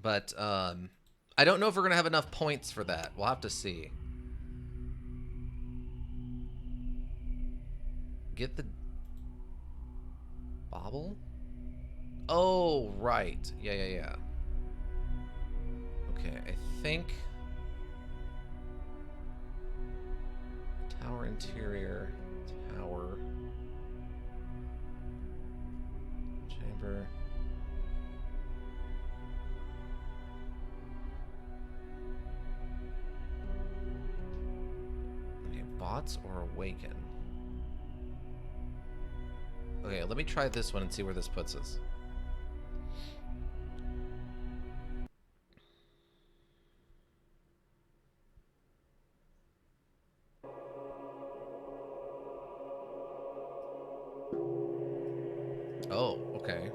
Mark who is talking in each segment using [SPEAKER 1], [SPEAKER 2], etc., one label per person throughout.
[SPEAKER 1] But I don't know if we're gonna have enough points for that. We'll have to see. Get the bauble? Oh, right. Yeah. Okay, I think tower interior, tower, chamber. Okay, bots or awaken. Okay, let me try this one and see where this puts us. Oh, okay.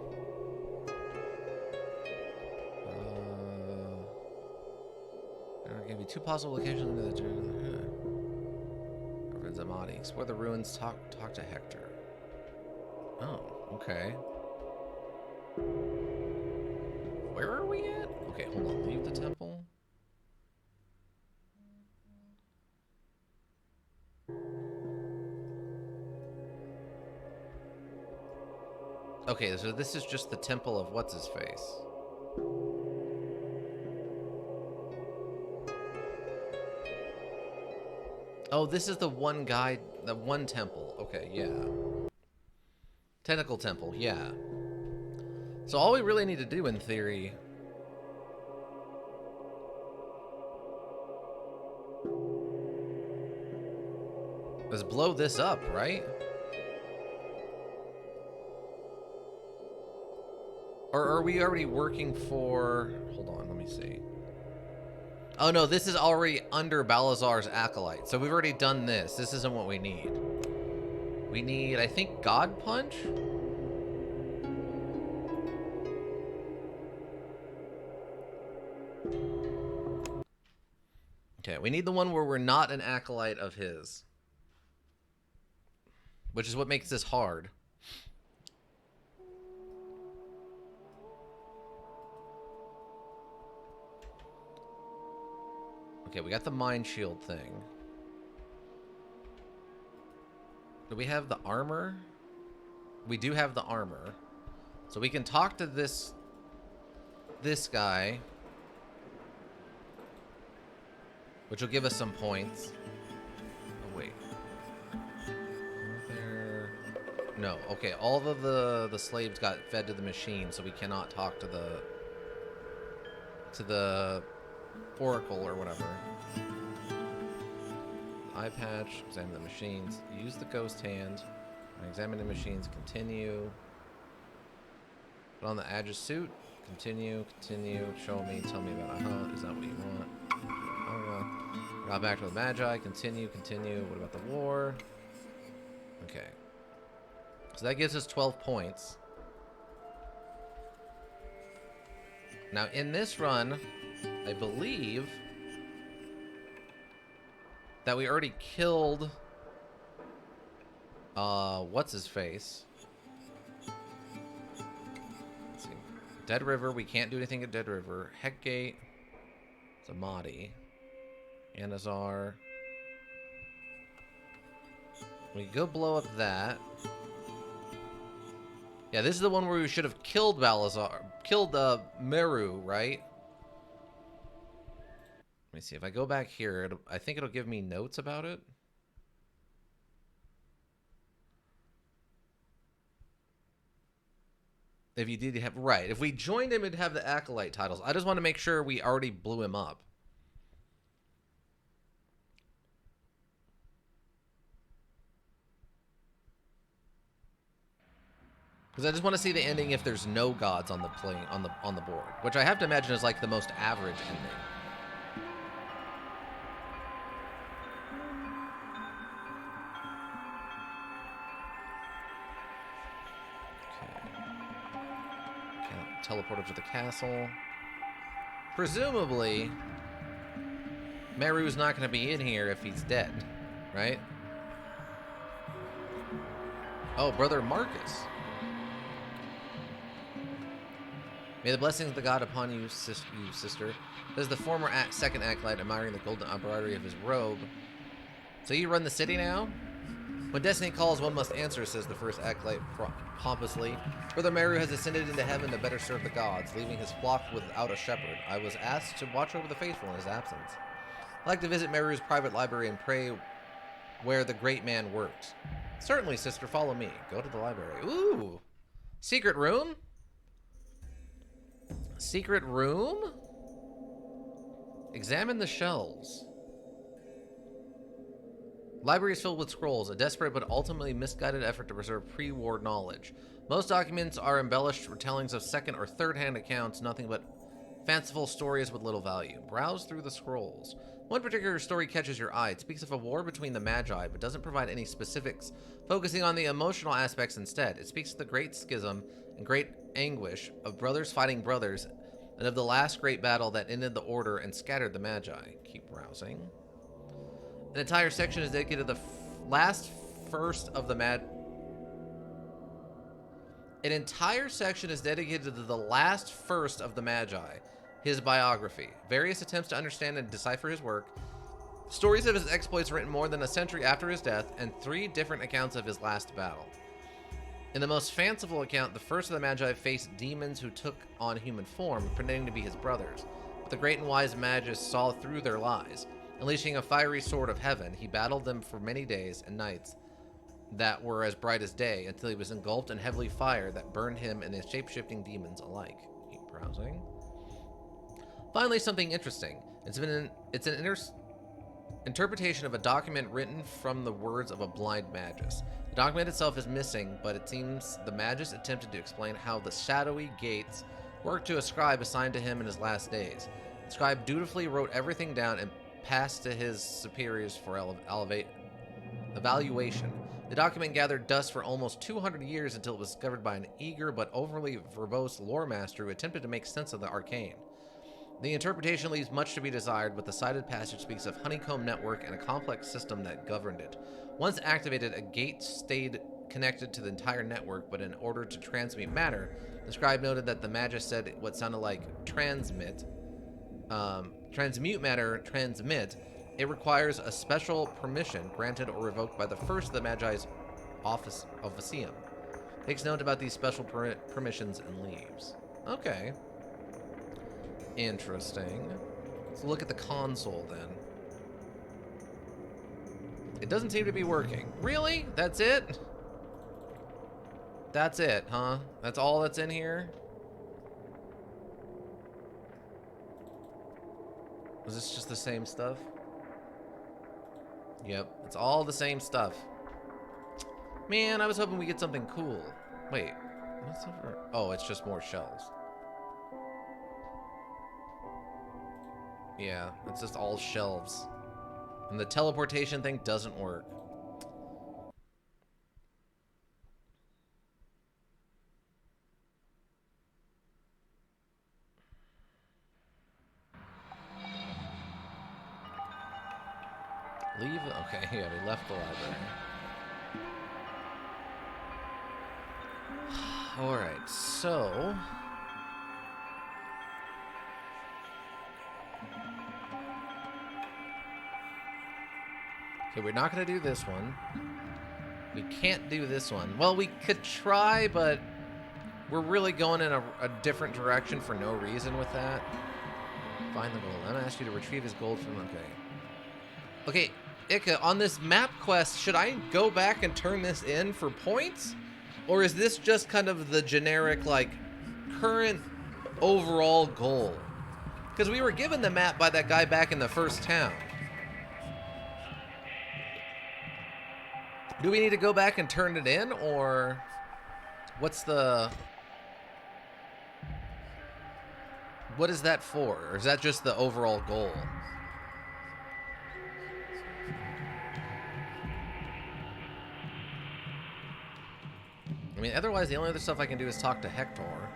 [SPEAKER 1] There are going to be 2 possible locations in the journey. Zamadi. Explore the ruins, talk to Hector. Oh, okay. Where are we at? Okay, hold on. Leave the temple. Okay, so this is just the temple of what's-his-face. Oh, this is the one guy, the one temple. Okay, yeah. Tentacle temple, yeah. So all we really need to do in theory is blow this up, right? Or are we already working for... Hold on, let me see. Oh no, this is already under Balazar's Acolyte. So we've already done this. This isn't what we need. We need, I think, God Punch? Okay, we need the one where we're not an Acolyte of his. Which is what makes this hard. Okay, we got the Mind Shield thing. Do we have the armor? We do have the armor. So we can talk to this guy. Which will give us some points. Oh, wait. No, okay. All of the slaves got fed to the machine, so we cannot talk to the oracle or whatever. Eye patch, examine the machines, use the ghost hand, examine the machines, continue. Put on the Aegis suit, continue, show me, tell me about is that what you want? Got back to the Magi, continue. What about the war? Okay. So that gives us 12 points. Now in this run, I believe that we already killed what's his face? Let's see. Dead River, we can't do anything at Dead River. Heckgate, Zamadi, Anazar. We go blow up that. Yeah, this is the one where we should have killed Balazar, killed Meru, right? Let me see. If I go back here, I think it'll give me notes about it. If you did have... Right. If we joined him, it'd have the Acolyte titles. I just want to make sure we already blew him up. Because I just want to see the ending if there's no gods on the on the board. Which I have to imagine is like the most average ending. Teleported to the castle. Presumably, Meru's not going to be in here if he's dead, right? Oh, Brother Marcus. May the blessings of the god upon you, sister. There's the former second acolyte admiring the golden embroidery of his robe. So you run the city now? When destiny calls, one must answer, says the first acolyte pompously. Brother Meru has ascended into heaven to better serve the gods, leaving his flock without a shepherd. I was asked to watch over the faithful in his absence. I'd like to visit Meru's private library and pray where the great man worked. Certainly, sister, follow me. Go to the library. Ooh! Secret room? Secret room? Examine the shelves. Library is filled with scrolls, a desperate but ultimately misguided effort to preserve pre-war knowledge. Most documents are embellished retellings of second or third-hand accounts, nothing but fanciful stories with little value. Browse through the scrolls. One particular story catches your eye. It speaks of a war between the Magi, but doesn't provide any specifics, focusing on the emotional aspects instead. It speaks of the great schism and great anguish of brothers fighting brothers, and of the last great battle that ended the order and scattered the Magi. Keep browsing. An entire section is dedicated to the last first of the An entire section is dedicated to the last first of the Magi, his biography. Various attempts to understand and decipher his work, stories of his exploits written more than a century after his death, and 3 different accounts of his last battle. In the most fanciful account, the first of the Magi faced demons who took on human form, pretending to be his brothers. But the great and wise Magus saw through their lies. Unleashing a fiery sword of heaven, he battled them for many days and nights that were as bright as day, until he was engulfed in heavenly fire that burned him and his shape-shifting demons alike. Keep browsing. Finally, something interesting. It's an interpretation of a document written from the words of a blind Magus. The document itself is missing, but it seems the Magus attempted to explain how the shadowy gates worked to a scribe assigned to him in his last days. The scribe dutifully wrote everything down and passed to his superiors for evaluation. The document gathered dust for almost 200 years until it was discovered by an eager but overly verbose lore master who attempted to make sense of the arcane. The interpretation leaves much to be desired, but the cited passage speaks of honeycomb network and a complex system that governed it. Once activated, a gate stayed connected to the entire network, but in order to transmute matter, the scribe noted that the Magus said what sounded like transmute matter, it requires a special permission granted or revoked by the first of the Magi's officium. Takes note about these special permissions and leaves. Okay. Interesting. Let's look at the console then. It doesn't seem to be working. Really? That's it? That's it, huh? That's all that's in here? Was this just the same stuff? Yep, it's all the same stuff. Man, I was hoping we get something cool. Wait, what's over? Oh, it's just more shells. Yeah, it's just all shelves. And the teleportation thing doesn't work. Leave? Okay, yeah, we left the library. Alright, so... okay, we're not going to do this one. We can't do this one. Well, we could try, but we're really going in a different direction for no reason with that. Find the gold. I'm going to ask you to retrieve his gold from... Okay, Ika, on this map quest, should I go back and turn this in for points? Or is this just kind of the generic, like, current overall goal? Because we were given the map by that guy back in the first town. Do we need to go back and turn it in, or what's the... what is that for? Or is that just the overall goal? I mean, otherwise, the only other stuff I can do is talk to Hector.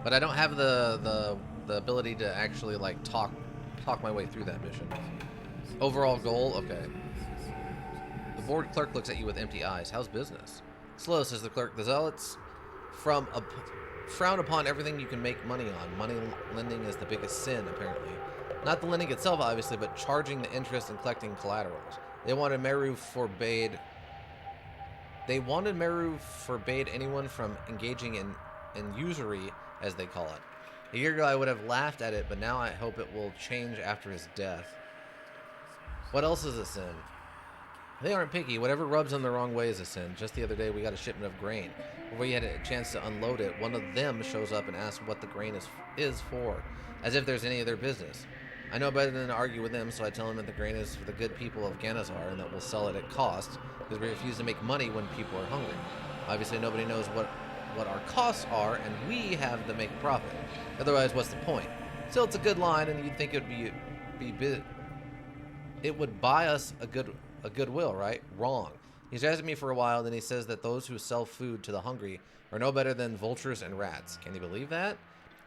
[SPEAKER 1] But I don't have the ability to actually, like, talk my way through that mission. Overall goal? Okay. The board clerk looks at you with empty eyes. How's business? Slow, says the clerk. The zealots from frown upon everything you can make money on. Money lending is the biggest sin, apparently. Not the lending itself, obviously, but charging the interest and collecting collaterals. They wanted Meru forbade anyone from engaging in usury, as they call it. A year ago, I would have laughed at it, but now I hope it will change after his death. What else is a sin? They aren't picky. Whatever rubs them the wrong way is a sin. Just the other day, we got a shipment of grain. Before we had a chance to unload it, one of them shows up and asks what the grain is for, as if there's any of their business. I know better than to argue with them, so I tell them that the grain is for the good people of Ganazar and that we'll sell it at cost, because we refuse to make money when people are hungry. Obviously, nobody knows what our costs are, and we have to make a profit. Otherwise, what's the point? Still, it's a good line, and you'd think it would buy us a goodwill, right? Wrong. He's asking me for a while, then he says that those who sell food to the hungry are no better than vultures and rats. Can you believe that?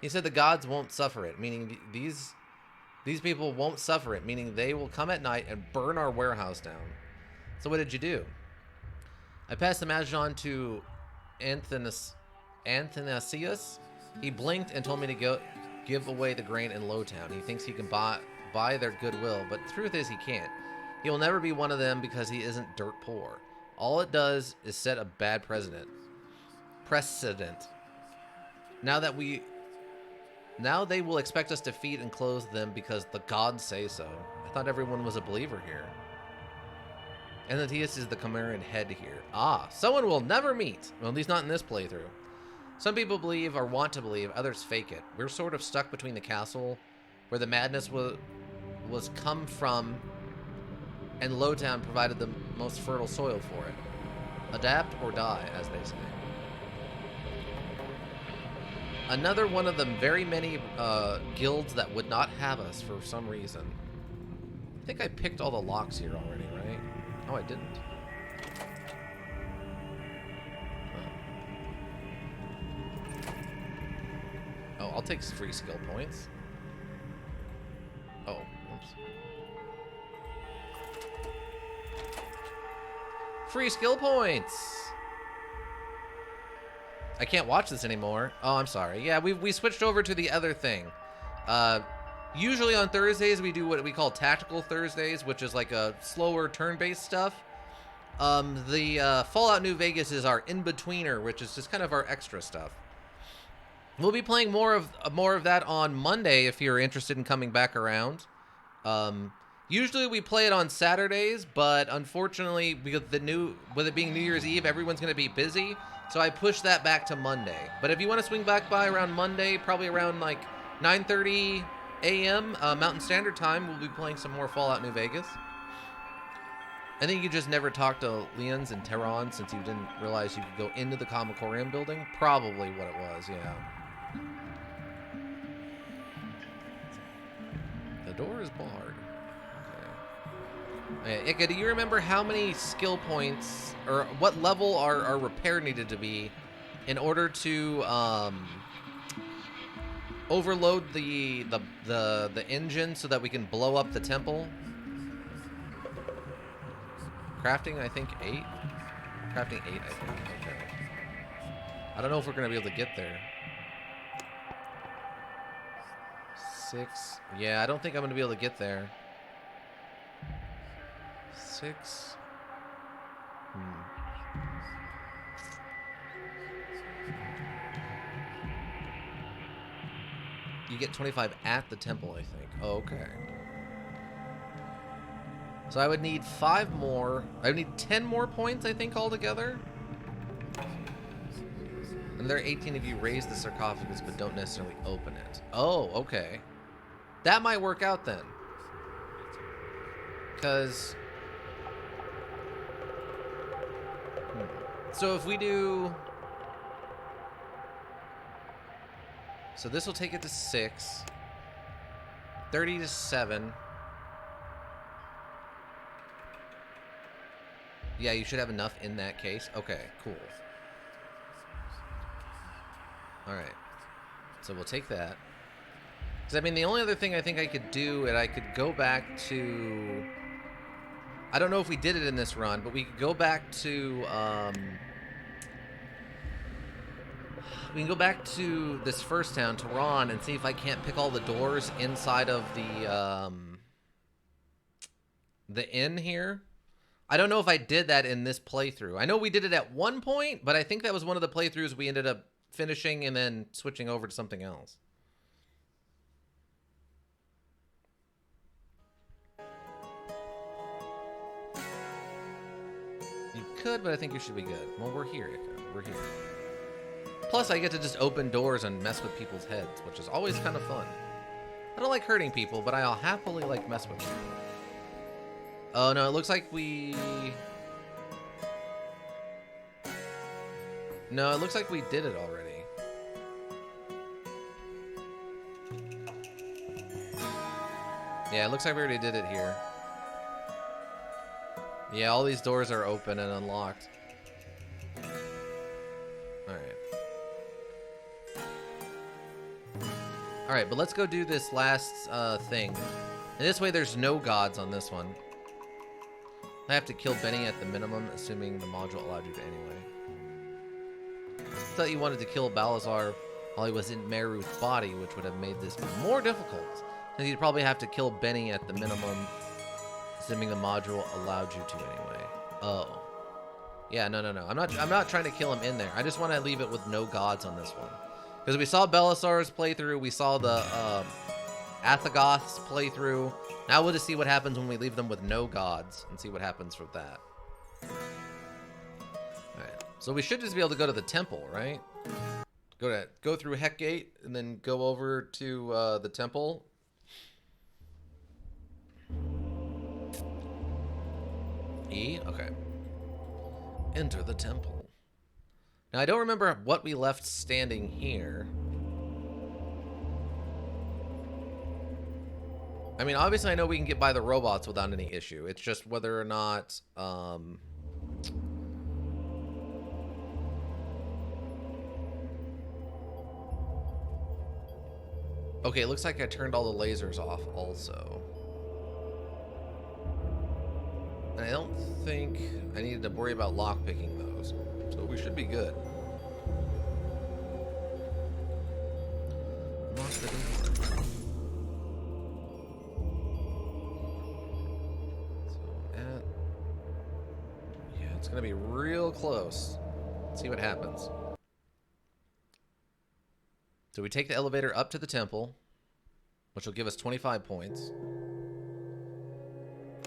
[SPEAKER 1] He said the gods won't suffer it, meaning these people won't suffer it, meaning they will come at night and burn our warehouse down. So what did you do? I passed the message on to Athanasius. He blinked and told me to go give away the grain in Lowtown. He thinks he can buy their goodwill, but the truth is he can't. He will never be one of them because he isn't dirt poor. All it does is set a bad precedent. Now they will expect us to feed and clothe them because the gods say so. I thought everyone was a believer here. And Athanasius is the Chimeran head here. Ah, someone we'll never meet. Well, at least not in this playthrough. Some people believe or want to believe, others fake it. We're sort of stuck between the castle where the madness was come from and Lowtown provided the most fertile soil for it. Adapt or die, as they say. Another one of the very many guilds that would not have us for some reason. I think I picked all the locks here already, right? Oh, I didn't. Oh, I'll take free skill points. Oh, oops. Free skill points! I can't watch this anymore. Oh, I'm sorry. Yeah, we switched over to the other thing. Usually on Thursdays, we do what we call Tactical Thursdays, which is like a slower turn-based stuff. The Fallout New Vegas is our in-betweener, which is just kind of our extra stuff. We'll be playing more of that on Monday if you're interested in coming back around. Usually we play it on Saturdays, but unfortunately, with it being New Year's Eve, everyone's going to be busy. So I pushed that back to Monday. But if you want to swing back by around Monday, probably around like 9:30 a.m. Mountain Standard Time, we'll be playing some more Fallout New Vegas. I think you just never talked to Leons and Terran since you didn't realize you could go into the Commissarium building. Probably what it was, yeah. The door is barred. Okay. Ika, do you remember how many skill points or what level our repair needed to be in order to overload the engine so that we can blow up the temple? Crafting, I think 8. Crafting 8, I think. Okay. I don't know if we're gonna be able to get there. 6. Yeah, I don't think I'm gonna be able to get there. 6. You get 25 at the temple, I think. Oh, okay. So I would need 5 more. I would need 10 more points, I think, altogether. And there are 18 of you raise the sarcophagus but don't necessarily open it. Oh, okay. That might work out then. Because... So if we do... So this will take it to 6. 30 to 7. Yeah, you should have enough in that case. Okay, cool. Alright. So we'll take that. Because, I mean, the only other thing I think I could do, and I could go back to... I don't know if we did it in this run, but we could go back to... We can go back to this first town, Tehran, and see if I can't pick all the doors inside of the inn here. I don't know if I did that in this playthrough. I know we did it at one point, but I think that was one of the playthroughs we ended up finishing and then switching over to something else. You could, but I think you should be good. Well, we're here, Ika. We're here. Plus, I get to just open doors and mess with people's heads, which is always kind of fun. I don't like hurting people, but I'll happily, like, mess with people. Oh, no, it looks like we... No, it looks like we did it already. Yeah, it looks like we already did it here. Yeah, all these doors are open and unlocked. Alright. Alright, but let's go do this last thing. And this way there's no gods on this one. I have to kill Benny at the minimum, assuming the module allowed you to anyway. I thought you wanted to kill Balazar while he was in Meru's body, which would have made this more difficult. And you'd probably have to kill Benny at the minimum, assuming the module allowed you to anyway. Oh. Yeah, no. I'm not trying to kill him in there. I just want to leave it with no gods on this one. Because we saw Belisar's playthrough, we saw the Athagoth's playthrough. Now we'll just see what happens when we leave them with no gods and see what happens with that. Alright. So we should just be able to go to the temple, right? Go through Heckgate and then go over to the temple. E? Okay. Enter the temple. Now, I don't remember what we left standing here. I mean, obviously, I know we can get by the robots without any issue. It's just whether or not... Okay, it looks like I turned all the lasers off also. And I don't think I needed to worry about lockpicking those. So we should be good. Lock the door. Yeah, it's gonna be real close. Let's see what happens. So we take the elevator up to the temple, which will give us 25 points.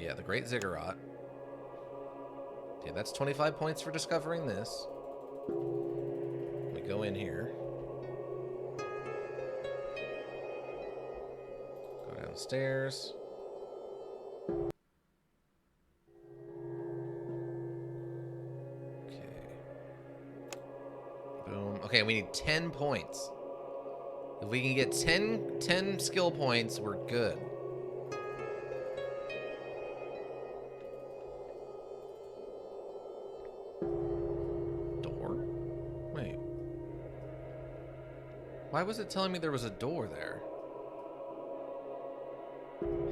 [SPEAKER 1] Yeah, the Great Ziggurat. Okay, that's 25 points for discovering this. We go in here. Go downstairs. Okay. Boom. Okay, we need 10 points. If we can get 10 skill points, we're good. Door? Wait. Why was it telling me there was a door there?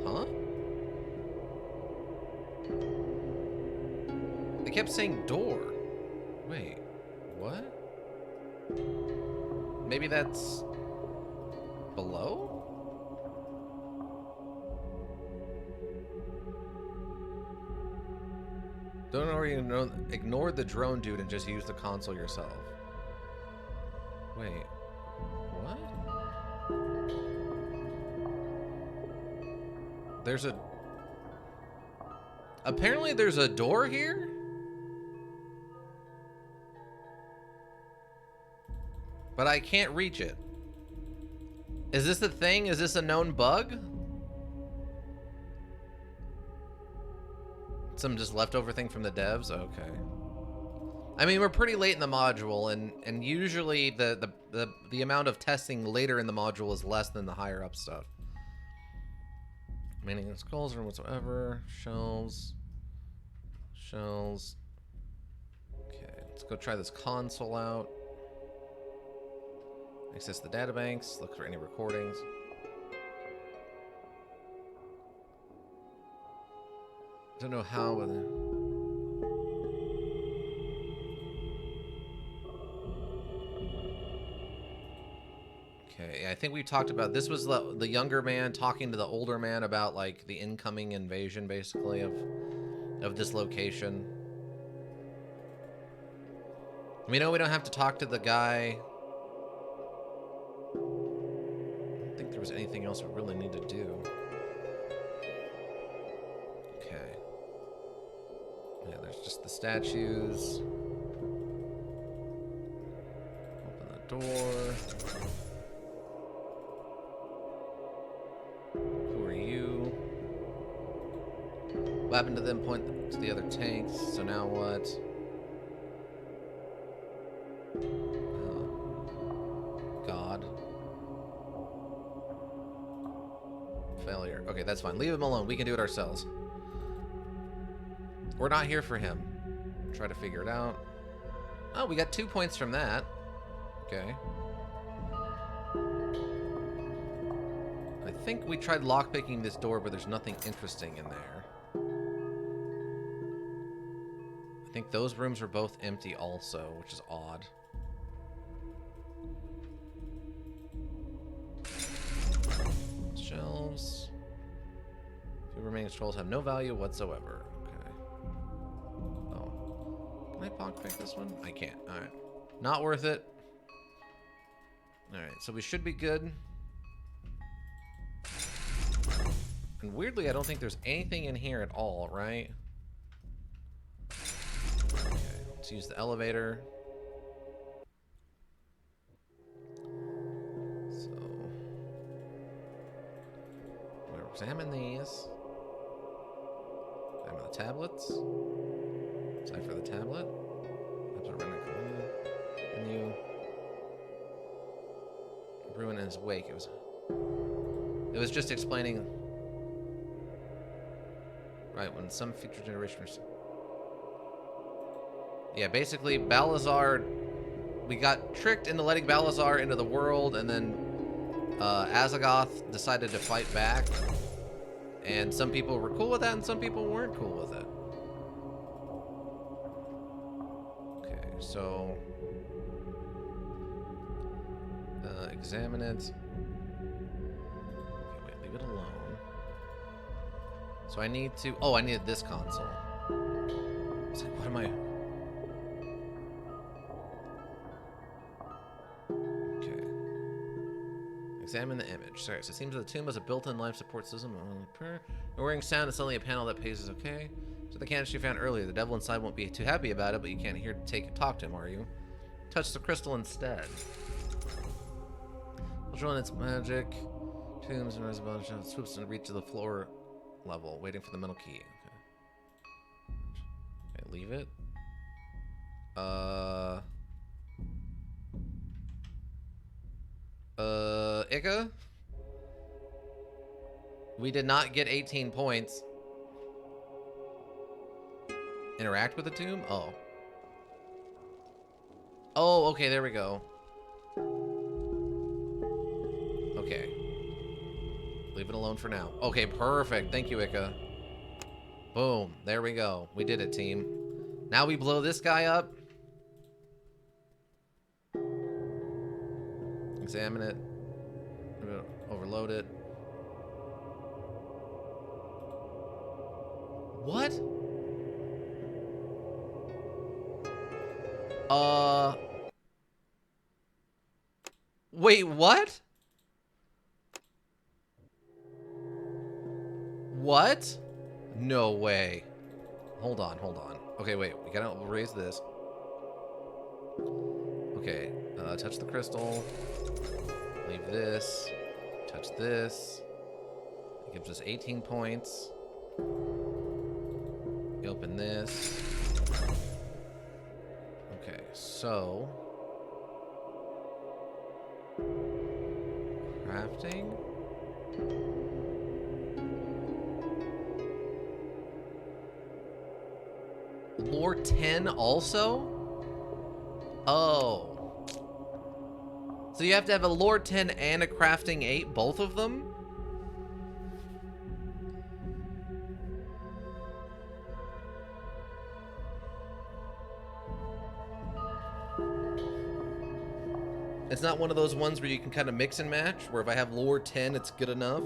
[SPEAKER 1] Huh? It kept saying door. Wait. What? Maybe that's... below? Don't already know. Ignore the drone dude and just use the console yourself. Wait. What? There's a... Apparently there's a door here? But I can't reach it. Is this a thing? Is this a known bug? Some just leftover thing from the devs? Okay. I mean, we're pretty late in the module, and usually the amount of testing later in the module is less than the higher up stuff. Meaning skulls or whatsoever. Shells. Shells. Okay, let's go try this console out. Access the databanks, look for any recordings. Don't know how. I think we talked about this was the younger man talking to the older man about like the incoming invasion, basically, of this location. We know we don't have to talk to the guy. I don't think there was anything else we really need to do. Okay. Yeah, there's just the statues. Open the door. Who are you? What happened to them? Point to the other tanks. So now what? God. Failure. Okay, that's fine. Leave him alone. We can do it ourselves. We're not here for him. Try to figure it out. Oh, we got 2 points from that. Okay. I think we tried lockpicking this door, but there's nothing interesting in there. I think those rooms are both empty also, which is odd. Shelves. Few remaining scrolls have no value whatsoever. Okay. Oh. Can I pock pick this one? I can't. Alright. Not worth it. Alright, so we should be good. And weirdly, I don't think there's anything in here at all, right? Okay, let's use the elevator. So, we'll examine these. Examine the tablets. Decipher the tablet. And you ruin in his wake. It was just explaining. Right, when some future generations. Yeah, basically, Balazar. We got tricked into letting Balazar into the world, and then Azagoth decided to fight back. And some people were cool with that, and some people weren't cool with it. Okay, so. Examine it. Okay, wait, leave it alone. So I need to... Oh, I needed this console. It's like, what am I... Okay. Examine the image. Sorry, so it seems that the tomb has a built-in life support system. Wearing sound is suddenly a panel that pays is okay. So the canister you found earlier. The devil inside won't be too happy about it, but you can't hear talk to him, are you? Touch the crystal instead. Controlling its magic. Tombs and reservation swoops and reach to the floor level, waiting for the middle key. Okay, leave it. Ika? We did not get 18 points. Interact with the tomb? Oh. Oh, okay, there we go. Okay. Leave it alone for now. Okay, perfect. Thank you, Ika. Boom. There we go. We did it, team. Now we blow this guy up. Examine it. Overload it. What? Wait, what? What? No way. Hold on, hold on. Okay, wait. We gotta raise this. Okay. Touch the crystal. Leave this. Touch this. It gives us 18 points. You open this. Okay, so... crafting? Lore 10 also? Oh. So you have to have a lore 10 and a crafting 8, both of them? It's not one of those ones where you can kind of mix and match, where if I have lore 10, it's good enough.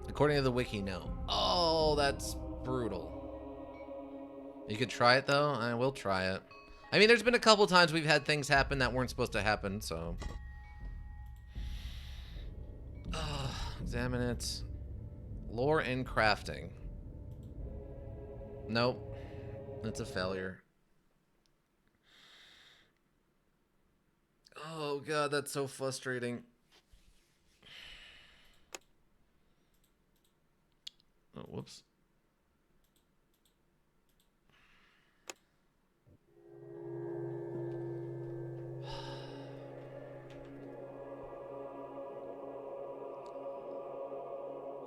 [SPEAKER 1] According to the wiki, no. Oh, that's brutal. You could try it, though? I will try it. I mean, there's been a couple times we've had things happen that weren't supposed to happen, so... Examine it. Lore and crafting. Nope. That's a failure. Oh, God, that's so frustrating. Oh, whoops.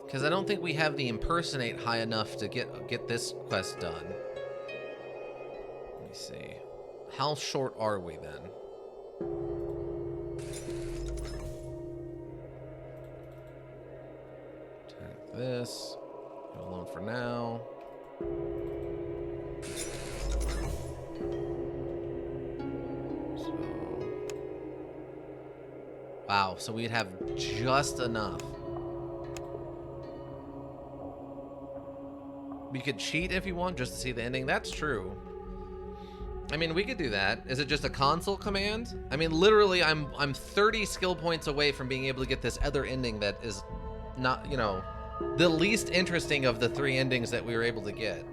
[SPEAKER 1] Because I don't think we have the impersonate high enough to get this quest done. Let me see. How short are we then? Take this. Go alone for now. So, wow, so we'd have just enough. We could cheat if you want just to see the ending. That's true. I mean, we could do that. Is it just a console command? I mean, literally, I'm 30 skill points away from being able to get this other ending that is not, you know, the least interesting of the 3 endings that we were able to get.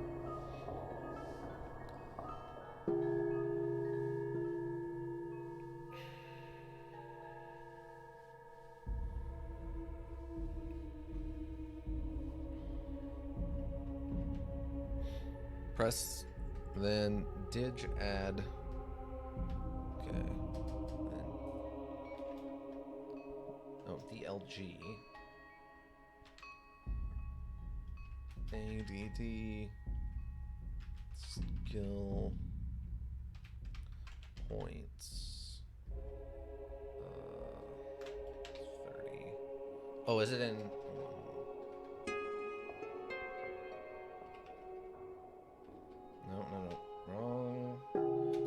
[SPEAKER 1] Press, then dig add. Okay. Then, oh, DLG. ADD. Skill points. 30. Oh, is it in? No.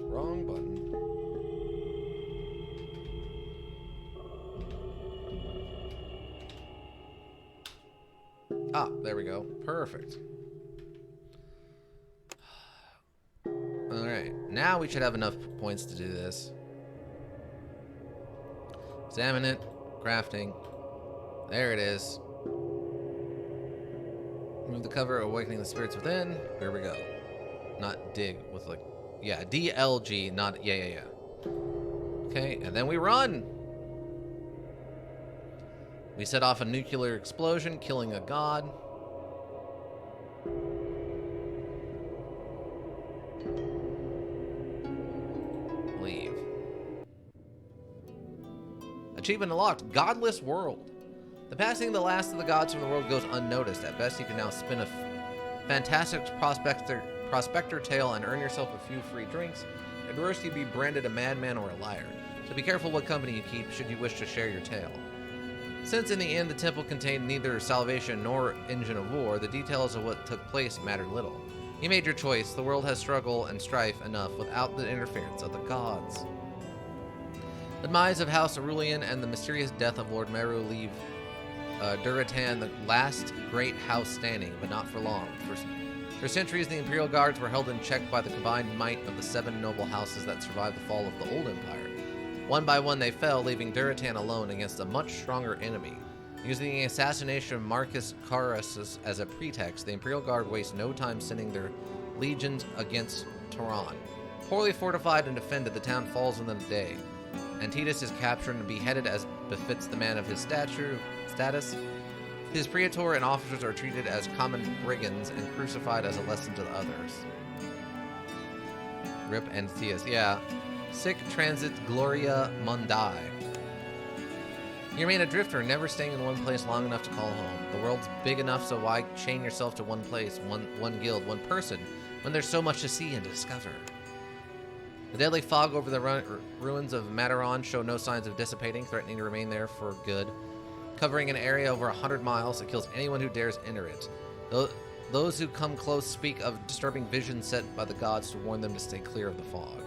[SPEAKER 1] Wrong button. Ah, there we go. Perfect. Alright, now we should have enough points to do this. Examine it. Crafting. There it is. Remove the cover, awakening the spirits within. Here we go. Not dig with like, yeah, DLG, not, yeah. Okay, and then we run. We set off a nuclear explosion, killing a god. Leave. Achievement unlocked, Godless World. The passing of the last of the gods from the world goes unnoticed. At best, you can now spin a fantastic prospector tale and earn yourself a few free drinks. At worst, you'd be branded a madman or a liar. So be careful what company you keep should you wish to share your tale. Since in the end the temple contained neither salvation nor engine of war, the details of what took place mattered little. You made your choice. The world has struggle and strife enough without the interference of the gods. The demise of House Aurelian and the mysterious death of Lord Meru leave Duratan the last great house standing, but not for long. For centuries, the Imperial Guards were held in check by the combined might of the 7 noble houses that survived the fall of the Old Empire. One by one they fell, leaving Duratan alone against a much stronger enemy. Using the assassination of Marcus Carus as a pretext, the Imperial Guard wastes no time sending their legions against Tehran. Poorly fortified and defended, the town falls within a day. Antitus is captured and beheaded as befits the man of his status. His praetor and officers are treated as common brigands and crucified as a lesson to the others. Rip Antitus, yeah. Sic transit gloria mundi. You remain a drifter, never staying in one place long enough to call home. The world's big enough, so why chain yourself to one place, one guild, one person, when there's so much to see and to discover? The deadly fog over the ruins of Mataron show no signs of dissipating, threatening to remain there for good. Covering an area over 100 miles, it kills anyone who dares enter it. Those who come close speak of disturbing visions set by the gods to warn them to stay clear of the fog.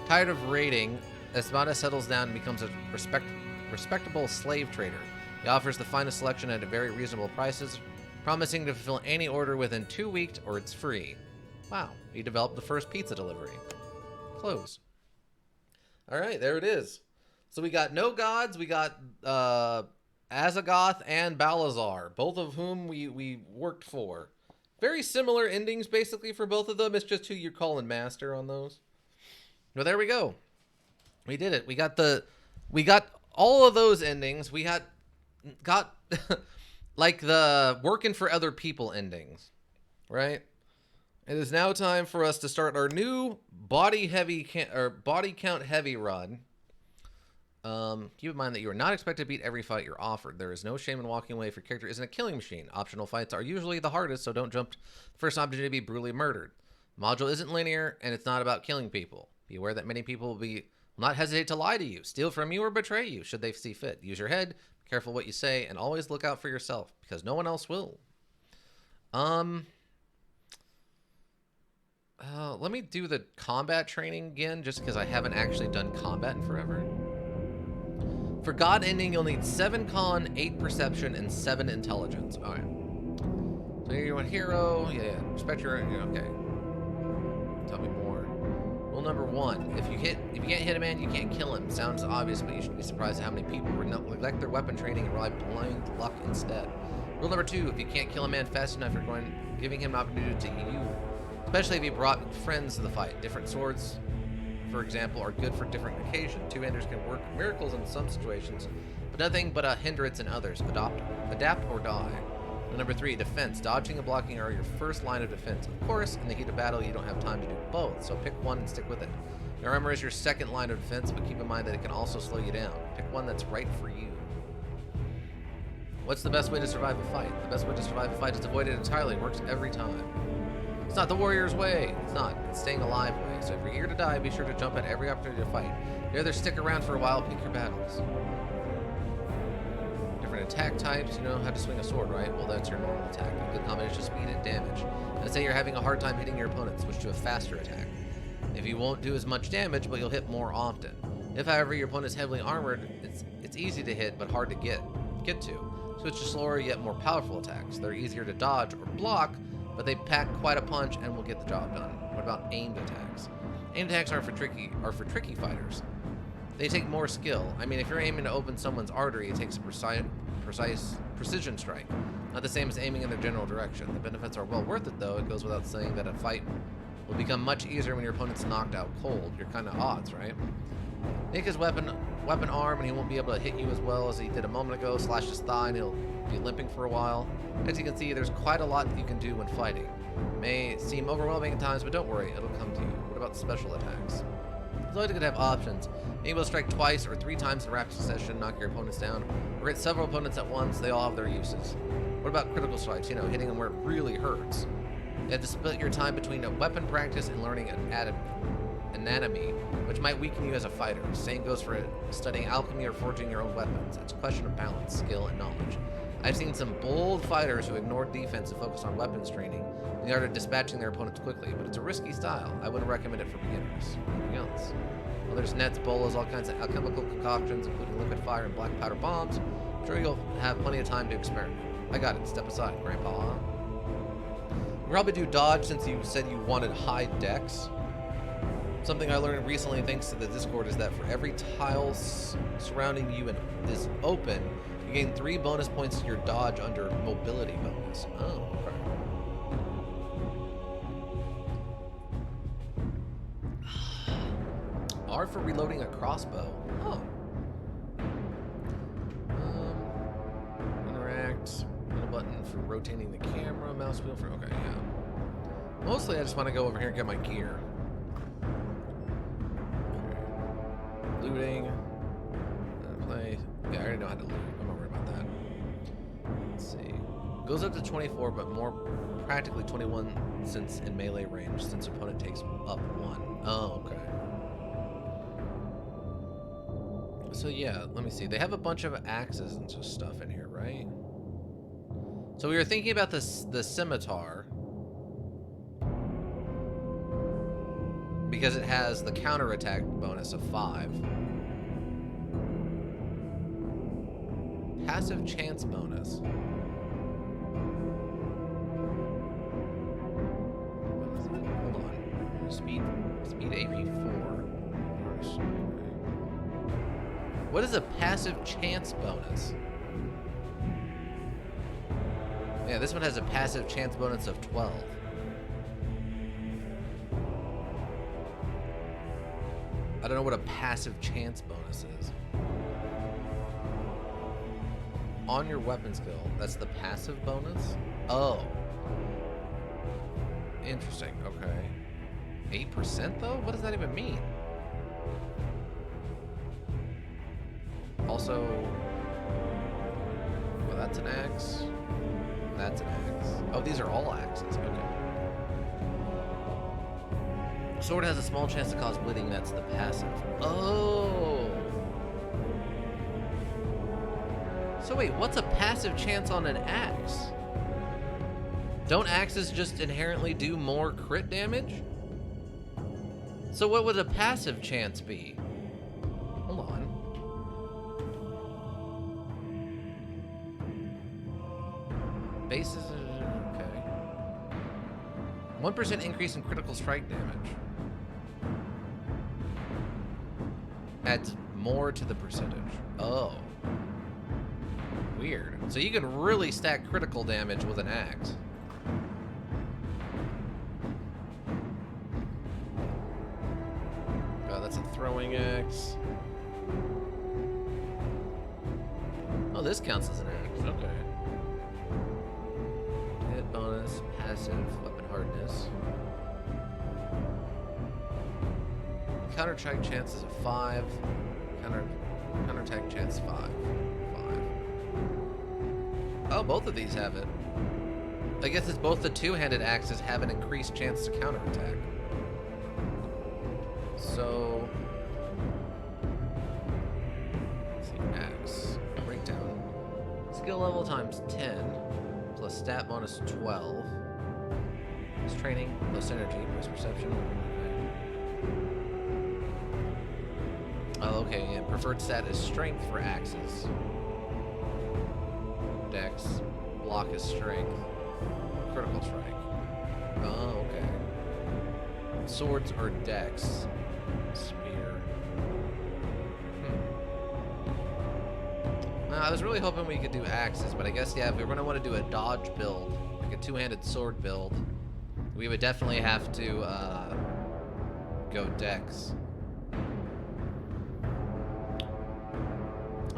[SPEAKER 1] Tired of raiding, Espada settles down and becomes a respectable slave trader. He offers the finest selection at very reasonable prices, promising to fulfill any order within 2 weeks or it's free. Wow, he developed the first pizza delivery. Close. All right, there it is. So we got no gods, we got Azagoth and Balazar, both of whom we worked for. Very similar endings, basically, for both of them. It's just who you're calling master on those. Well, there we go. We did it. We got all of those endings. We got like the working for other people endings, right? It is now time for us to start our new body count heavy run. Keep in mind that you are not expected to beat every fight you're offered. There is no shame in walking away if your character isn't a killing machine. Optional fights are usually the hardest, so don't jump the first opportunity to be brutally murdered. The module isn't linear, and it's not about killing people. Be aware that many people will not hesitate to lie to you, steal from you, or betray you, should they see fit. Use your head, be careful what you say, and always look out for yourself, because no one else will. Let me do the combat training again, just because I haven't actually done combat in forever. For God ending, you'll need 7 con, 8 perception, and 7 intelligence. Alright. So you're a hero. Yeah. Respect your... Okay. Tell me more. Rule number 1. If you can't hit a man, you can't kill him. Sounds obvious, but you should be surprised at how many people neglect their weapon training and rely blind luck instead. Rule number 2. If you can't kill a man fast enough, you're giving him an opportunity to you. Especially if you brought friends to the fight. Different swords, for example, are good for different occasions. Two-handers can work miracles in some situations, but nothing but a hindrance in others. Adapt or die. And number 3, defense. Dodging and blocking are your first line of defense. Of course, in the heat of battle, you don't have time to do both, so pick one and stick with it. Your armor is your second line of defense, but keep in mind that it can also slow you down. Pick one that's right for you. What's the best way to survive a fight? The best way to survive a fight is to avoid it entirely. It works every time. It's not the warrior's way. It's not. It's staying alive way. So if you're here to die, be sure to jump at every opportunity to fight. If you either stick around for a while, pick your battles. Different attack types. You know how to swing a sword, right? Well, that's your normal attack. A good combination of speed and damage. Let's say you're having a hard time hitting your opponent, switch to a faster attack. If you won't do as much damage, but you'll hit more often. If, however, your opponent is heavily armored, it's easy to hit, but hard to get to. Switch to slower yet more powerful attacks. They're easier to dodge or block, but they pack quite a punch and will get the job done. What about aimed attacks? Aimed attacks are for tricky fighters. They take more skill. I mean, if you're aiming to open someone's artery, it takes a precise precision strike. Not the same as aiming in their general direction. The benefits are well worth it, though. It goes without saying that a fight will become much easier when your opponent's knocked out cold. You're kind of odds, right? Nick his weapon arm, and he won't be able to hit you as well as he did a moment ago. Slash his thigh, and he'll be limping for a while. As you can see, there's quite a lot that you can do when fighting. It may seem overwhelming at times, but don't worry, it'll come to you. What about special attacks? Zoid could have options. Being able to strike twice or 3 times in rapid succession, knock your opponents down, or hit several opponents at once. They all have their uses. What about critical strikes? You know, hitting them where it really hurts. You have to split your time between a weapon practice and learning anatomy, which might weaken you as a fighter. Same goes for studying alchemy or forging your own weapons. It's a question of balance, skill, and knowledge. I've seen some bold fighters who ignored defense and focus on weapons training in the art of dispatching their opponents quickly, but it's a risky style. I wouldn't recommend it for beginners. Anything else? Well, there's nets, bolas, all kinds of alchemical concoctions, including liquid fire and black powder bombs. I'm sure you'll have plenty of time to experiment. I got it. Step aside, Grandpa. We'll probably do dodge since you said you wanted high dex. Something I learned recently thanks to the Discord is that for every tile surrounding you and is open, you gain 3 bonus points to your dodge under mobility bonus. Oh, okay. R for reloading a crossbow. Oh. Interact. Middle button for rotating the camera. Mouse wheel for... Okay, yeah. Mostly I just want to go over here and get my gear. Looting. Play. Yeah, I already know how to loot. I'm not worried about that. Let's see. Goes up to 24, but more practically 21 since in melee range, since opponent takes up 1. Oh, okay. So yeah, let me see. They have a bunch of axes and just stuff in here, right? So we were thinking about this, the scimitar, because it has the counterattack bonus of 5. Passive chance bonus. What is it? Hold on. Speed AP 4. What is a passive chance bonus? Yeah, this one has a passive chance bonus of 12. I don't know what a passive chance bonus is. On your weapon skill, that's the passive bonus? Oh. Interesting, okay. 8% though? What does that even mean? Also, well, that's an axe. That's an axe. Oh, these are all axes, okay. Sword has a small chance to cause bleeding, that's the passive. Oh! So wait, what's a passive chance on an axe? Don't axes just inherently do more crit damage? So what would a passive chance be? Hold on. Bases, okay. 1% increase in critical strike damage. Adds more to the percentage. Oh. Weird. So you can really stack critical damage with an axe. Oh, that's a throwing axe. Oh, this counts as an axe. Okay. Hit bonus, passive, weapon hardness. Counterattack chances of 5. Counterattack chance 5. Oh, both of these have it. I guess it's both the two-handed axes have an increased chance to counterattack. So, let's see, axe breakdown. Skill level times 10 plus stat bonus 12. Plus training plus energy plus perception. Oh, okay. Yeah. Preferred stat is strength for axes. Dex, block is strength, critical strike. Oh, okay. Swords or dex, spear. I was really hoping we could do axes, but I guess, yeah, if we we're going to want to do a dodge build, like a two-handed sword build, we would definitely have to go dex.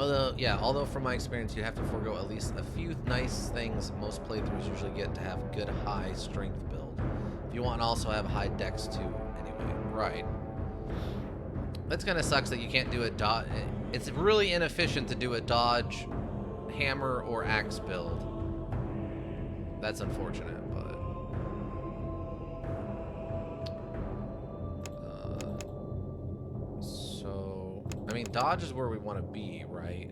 [SPEAKER 1] Although from my experience, you have to forego at least a few nice things most playthroughs usually get to have good high strength build. If you want to also have high dex too, anyway. Right. That kind of sucks that you can't do a dodge. It's really inefficient to do a dodge, hammer, or axe build. That's unfortunate, but... I mean, dodge is where we want to be, right?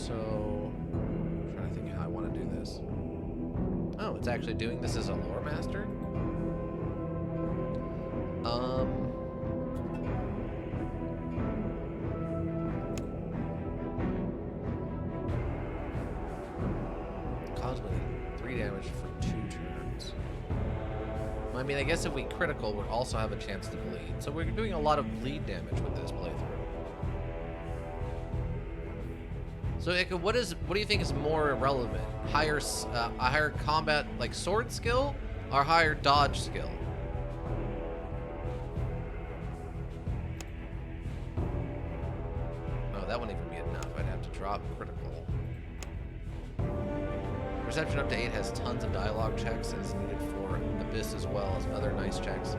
[SPEAKER 1] So, I'm trying to think how I want to do this. Oh, it's actually doing this as a lore master? Cosmic 3 damage for 2 turns. I mean, I guess if we critical, we'll also have a chance to bleed. So we're doing a lot of bleed damage with this playthrough. So, Ika, what do you think is more relevant? A higher combat, like sword skill, or higher dodge skill? Oh, that wouldn't even be enough. I'd have to drop critical. Perception up to 8 has tons of dialogue checks and is needed for Abyss as well as other nice checks.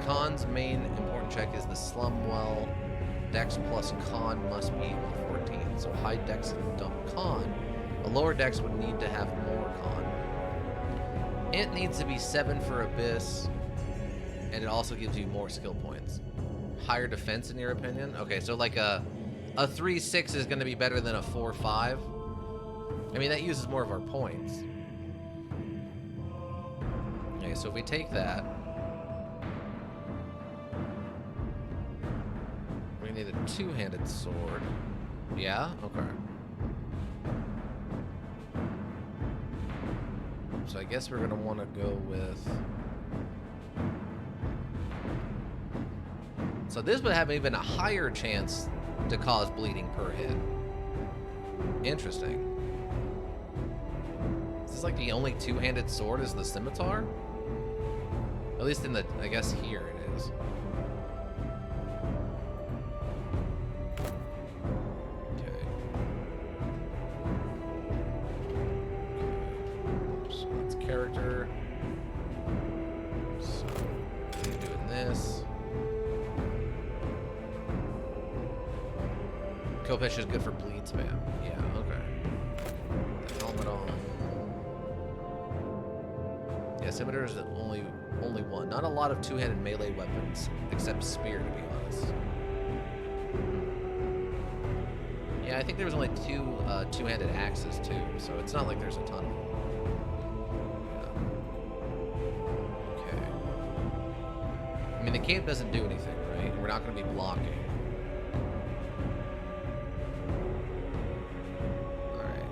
[SPEAKER 1] Con's main important check is the Slumwell. Dex plus Con must be equal to 14. So high Dex and dump Con. A lower Dex would need to have more Con. Int needs to be 7 for Abyss, and it also gives you more skill points. Higher defense, in your opinion? Okay, so like a 3-6 is going to be better than a 4-5. I mean, that uses more of our points. Okay, so if we take that, we need a two-handed sword. Yeah? Okay. So I guess we're going to want to go with... So this would have even a higher chance to cause bleeding per hit. Interesting. Is this like the only two-handed sword is the scimitar? At least in the... I guess here it is. Character. So, doing this. Kopesh is good for bleed spam. Yeah, okay. The helmet on. Yeah, scimitar is only one. Not a lot of two-handed melee weapons, except spear, to be honest. Yeah, I think there was only two-handed axes too, so it's not like there's a ton of them. I mean, the cape doesn't do anything, right? We're not going to be blocking. Alright.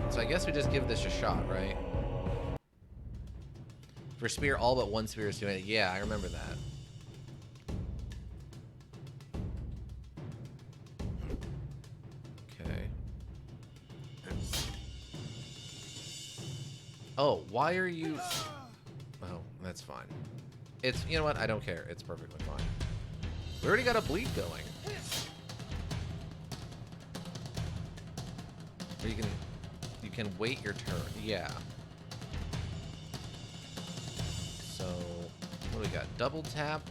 [SPEAKER 1] So I guess we just give this a shot, right? For spear, all but one spear is doing it. Yeah, I remember that. Okay. Oh, why are you... Oh, that's fine. It's, you know what? I don't care. It's perfectly fine. We already got a bleed going. Or you can wait your turn. Yeah. So, what do we got? Double tap.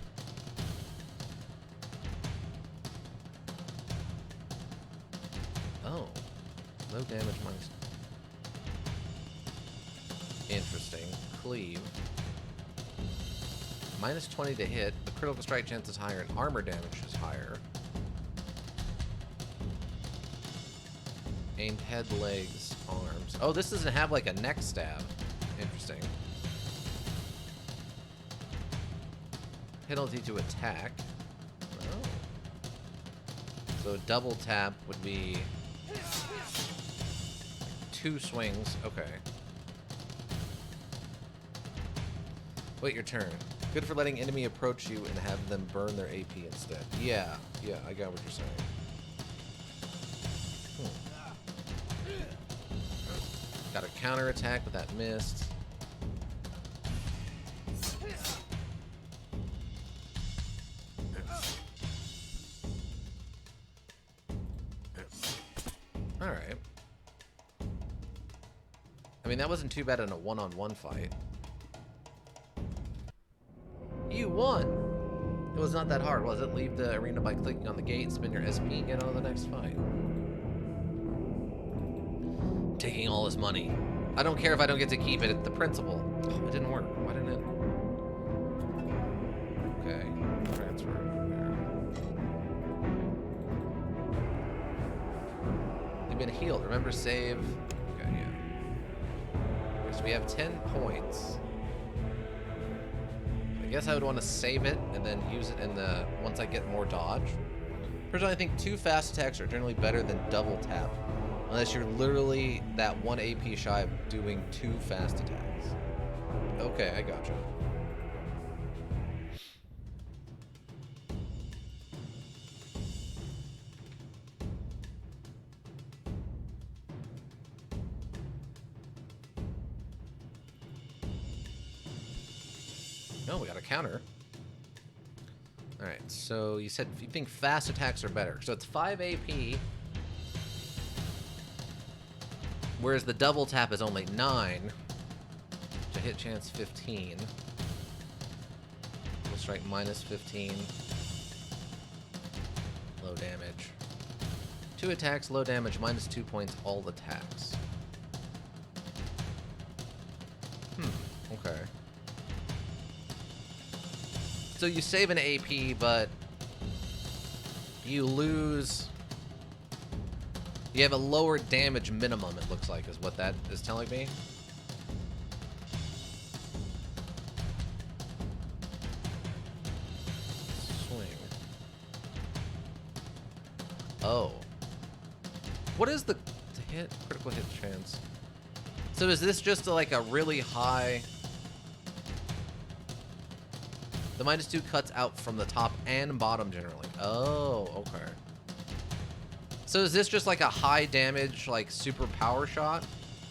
[SPEAKER 1] Oh. Low damage minus. Interesting. Cleave. Minus 20 to hit. The critical strike chance is higher and armor damage is higher. Aimed head, legs, arms. Oh, this doesn't have like a neck stab. Interesting. Penalty to attack. Oh. So double tap would be 2 swings. Okay. Wait your turn. Good for letting enemy approach you and have them burn their AP instead. Yeah, I got what you're saying. Got a counter attack, but that missed. Alright. I mean, that wasn't too bad in a one-on-one fight. You won! It was not that hard, was it? Leave the arena by clicking on the gate, spin your SP, and get on to the next fight. Taking all his money. I don't care if I don't get to keep it. It's the principle. Oh, it didn't work. Why didn't it? Okay. Transfer. There. They've been healed. Remember, save. Okay, yeah. Okay, so we have 10 points. I guess I would want to save it and then use it in the once I get more dodge. Personally, I think 2 fast attacks are generally better than double tap, unless you're literally that 1 AP shy of doing 2 fast attacks. Okay, I gotcha. No, we got a counter. Alright, so you said you think fast attacks are better. So it's 5 AP. Whereas the double tap is only 9. To hit chance 15. We'll strike minus 15. Low damage. 2 attacks, low damage, minus 2 points, all attacks. Okay. So you save an AP, but you lose... You have a lower damage minimum, it looks like, is what that is telling me. Swing. Oh. What is the hit? Critical hit chance. So is this just like a really high... The minus 2 cuts out from the top and bottom generally. Oh, okay. So is this just like a high damage, like super power shot,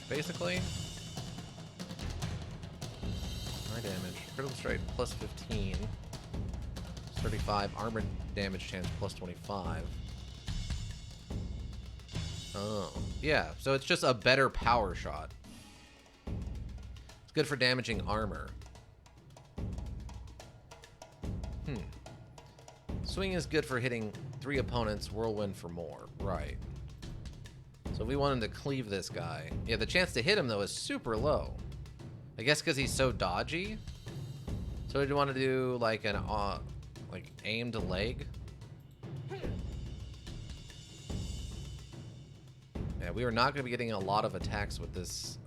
[SPEAKER 1] basically? High damage. Critical strike plus 15. 35. Armor damage chance plus 25. Oh. Yeah, so it's just a better power shot. It's good for damaging armor. Swing is good for hitting 3 opponents, whirlwind for more. Right. So if we wanted to cleave this guy... Yeah, the chance to hit him, though, is super low. I guess because he's so dodgy. So we'd want to do, like, an like aimed leg. Yeah, we are not going to be getting a lot of attacks with this,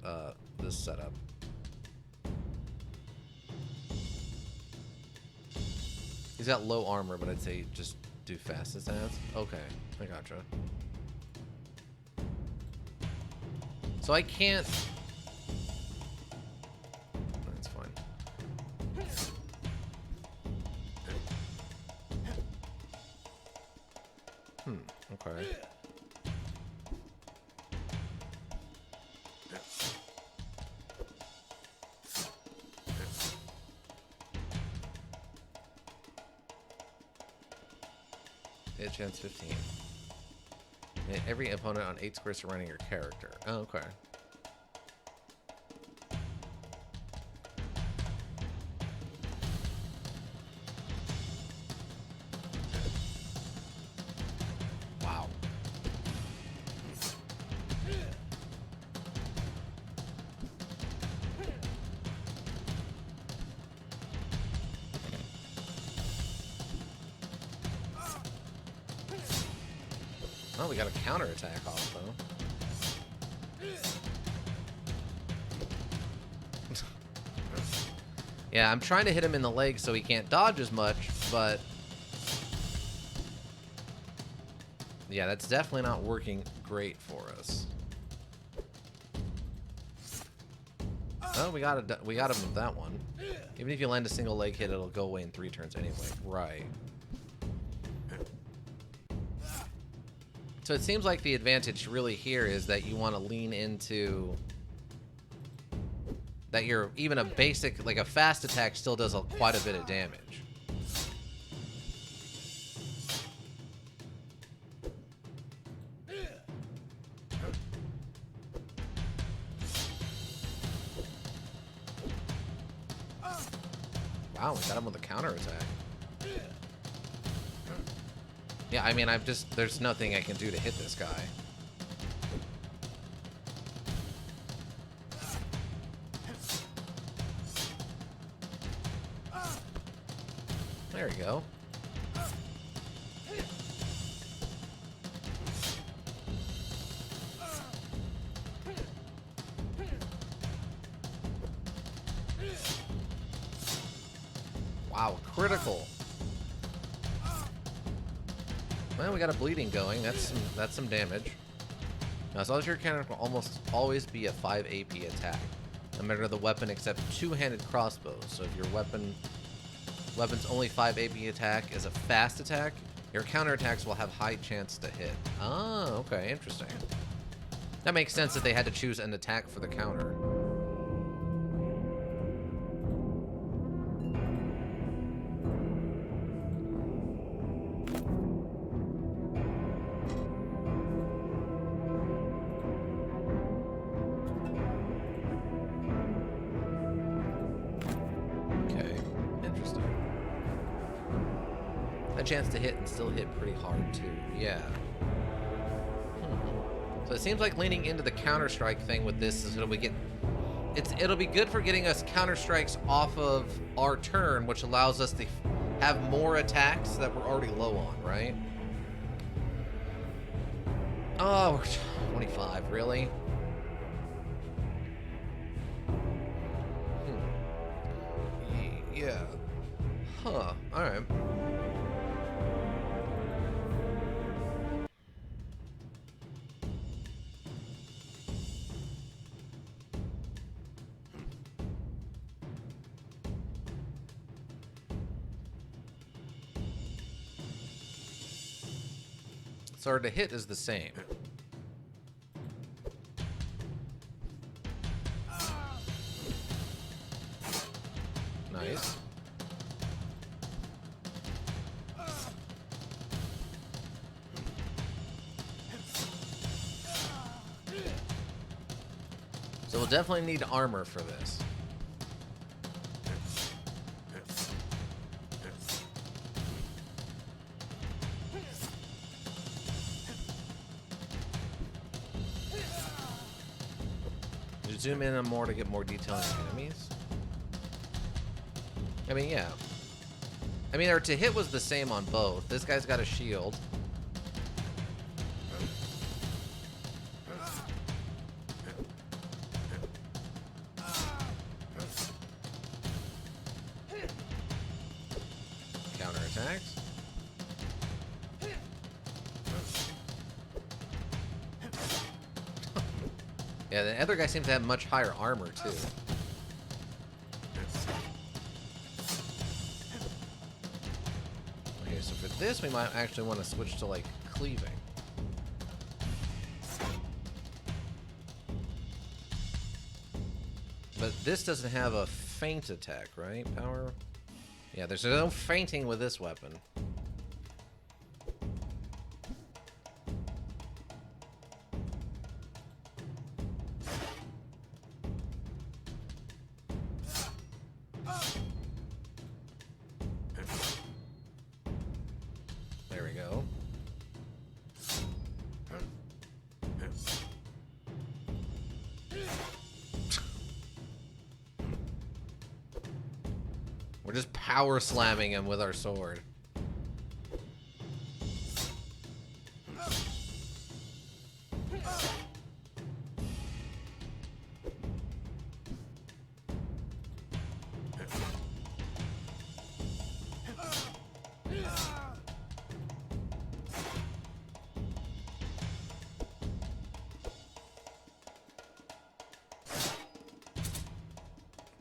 [SPEAKER 1] this setup. He's got low armor, but I'd say just do fast attacks. Okay, I gotcha. So I can't... That's fine. Okay. Hit chance 15. Hit every opponent on 8 squares surrounding your character. Oh, okay. Wow. Oh, we got a counterattack off, though. Yeah, I'm trying to hit him in the leg so he can't dodge as much, but... Yeah, that's definitely not working great for us. Oh, we got him with that one. Even if you land a single leg hit, it'll go away in 3 turns anyway. Right. So it seems like the advantage really here is that you want to lean into that you're even a basic, like a fast attack still does quite a bit of damage. Wow, we got him with a counterattack. Yeah, I mean, there's nothing I can do to hit this guy. There we go. Wow, critical. Well, we got a bleeding going. That's some damage. Now, as long as your counter will almost always be a 5 AP attack, no matter the weapon except two-handed crossbows. So if your weapon's only 5 AP attack is a fast attack, your counterattacks will have high chance to hit. Ah, okay, interesting. That makes sense that they had to choose an attack for the counter. Okay, interesting. a chance to hit and still hit pretty hard too. Yeah. So it seems like leaning into the counter-strike thing with this is it'll be good for getting us counter-strikes off of our turn, which allows us to have more attacks that we're already low on, right? Oh, we're 25, really? Yeah. Huh, alright. So our to hit is the same. Nice. So we'll definitely need armor for this. Did you zoom in on more to get more detail on the enemies? I mean, yeah. I mean, our to hit was the same on both. This guy's got a shield. Counterattacks. Yeah, the other guy seems to have much higher armor, too. Okay, so for this, we might actually want to switch to, like, cleaving. But this doesn't have a feint attack, right? Power? Yeah, there's no feinting with this weapon. There we go. We're just power slamming him with our sword.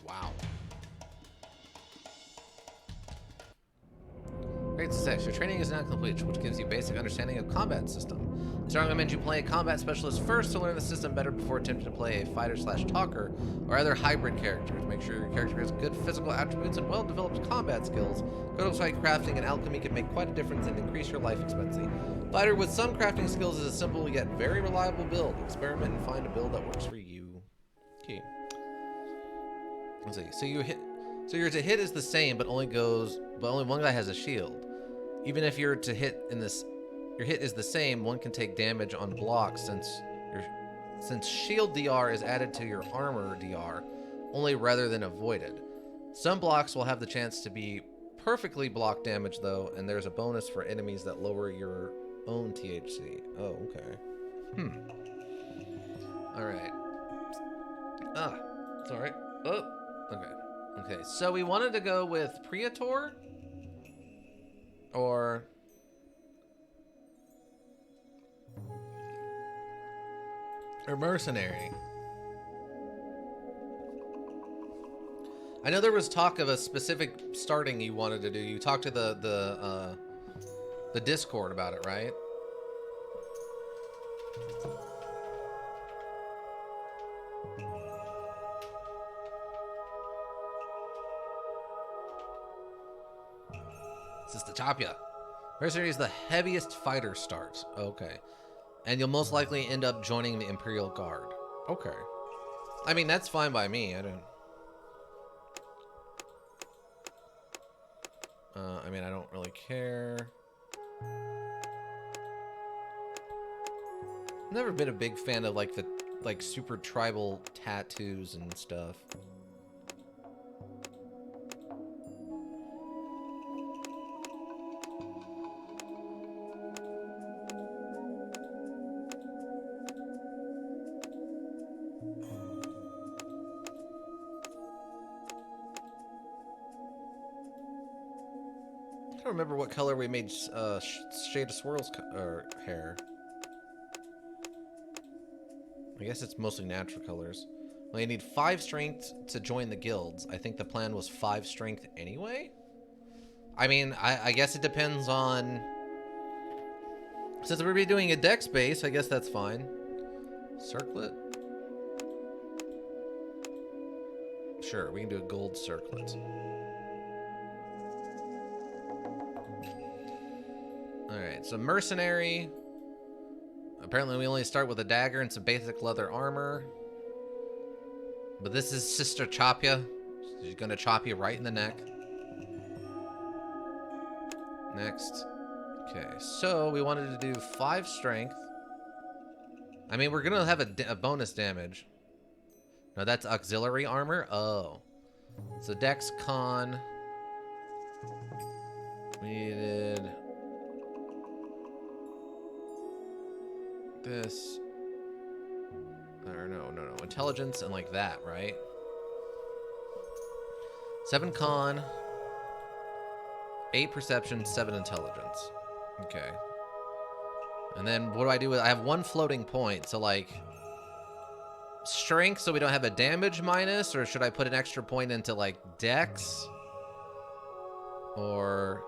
[SPEAKER 1] Wow. Grade 6. Your training is now complete, which gives you basic understanding of combat system. Strong recommends you play a combat specialist first to learn the system better before attempting to play a fighter/talker or other hybrid character. To make sure your character has good physical attributes and well-developed combat skills, Codify crafting and alchemy can make quite a difference and increase your life expectancy. Fighter with some crafting skills is a simple yet very reliable build. Experiment and find a build that works for you. Okay. Let's see. So your to hit is the same, but only one guy has a shield. Even if your to hit in this, your hit is the same, one can take damage on blocks since shield DR is added to your armor DR, only rather than avoided. Some blocks will have the chance to be perfectly block damage though, and there's a bonus for enemies that lower your own THC. Oh, okay. Alright. It's alright. Oh, okay. Okay, so we wanted to go with Praetor? Or mercenary. I know there was talk of a specific starting you wanted to do. You talked to the Discord about it, right? This is the Tapia. Mercenary is the heaviest fighter start. Okay. And you'll most likely end up joining the Imperial Guard. Okay. I mean, that's fine by me. I don't... I mean, I don't really care. Never been a big fan of like the super tribal tattoos and stuff. I don't remember what color we made Shade of Swirl's hair. I guess it's mostly natural colors. Well, you need 5 strength to join the guilds. I think the plan was 5 strength anyway? I mean, I guess it depends on... Since we're doing a dex base, I guess that's fine. Circlet? Sure, we can do a gold circlet. Alright, so mercenary. Apparently we only start with a dagger and some basic leather armor. But this is Sister Chopya. She's gonna chop you right in the neck. Next. Okay, so we wanted to do 5 strength. I mean, we're gonna have a bonus damage. No, that's auxiliary armor? Oh. So Dex Con. We needed... this. Or no. Intelligence and like that, right? 7 con. 8 perception, 7 intelligence. Okay. And then what do I do with... I have 1 floating point, so like... strength so we don't have a damage minus, or should I put an extra point into like dex? Or...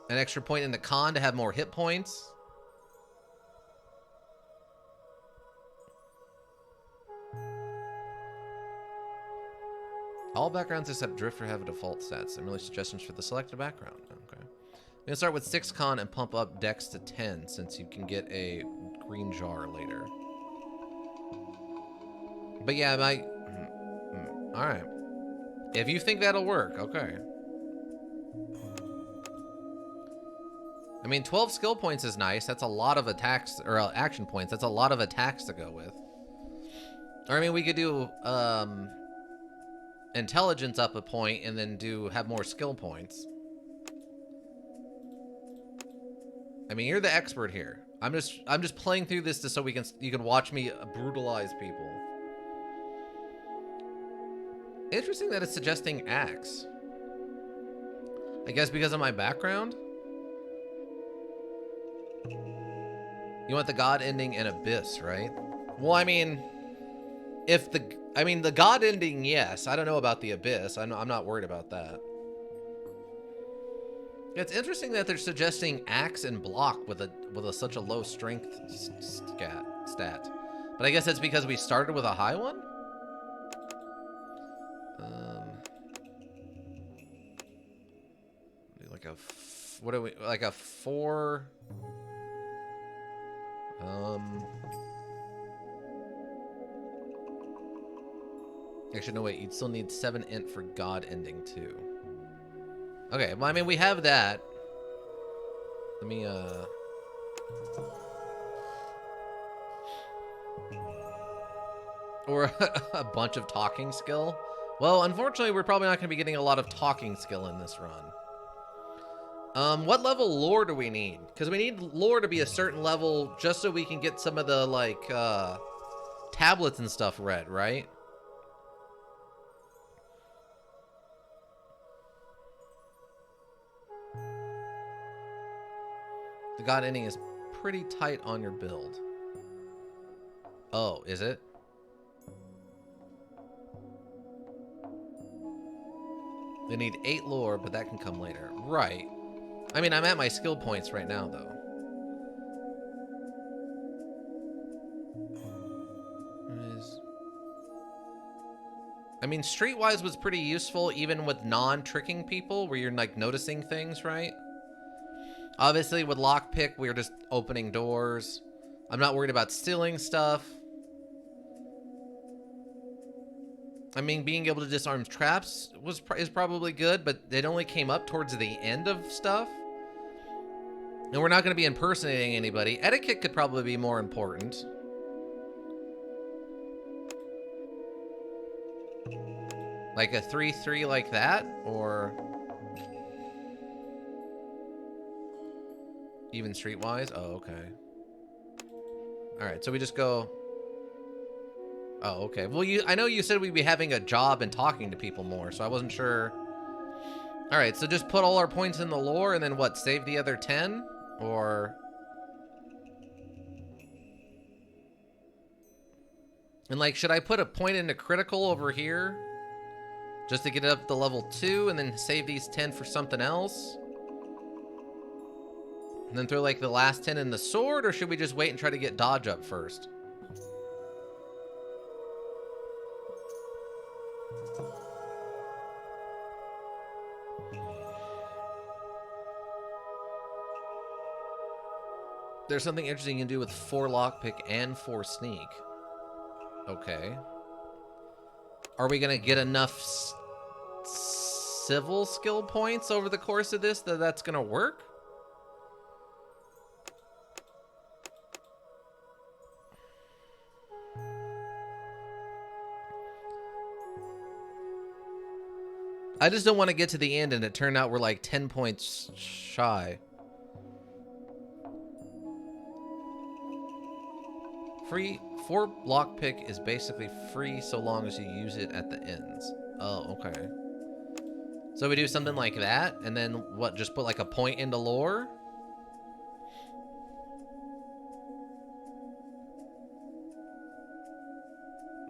[SPEAKER 1] an extra point in the con to have more hit points? All backgrounds except Drifter have a default stats. Similar suggestions for the selected background. Okay. I'm gonna start with 6 con and pump up dex to 10 since you can get a green jar later. But yeah, alright. If you think that'll work, okay. I mean, 12 skill points is nice. That's a lot of attacks, or action points. That's a lot of attacks to go with. Or I mean, we could do, intelligence up a point and then have more skill points. I mean, you're the expert here. I'm just playing through this so you can watch me brutalize people. Interesting that it's suggesting axe. I guess because of my background. You want the god ending and abyss, right? Well, I mean, the god ending, yes. I don't know about the abyss. I'm not worried about that. It's interesting that they're suggesting axe and block with such a low strength stat. But I guess that's because we started with a high one. Like a 4. Actually, no, wait. You'd still need 7 int for God ending, too. Okay, well, I mean, we have that. Let me, or a bunch of talking skill. Well, unfortunately, we're probably not going to be getting a lot of talking skill in this run. What level lore do we need? Because we need lore to be a certain level just so we can get some of the, like, tablets and stuff read, right? The god ending is pretty tight on your build. Oh, is it? They need 8 lore, but that can come later. Right. I mean, I'm at my skill points right now, though. I mean, Streetwise was pretty useful even with non-tricking people, where you're, like, noticing things, right? Obviously, with Lockpick, we're just opening doors. I'm not worried about stealing stuff. I mean, being able to disarm traps is probably good, but it only came up towards the end of stuff. And we're not going to be impersonating anybody. Etiquette could probably be more important. Like a 3-3 like that, or even streetwise. Oh, okay. All right, so we just go. Oh, okay. Well, I know you said we'd be having a job and talking to people more, so I wasn't sure. All right, so just put all our points in the lore and then what? Save the other 10, or? And like, should I put a point into critical over here? Just to get it up to level 2 and then save these 10 for something else? And then throw like the last 10 in the sword, or should we just wait and try to get dodge up first? There's something interesting you can do with 4 lockpick and 4 sneak. Okay. Are we gonna get enough civil skill points over the course of this that's gonna work? I just don't want to get to the end and it turn out we're like 10 points shy. Free 4 lockpick is basically free so long as you use it at the ends. Oh, okay. So we do something like that, and then what? Just put like a point into lore.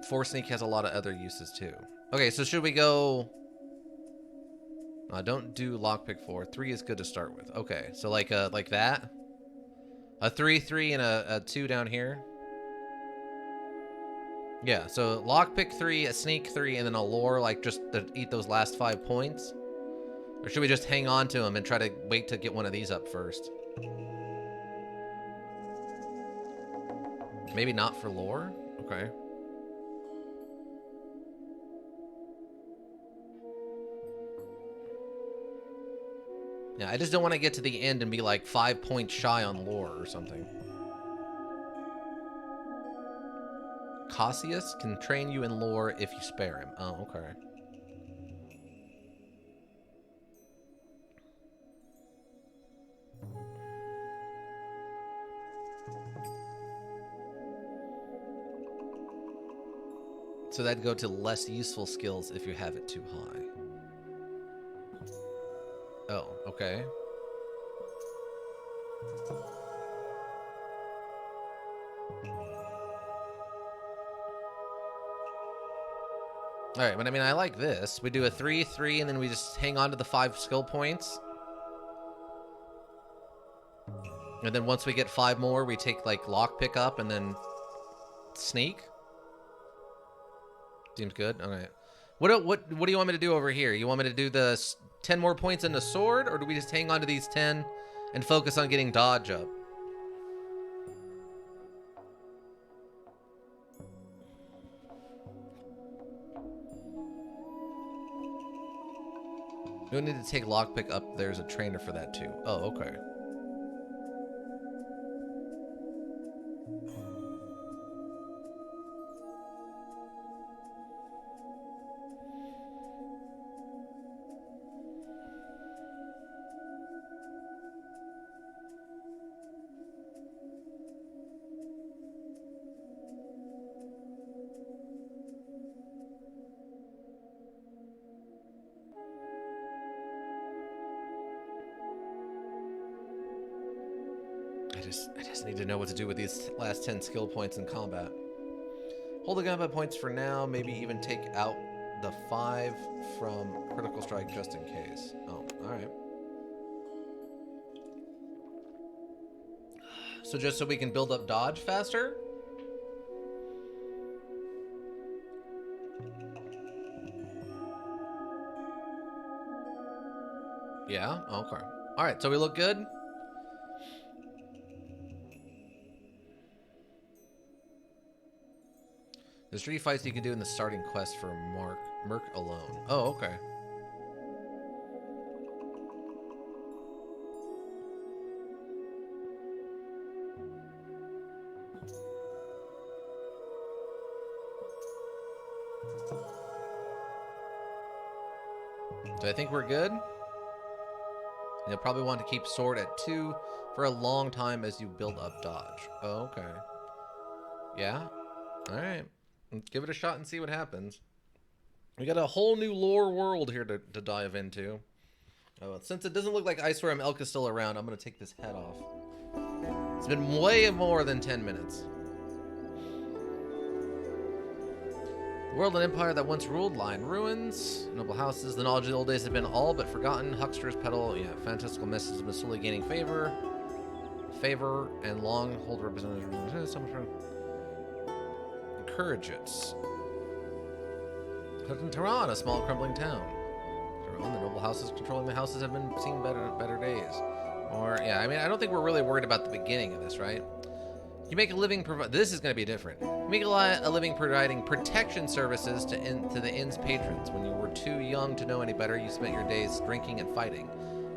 [SPEAKER 1] Four sneak has a lot of other uses too. Okay, so should we go? Don't do lockpick 4. 3 is good to start with. Okay, so like that. A 3-3 and a 2 down here. Yeah, so lockpick 3, a sneak 3, and then a lore, like just to eat those last 5 points. Or should we just hang on to them and try to wait to get one of these up first? Maybe not for lore? Okay. Yeah, I just don't want to get to the end and be like 5 points shy on lore or something. Cassius can train you in lore if you spare him. Oh, okay. So that'd go to less useful skills if you have it too high. Oh, okay. Alright, but I mean, I like this. We do a 3-3, and then we just hang on to the 5 skill points. And then once we get 5 more, we take, like, lockpick up, and then sneak. Seems good? Alright. What do you want me to do over here? You want me to do the 10 more points in the sword, or do we just hang on to these 10 and focus on getting dodge up? We don't need to take lockpick up. There's a trainer for that too. Oh, okay. I just need to know what to do with these last 10 skill points in combat. Hold the combat points for now, maybe even take out the 5 from critical strike just in case. Oh, alright. So just so we can build up dodge faster? Yeah, okay. Alright, so we look good? There's 3 fights you can do in the starting quest for Merc alone. Oh, okay. Do I think we're good? You'll probably want to keep sword at 2 for a long time as you build up dodge. Oh, okay. Yeah? Alright. Let's give it a shot and see what happens. We got a whole new lore world here to dive into. Oh, since it doesn't look like I Swear Elk is still around, I'm going to take this head off. It's been way more than 10 minutes. The world and empire that once ruled lie in ruins. Noble houses, the knowledge of the old days have been all but forgotten. Hucksters peddle, fantastical messages have been slowly gaining favor, and long hold representatives. Encourage it. In Tehran, a small crumbling town. The noble houses controlling the houses have been seeing better days. Or I mean, I don't think we're really worried about the beginning of this, right? You make a living this is going to be different. You make a living providing protection services to the inn's patrons. When you were too young to know any better, you spent your days drinking and fighting.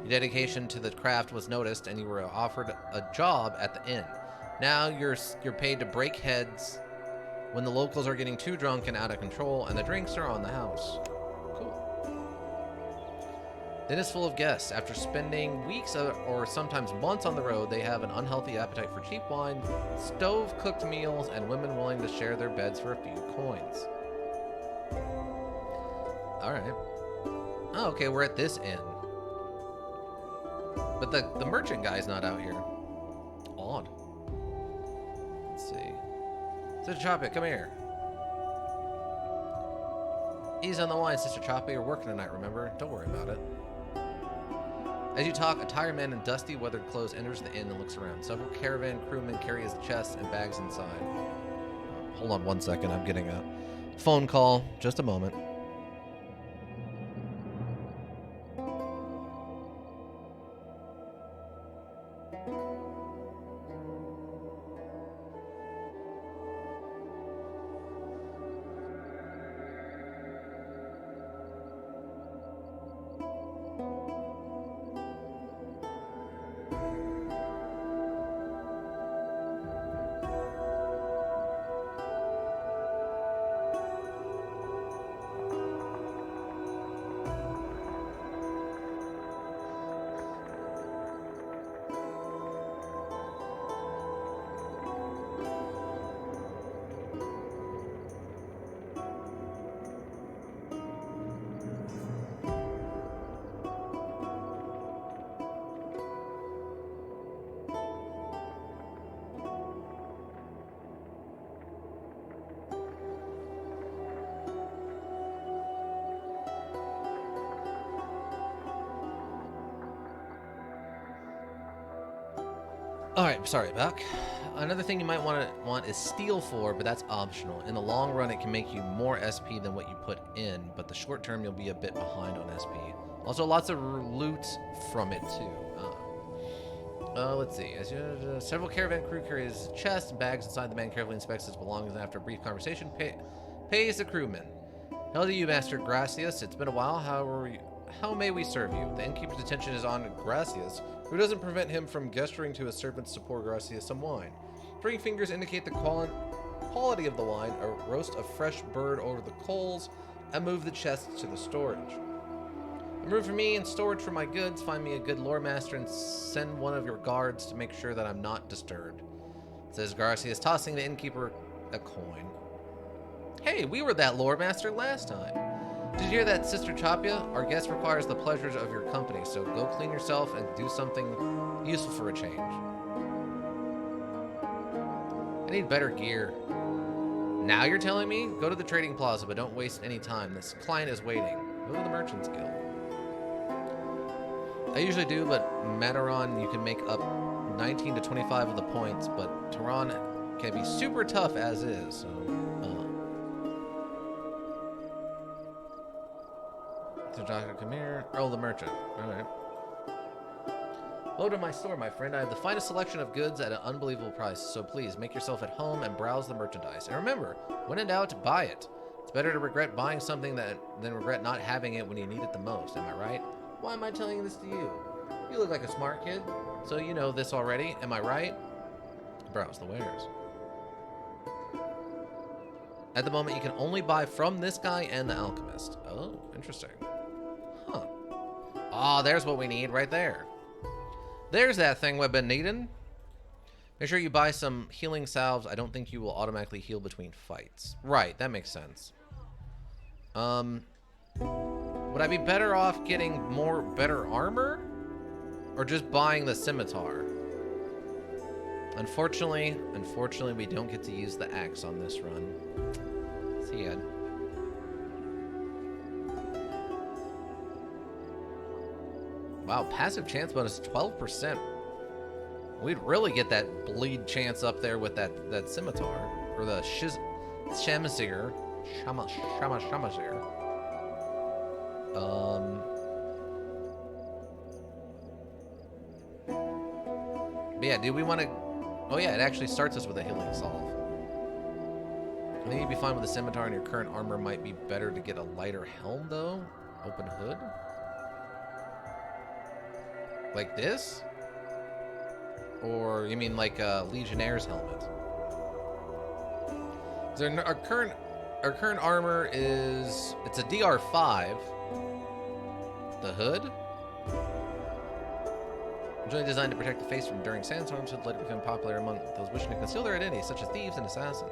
[SPEAKER 1] Your dedication to the craft was noticed, and you were offered a job at the inn. Now you're paid to break heads when the locals are getting too drunk and out of control, and the drinks are on the house. The inn is full of guests. After spending weeks or sometimes months on the road, they have an unhealthy appetite for cheap wine, stove-cooked meals, and women willing to share their beds for a few coins. Alright. Oh, okay, we're at this inn. But the merchant guy's not out here. Odd. Let's see. Sister Choppy, come here. Ease on the wine, Sister Choppy. You're working tonight, remember? Don't worry about it. As you talk, a tired man in dusty, weathered clothes enters the inn and looks around. Several caravan crewmen carry his chests and bags inside. Hold on 1 second, I'm getting a phone call. Just a moment. Alright, sorry, Buck. Another thing you might want is Steel 4, but that's optional. In the long run, it can make you more SP than what you put in, but the short term, you'll be a bit behind on SP. Also, lots of loot from it, too. Let's see. Several caravan crew carry his chest and bags inside. The man carefully inspects his belongings, and after a brief conversation, pays the crewman. Hail to you, Master Gracias. It's been a while. How may we serve you? The innkeeper's attention is on Gracias, who doesn't prevent him from gesturing to his servants to pour Gracias some wine. 3 fingers indicate the quality of the wine, a roast of fresh bird over the coals, and move the chest to the storage. A room for me and storage for my goods. Find me a good lore master and send one of your guards to make sure that I'm not disturbed. Says Gracias, tossing the innkeeper a coin. Hey, we were that lore master last time. Did you hear that, Sister Chapia? Our guest requires the pleasures of your company, so go clean yourself and do something useful for a change. I need better gear. Now you're telling me? Go to the trading plaza, but don't waste any time. This client is waiting. Go to the Merchant's Guild. I usually do, but Mataron, you can make up 19 to 25 of the points, but Tehran can be super tough as is, so... So Doctor, come here. Oh, the merchant. Alright. Go to my store, my friend. I have the finest selection of goods at an unbelievable price, so please make yourself at home and browse the merchandise. And remember, when in doubt, buy it. It's better to regret buying something than regret not having it when you need it the most, am I right? Why am I telling this to you? You look like a smart kid, so you know this already, am I right? Browse the wares. At the moment, you can only buy from this guy and the alchemist. Oh, interesting. Huh. Ah, there's what we need right there. There's that thing we've been needing. Make sure you buy some healing salves. I don't think you will automatically heal between fights. Right, that makes sense. Would I be better off getting better armor? Or just buying the scimitar? Unfortunately, we don't get to use the axe on this run. See ya. Wow, passive chance bonus 12%. We'd really get that bleed chance up there with that scimitar. Or the Shamazir. Shamazir. But yeah, do we want to... Oh yeah, it actually starts us with a healing salve. I think you'd be fine with a scimitar, and your current armor might be better to get a lighter helm, though. Open hood. Like this? Or you mean like a Legionnaire's helmet? Our current armor is... It's a DR5. The hood? Originally designed to protect the face from enduring sandstorms, it later become popular among those wishing to conceal their identity, such as thieves and assassins.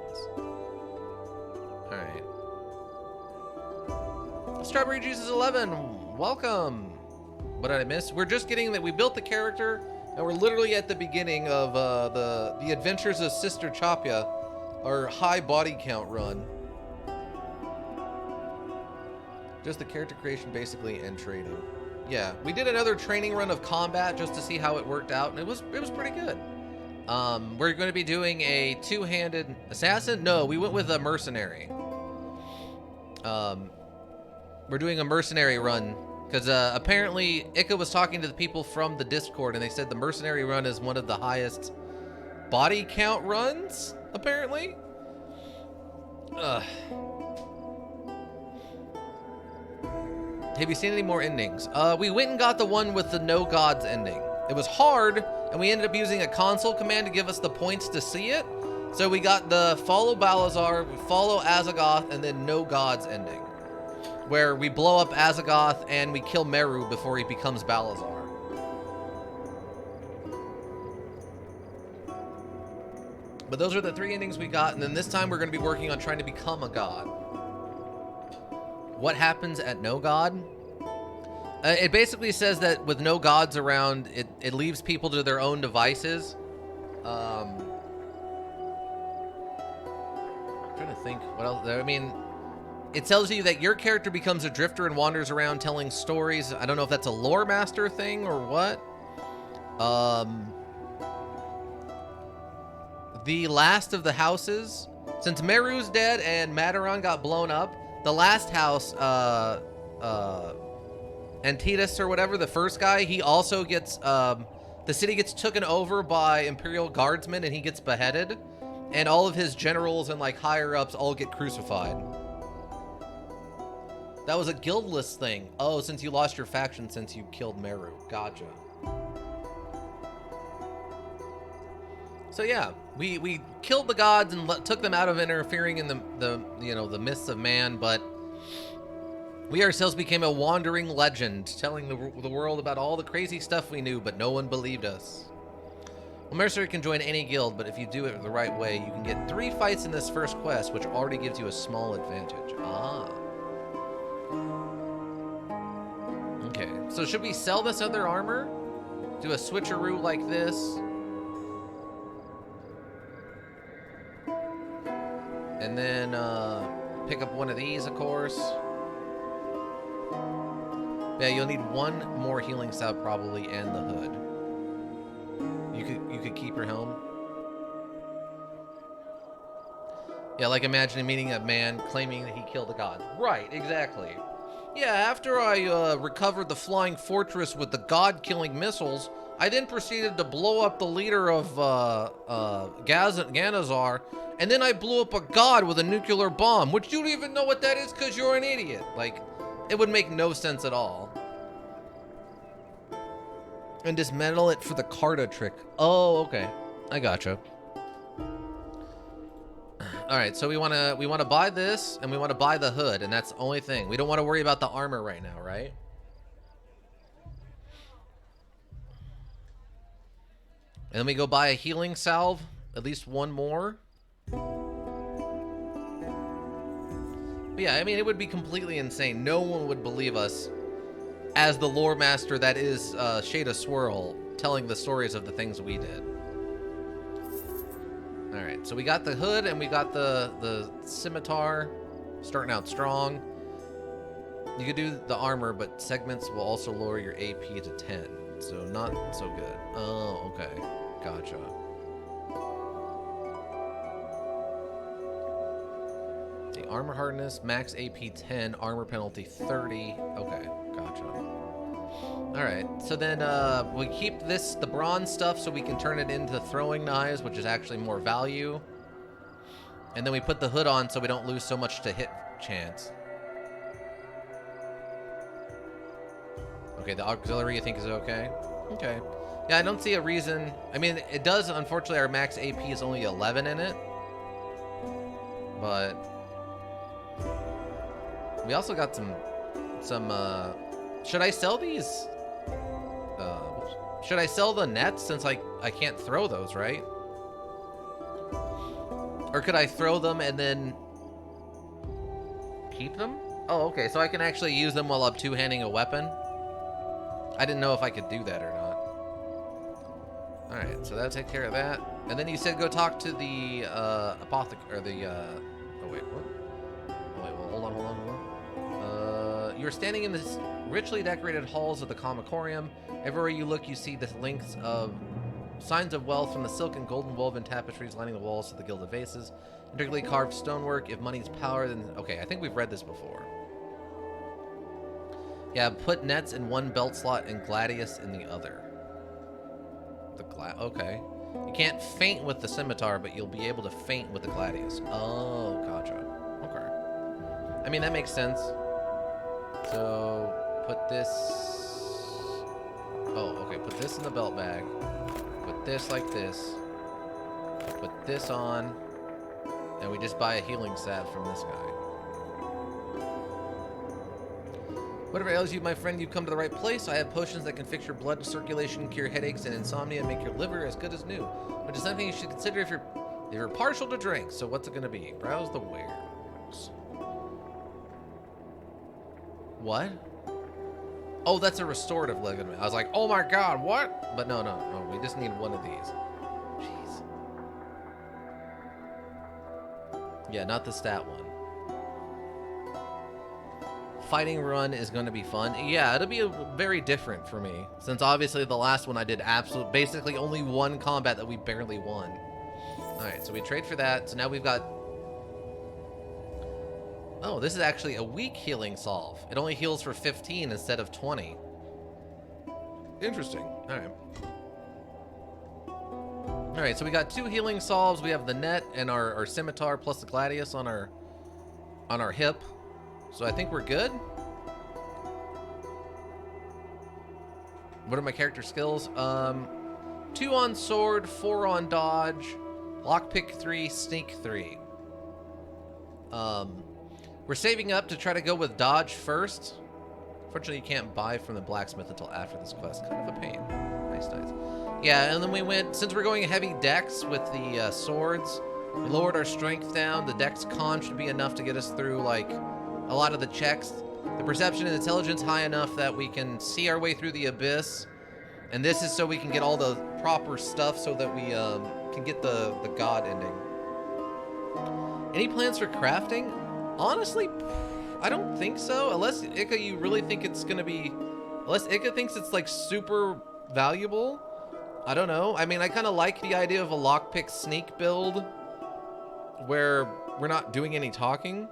[SPEAKER 1] Alright. Strawberry Jesus 11, welcome! What did I miss? We're just getting that we built the character, and we're literally at the beginning of the Adventures of Sister Chapia, our high body count run. Just the character creation basically and trading. Yeah, we did another training run of combat just to see how it worked out, and it was pretty good. We're going to be doing a two-handed assassin. No, we went with a mercenary. We're doing a mercenary run because apparently Ika was talking to the people from the Discord, and they said the mercenary run is one of the highest body count runs. Apparently. Have you seen any more endings? We went and got the one with the no gods ending. It was hard, and we ended up using a console command to give us the points to see it. So we got the follow Balazar, we follow Azagoth, and then no gods ending, where we blow up Azagoth and we kill Meru before he becomes Balazar. But those are the three endings we got, and then this time we're going to be working on trying to become a god. What happens at no god? It basically says that with no gods around, it leaves people to their own devices. I'm trying to think what else. I mean, it tells you that your character becomes a drifter and wanders around telling stories. I don't know if that's a lore master thing or what. The last of the houses, since Meru's dead and Mataron got blown up, the last house, Antitas or whatever, the first guy, he also gets, the city gets taken over by Imperial Guardsmen and he gets beheaded. And all of his generals and like higher ups all get crucified. That was a guildless thing. Oh, since you lost your faction since you killed Meru. Gotcha. So yeah, we killed the gods and took them out of interfering in the myths of man, but we ourselves became a wandering legend, telling the world about all the crazy stuff we knew, but no one believed us. Well, Mercenary can join any guild, but if you do it the right way, you can get 3 fights in this first quest, which already gives you a small advantage. Ah. Okay, so should we sell this other armor? Do a switcheroo like this? And then pick up one of these, of course. Yeah, you'll need 1 more healing salve probably, and the hood. You could keep your helm. Yeah, like imagining meeting a man claiming that he killed a god. Right, exactly. Yeah, after I recovered the flying fortress with the god-killing missiles, I then proceeded to blow up the leader of Ganazar, and then I blew up a god with a nuclear bomb, which you don't even know what that is because you're an idiot. Like, it would make no sense at all. And dismantle it for the Carta trick. Oh, okay. I gotcha. All right, so we want to buy this, and we want to buy the hood, and that's the only thing. We don't want to worry about the armor right now, right? And then we go buy a healing salve, at least one more. But yeah, I mean, it would be completely insane. No one would believe us as the lore master that is Shada Swirl telling the stories of the things we did. All right, so we got the hood and we got the scimitar, starting out strong. You could do the armor, but segments will also lower your AP to 10, so not so good. Oh, okay, gotcha. The armor hardness, max AP 10, armor penalty 30. Okay, gotcha. All right, so then we keep the bronze stuff so we can turn it into throwing knives, which is actually more value. And then we put the hood on so we don't lose so much to hit chance. Okay, the auxiliary you think is okay? Okay. Yeah, I don't see a reason. I mean, it does, unfortunately, our max AP is only 11 in it. But we also got some should I sell these? Should I sell the nets since I can't throw those, right? Or could I throw them and then keep them? Oh, okay, so I can actually use them while I'm two-handing a weapon? I didn't know if I could do that or not. All right, so that'll take care of that. And then you said go talk to the apothecary, or the oh wait, what? Oh wait, well, hold on. You're standing in this richly decorated halls of the Commicorium. Everywhere you look, you see the links of signs of wealth from the silk and golden woven tapestries lining the walls of the gilded vases. Intricately carved stonework. If money's power, then okay, I think we've read this before. Yeah, put nets in one belt slot and gladius in the other. Okay. You can't feint with the scimitar, but you'll be able to feint with the gladius. Oh, gotcha. Okay. I mean, that makes sense. So, put this... Oh, okay. Put this in the belt bag. Put this like this. Put this on. And we just buy a healing salve from this guy. Whatever ails you, my friend, you've come to the right place. I have potions that can fix your blood circulation, cure headaches and insomnia, and make your liver as good as new. Which is something you should consider if you're partial to drink. So what's it going to be? Browse the wares. What? Oh, that's a restorative ligament. I was like, oh my god, what? But no, we just need one of these. Jeez. Yeah, not the stat one. Fighting run is going to be fun. Yeah, it'll be very different for me, since obviously the last one I did basically only one combat that we barely won. Alright, so we trade for that. So now we've got... Oh, this is actually a weak healing salve. It only heals for 15 instead of 20. Interesting. Alright. Alright, so we got 2 healing salves. We have the net and our scimitar plus the gladius on our hip. So I think we're good. What are my character skills? 2 on sword, 4 on dodge, lockpick 3, sneak 3. We're saving up to try to go with dodge first. Fortunately, you can't buy from the blacksmith until after this quest. Kind of a pain. Nice. Yeah, and then we went, since we're going heavy dex with the swords, we lowered our strength down. The dex con should be enough to get us through, like, a lot of the checks. The perception and intelligence high enough that we can see our way through the abyss. And this is so we can get all the proper stuff so that we can get the god ending. Any plans for crafting? Honestly, I don't think so. Unless, Ika, you really think it's going to be... Unless Ika thinks it's, like, super valuable. I don't know. I mean, I kind of like the idea of a lockpick sneak build where we're not doing any talking.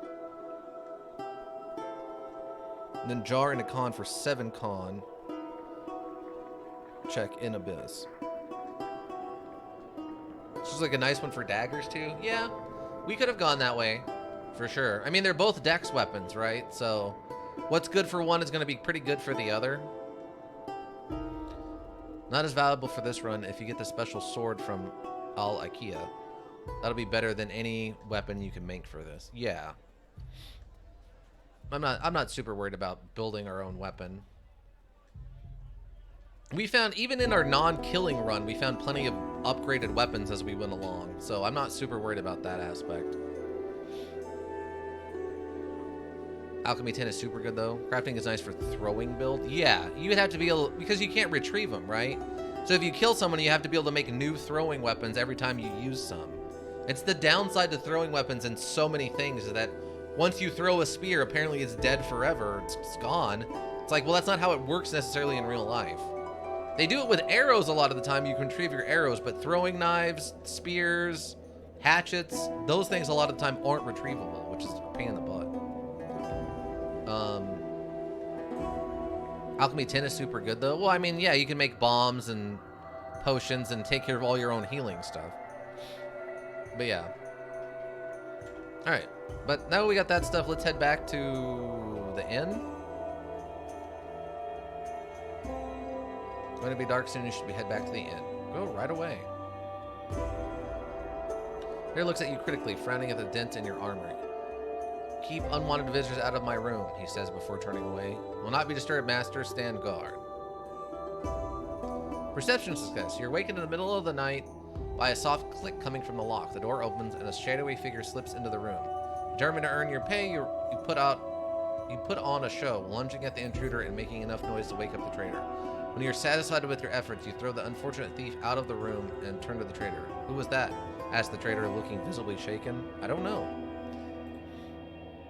[SPEAKER 1] And then jar into con for 7 con. check in Abyss. This is like a nice one for daggers too. Yeah, we could have gone that way, for sure. I mean, they're both dex weapons, right? So what's good for one is going to be pretty good for the other. Not as valuable for this run if you get the special sword from Al Ikea. That'll be better than any weapon you can make for this. Yeah. I'm not super worried about building our own weapon. We found, even in our non-killing run, we found plenty of upgraded weapons as we went along. So I'm not super worried about that aspect. Alchemy 10 is super good though. Crafting is nice for throwing build. Yeah, you would have to be able, because you can't retrieve them, right? So if you kill someone, you have to be able to make new throwing weapons every time you use some. It's the downside to throwing weapons in so many things is that once you throw a spear, apparently it's dead forever. It's gone. It's like, well, that's not how it works necessarily in real life. They do it with arrows a lot of the time. You can retrieve your arrows, but throwing knives, spears, hatchets, those things a lot of the time aren't retrievable, which is a pain in the butt. Alchemy 10 is super good though. Well, I mean, yeah, you can make bombs and potions and take care of all your own healing stuff. But yeah. Alright, but now we got that stuff, let's head back to the inn. It's going to be dark soon, you should head back to the inn. Go right away. Here looks at you critically, frowning at the dent in your armor. Keep unwanted visitors out of my room, he says before turning away. Will not be disturbed, master. Stand guard. Perception success. You're awakened in the middle of the night by a soft click coming from the lock. The door opens and a shadowy figure slips into the room. Determined to earn your pay, you put on a show, lunging at the intruder and making enough noise to wake up the trader. When you're satisfied with your efforts, you throw the unfortunate thief out of the room and turn to the trader. Who was that? Asked the trader, looking visibly shaken. I don't know.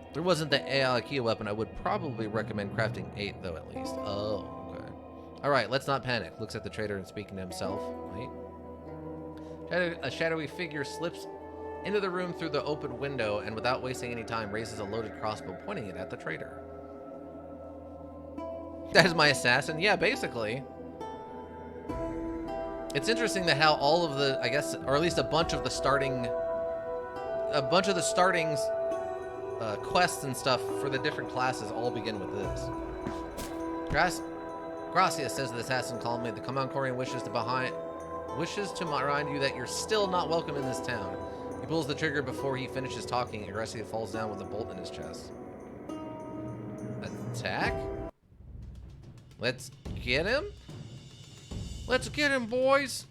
[SPEAKER 1] If there wasn't the Ikea weapon, I would probably recommend crafting 8, though, at least. Oh, okay. Alright, let's not panic. Looks at the trader and speaking to himself. Wait. A shadowy figure slips into the room through the open window and without wasting any time raises a loaded crossbow, pointing it at the trader. That is my assassin? Yeah, basically. It's interesting that how all of the, I guess, or at least a bunch of the starting quests and stuff for the different classes all begin with this. Gracia, says the assassin calmly. The Command Corian wishes to remind you that you're still not welcome in this town. He pulls the trigger before he finishes talking, and Gracia falls down with a bolt in his chest. Attack? Let's get him? Let's get him, boys!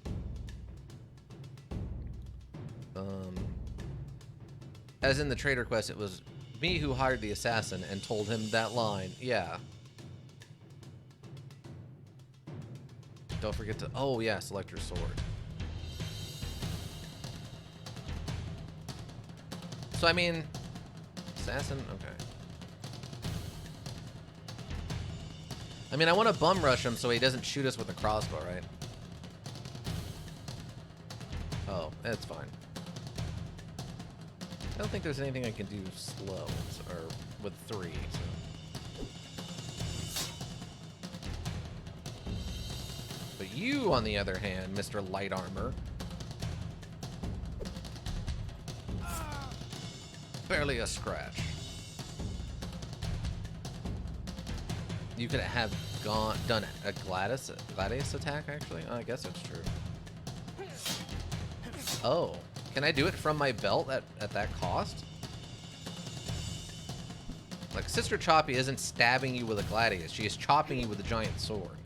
[SPEAKER 1] As in the trader quest, it was me who hired the assassin and told him that line. Yeah. Don't forget to... Oh, yeah, select your sword. So, I mean... Assassin? Okay. I mean, I want to bum rush him so he doesn't shoot us with a crossbow, right? Oh, that's fine. I don't think there's anything I can do slow, or with 3, so... But you, on the other hand, Mr. Light Armor... Barely a scratch. You could have done a Gladius attack, actually? Oh, I guess that's true. Oh. Can I do it from my belt at that cost? Like, Sister Choppy isn't stabbing you with a Gladius. She is chopping you with a giant sword.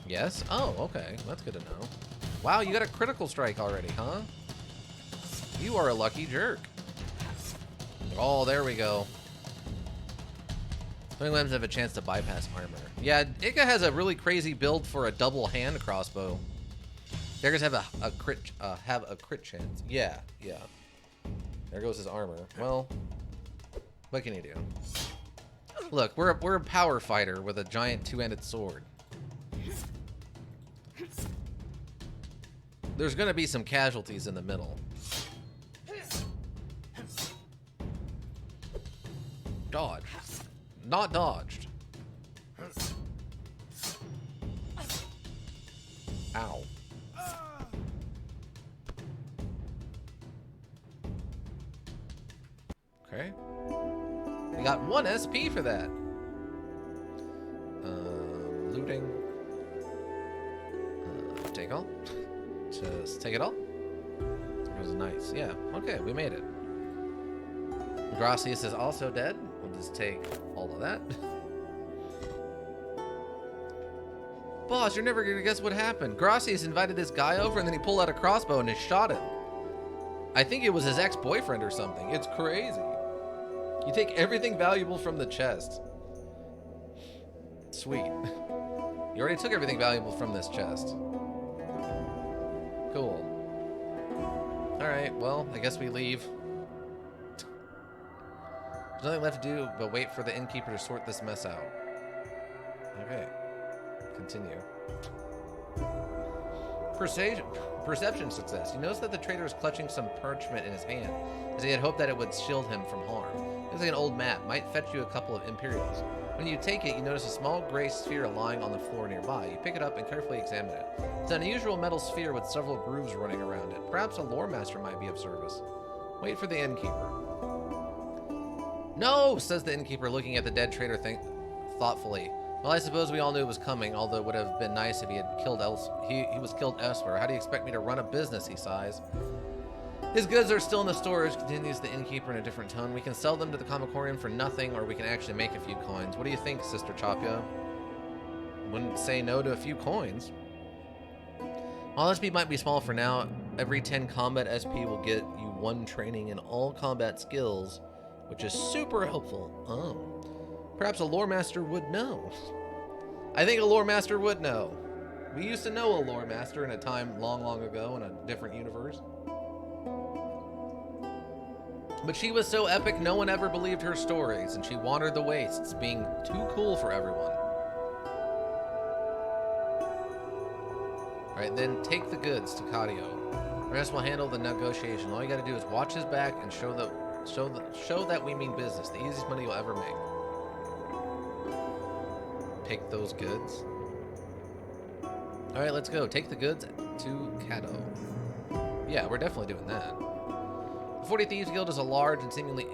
[SPEAKER 1] Yes? Oh, okay. That's good to know. Wow, you got a critical strike already, huh? You are a lucky jerk. Oh, there we go. Throwing weapons have a chance to bypass armor. Yeah, Ika has a really crazy build for a double hand crossbow. Daggers have a crit chance. Yeah, yeah. There goes his armor. Well, what can you do? Look, we're a power fighter with a giant two-handed sword. There's gonna be some casualties in the middle. Dodge. Not dodged. Okay. We got 1 SP for that. Looting. Take all. Just take it all. It was nice. Yeah. Okay, we made it. Gracias is also dead. We'll just take all of that. Boss, you're never gonna guess what happened. Gracias invited this guy over and then he pulled out a crossbow and just shot him. I think it was his ex-boyfriend or something. It's crazy. You take everything valuable from the chest. Sweet. You already took everything valuable from this chest. Cool. Alright, well, I guess we leave. There's nothing left to do but wait for the innkeeper to sort this mess out. Okay. Continue. Perception success. You notice that the trader is clutching some parchment in his hand, as he had hoped that it would shield him from harm. It's like an old map. Might fetch you a couple of Imperials. When you take it, you notice a small gray sphere lying on the floor nearby. You pick it up and carefully examine it. It's an unusual metal sphere with several grooves running around it. Perhaps a lore master might be of service. Wait for the innkeeper. No, says the innkeeper, looking at the dead trader thoughtfully. Well, I suppose we all knew it was coming, although it would have been nice if he had killed he was killed elsewhere. How do you expect me to run a business, he sighs. His goods are still in the storage, continues the innkeeper in a different tone. We can sell them to the Kamikorian for nothing, or we can actually make a few coins. What do you think, Sister Chapia? Wouldn't say no to a few coins. While SP might be small for now, every 10 combat SP will get you 1 training in all combat skills, which is super helpful. Oh. Perhaps a lore master would know. I think a lore master would know. We used to know a lore master in a time long, long ago in a different universe. But she was so epic, no one ever believed her stories, and she wandered the wastes, being too cool for everyone. Alright, then take the goods to Cadio. The rest will handle the negotiation. All you gotta do is watch his back and show that we mean business. The easiest money you'll ever make. Take those goods. Alright, let's go. Take the goods to Cato. Yeah, we're definitely doing that. The 40 Thieves Guild is a large and seemingly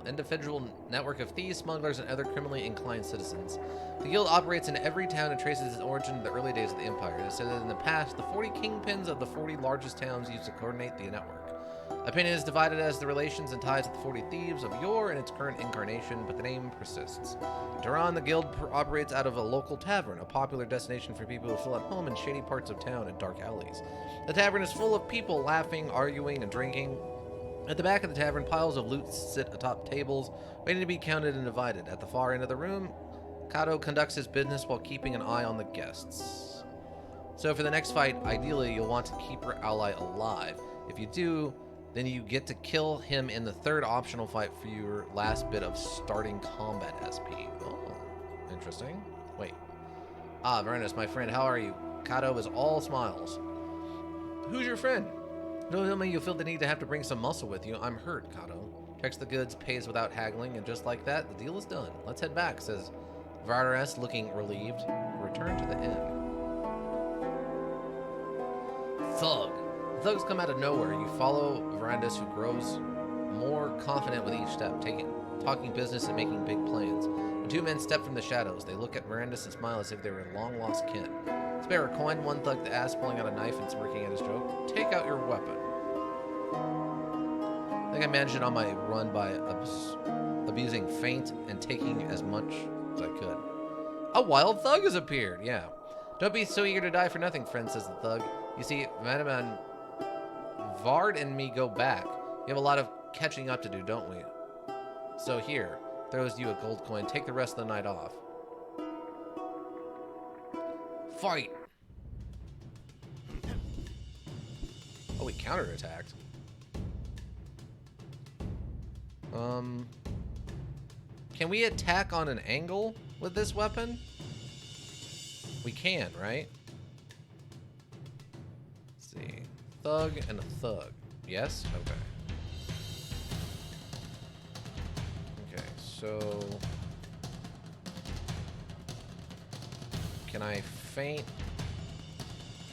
[SPEAKER 1] individual network of thieves, smugglers, and other criminally inclined citizens. The guild operates in every town and traces its origin to the early days of the Empire. It is said that in the past, the 40 kingpins of the 40 largest towns used to coordinate the network. Opinion is divided as the relations and ties of the 40 Thieves of yore and its current incarnation, but the name persists. In Tehran, the guild operates out of a local tavern, a popular destination for people who feel at home in shady parts of town and dark alleys. The tavern is full of people laughing, arguing, and drinking. At the back of the tavern, piles of loot sit atop tables, waiting to be counted and divided. At the far end of the room, Kato conducts his business while keeping an eye on the guests. So for the next fight, ideally, you'll want to keep your ally alive. If you do, then you get to kill him in the 3rd optional fight for your last bit of starting combat SP. Oh, interesting. Wait. Ah, Varanus, my friend, how are you? Kato is all smiles. Who's your friend? Don't tell me you feel the need to have to bring some muscle with you. I'm hurt, Kato. Checks the goods, pays without haggling, and just like that, the deal is done. Let's head back, says Varanus, looking relieved. Return to the inn. Thug. The thugs come out of nowhere. You follow Varanus, who grows more confident with each step, talking business and making big plans. The 2 men step from the shadows. They look at Varanus and smile as if they were long-lost kin. Spare a coin, one thug to ask, pulling out a knife and smirking at his joke. Take out your weapon. I think I managed it on my run by abusing feint and taking as much as I could. A wild thug has appeared, yeah. Don't be so eager to die for nothing, friend, says the thug. You see, Madame Vard and me go back. We have a lot of catching up to do, don't we? So here, throws you a gold coin. Take the rest of the night off. Fight! Oh, we counterattacked. Can we attack on an angle with this weapon? We can, right? Let's see. Thug and a thug. Yes? Okay. Okay, so... Can I feint?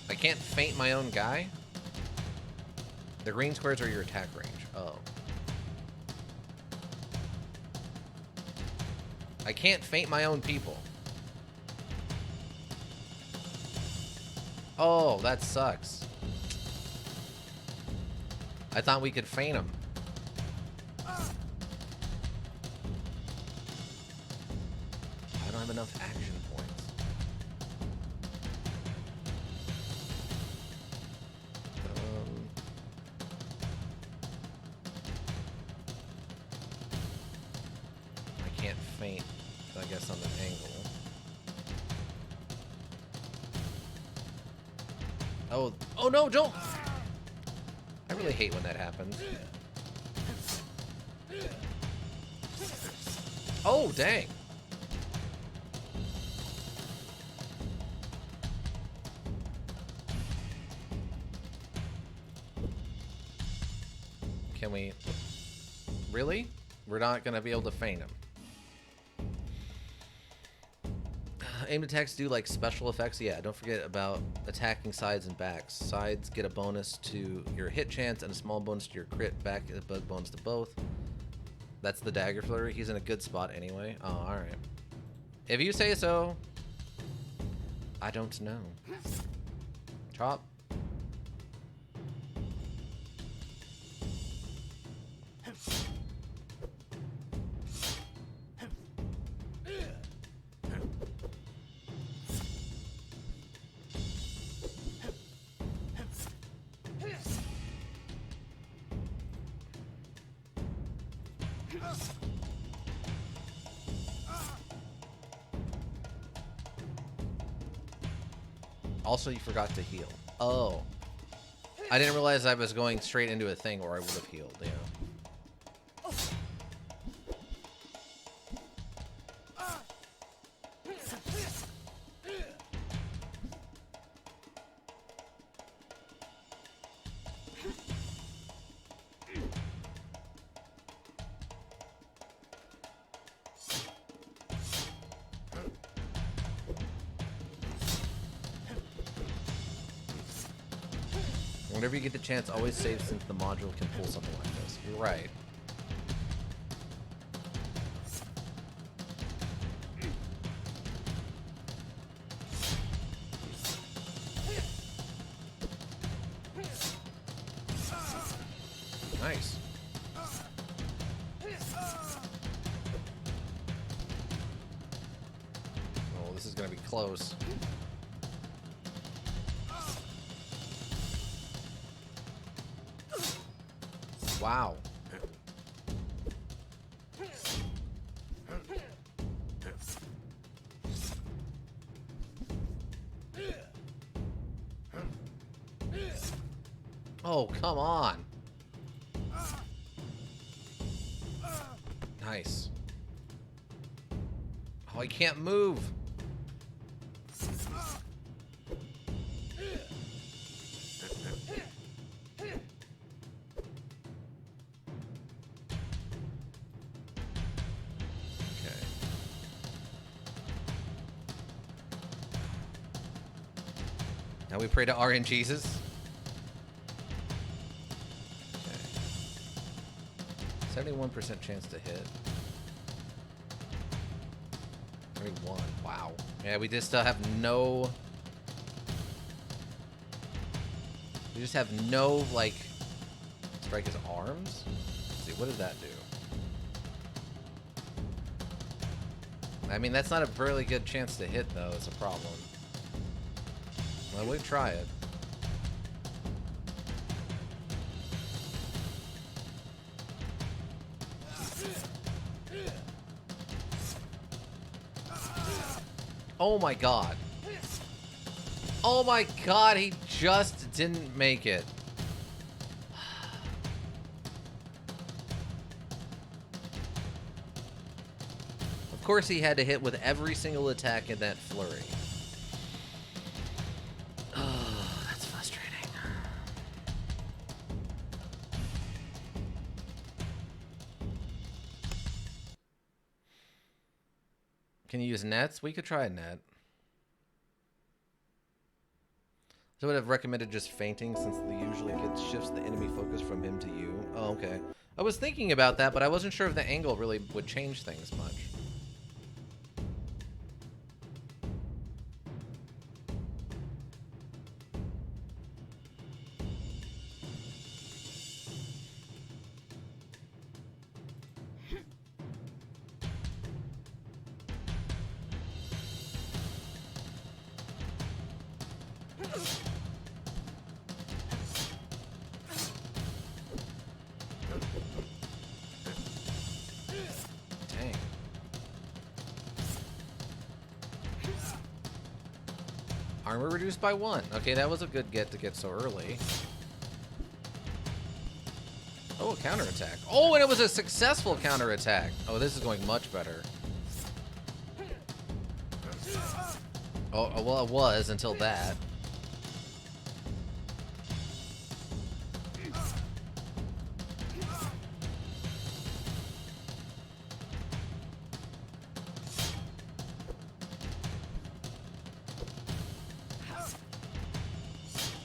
[SPEAKER 1] I can't feint my own guy? The green squares are your attack range. Oh. I can't feint my own people. Oh, that sucks. I thought we could feint them. I don't have enough action points. I can't feint, I guess, on the angle. Oh no, don't! I really hate when that happens. Oh, dang. Can we... Really? We're not going to be able to feint him. Aimed attacks do like special effects. Yeah, don't forget about attacking sides and backs. Sides get a bonus to your hit chance and a small bonus to your crit. Back a bug bonus to both. That's the dagger flurry. He's in a good spot anyway. Oh, alright. If you say so. I don't know. Chop. Also, you forgot to heal. Oh. I didn't realize I was going straight into a thing or I would have healed, you know. Whenever you get the chance, always save since the module can pull something like this. You're right. Nice. Oh, this is gonna be close. Wow. Oh, come on. Nice. Oh, I can't move. Now we pray to RNGesus. Okay. 71% chance to hit. 31. Wow. Yeah, we just have no... We just have no, like... Strike his arms? Let's see, what did that do? I mean, that's not a really good chance to hit, though. It's a problem. Well, we'll try it. Oh my god. Oh my god, he just didn't make it. Of course he had to hit with every single attack in that flurry. Oh, that's frustrating. Can you use nets? We could try a net. So I would have recommended just fainting since it usually shifts the enemy focus from him to you. Oh, okay. I was thinking about that, but I wasn't sure if the angle really would change things much. Dang. Armor reduced by 1. Okay, that was a good get to get so early. Oh, a counterattack. Oh, and it was a successful counterattack. Oh, this is going much better. Oh, well, it was until that.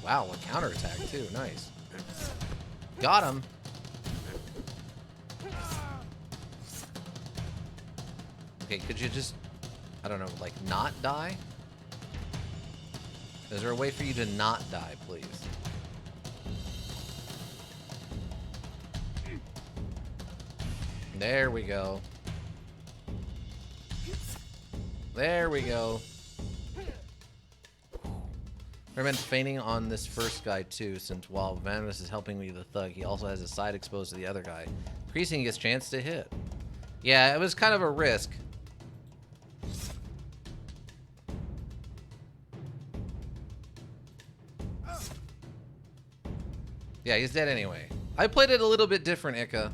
[SPEAKER 1] Wow, a counterattack too. Nice. Got him. Okay, could you just, I don't know, like not die? Is there a way for you to not die, please? There we go. There we go. I recommend feigning on this first guy too, since while Vanus is helping me the thug, he also has his side exposed to the other guy, increasing his chance to hit. Yeah, it was kind of a risk. Yeah, he's dead anyway. I played it a little bit different, Ika,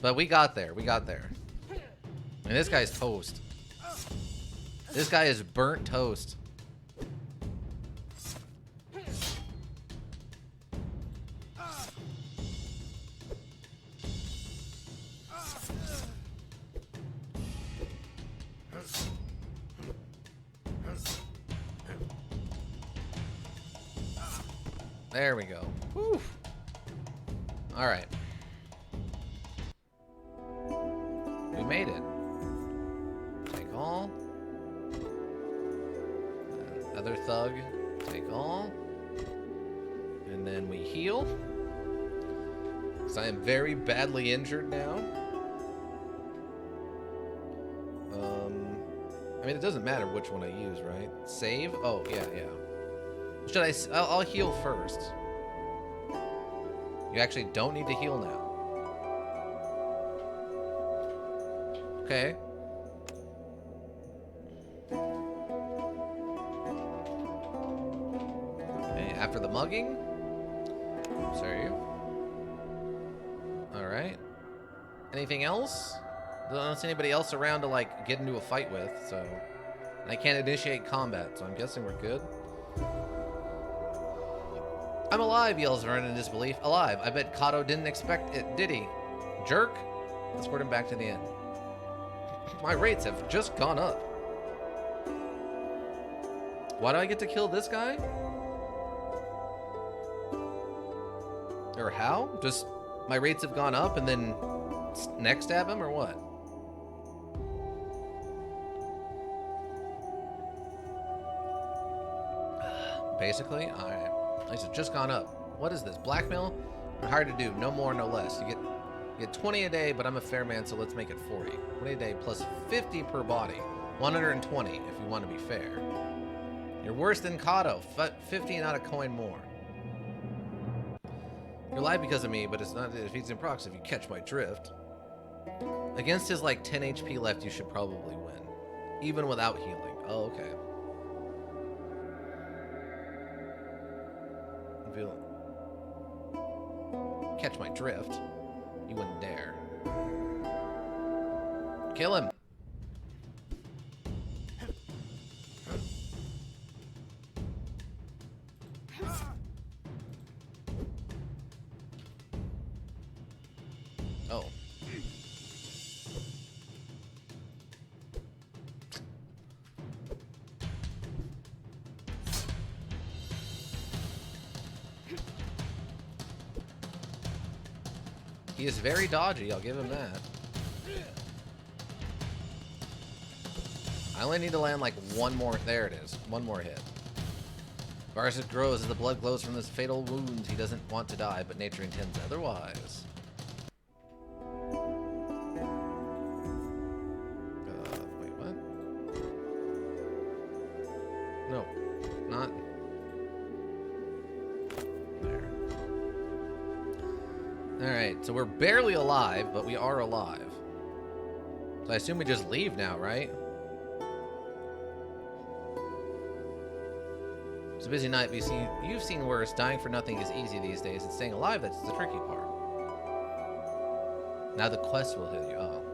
[SPEAKER 1] but we got there. We got there. And this guy's toast. This guy is burnt toast. There we go. Whew. All right. We made it. Take all. Other thug. Take all. And then we heal. Because I am very badly injured now. I mean, it doesn't matter which one I use, right? Save? Oh, yeah. Should I? I'll heal first. You actually don't need to heal now. Okay. Okay, after the mugging. Save. Alright. Anything else? I don't see anybody else around to, like, get into a fight with, so... And I can't initiate combat, so I'm guessing we're good. I'm alive, yells Vern in disbelief. Alive. I bet Kato didn't expect it, did he? Jerk? Escort him back to the inn. My rates have just gone up. Why do I get to kill this guy? Or how? Just my rates have gone up and then next stab him or what? Basically? Alright. At least it's just gone up. What is this? Blackmail? Hard to do. No more, no less. You get 20 a day, but I'm a fair man, so let's make it 40. 20 a day plus 50 per body. 120 if you want to be fair. You're worse than Kato. 50 and not a coin more. You're alive because of me, but it's not. It defeats in procs if you catch my drift. Against his like 10 HP left, you should probably win. Even without healing. Oh, okay. Catch my drift. You wouldn't dare. Kill him. Oh. He is very dodgy, I'll give him that. I only need to land like one more. There it is. One more hit. Varus grows as the blood glows from this fatal wound. He doesn't want to die, but nature intends otherwise. Wait, what? No, not. There. Alright, so we're barely alive, but we are alive. So I assume we just leave now, right? It's a busy night, but you've seen worse. Dying for nothing is easy these days. It's staying alive that's the tricky part. Now the quest will hit you. Oh.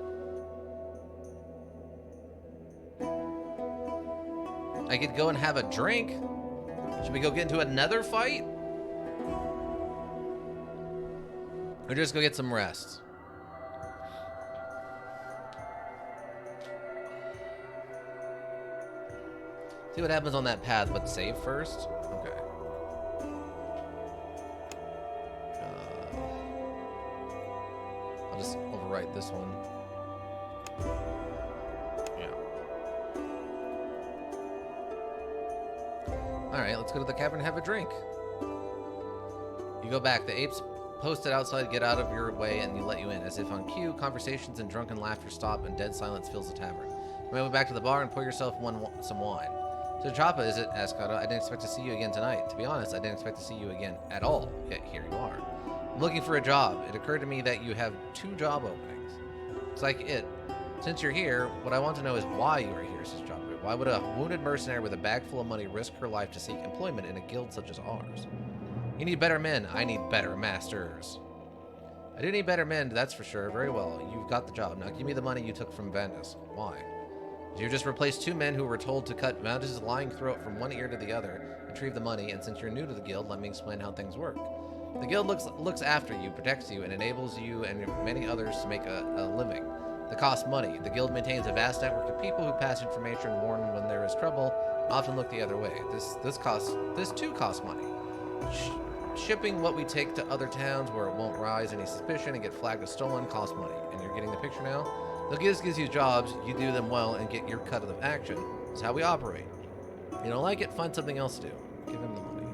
[SPEAKER 1] I could go and have a drink. Should we go get into another fight? Or just go get some rest? See what happens on that path, but save first? Okay. I'll just overwrite this one. Yeah. Alright, let's go to the cavern and have a drink. You go back. The apes posted outside get out of your way and you let you in. As if on cue, conversations and drunken laughter stop and dead silence fills the tavern. You may go back to the bar and pour yourself some wine. So Choppa, is it? Asked Otto. I didn't expect to see you again tonight. To be honest, I didn't expect to see you again at all. Yet here you are. I'm looking for a job. It occurred to me that you have 2 job openings. It's like it. Since you're here, what I want to know is why you are here, says Choppa. Why would a wounded mercenary with a bag full of money risk her life to seek employment in a guild such as ours? You need better men. I need better masters. I do need better men, that's for sure. Very well. You've got the job. Now give me the money you took from Vandus. Why? You just replaced 2 men who were told to cut Vandus' lying throat from one ear to the other, retrieve the money, and since you're new to the guild, let me explain how things work. The guild looks after you, protects you, and enables you and many others to make a living. That costs money. The guild maintains a vast network of people who pass information, warn when there is trouble, and often look the other way. This too costs money. Shipping what we take to other towns where it won't rise any suspicion and get flagged as stolen costs money. And you're getting the picture now? The guild gives you jobs, you do them well, and get your cut of the action. That's how we operate. You don't like it? Find something else to do. Give him the money.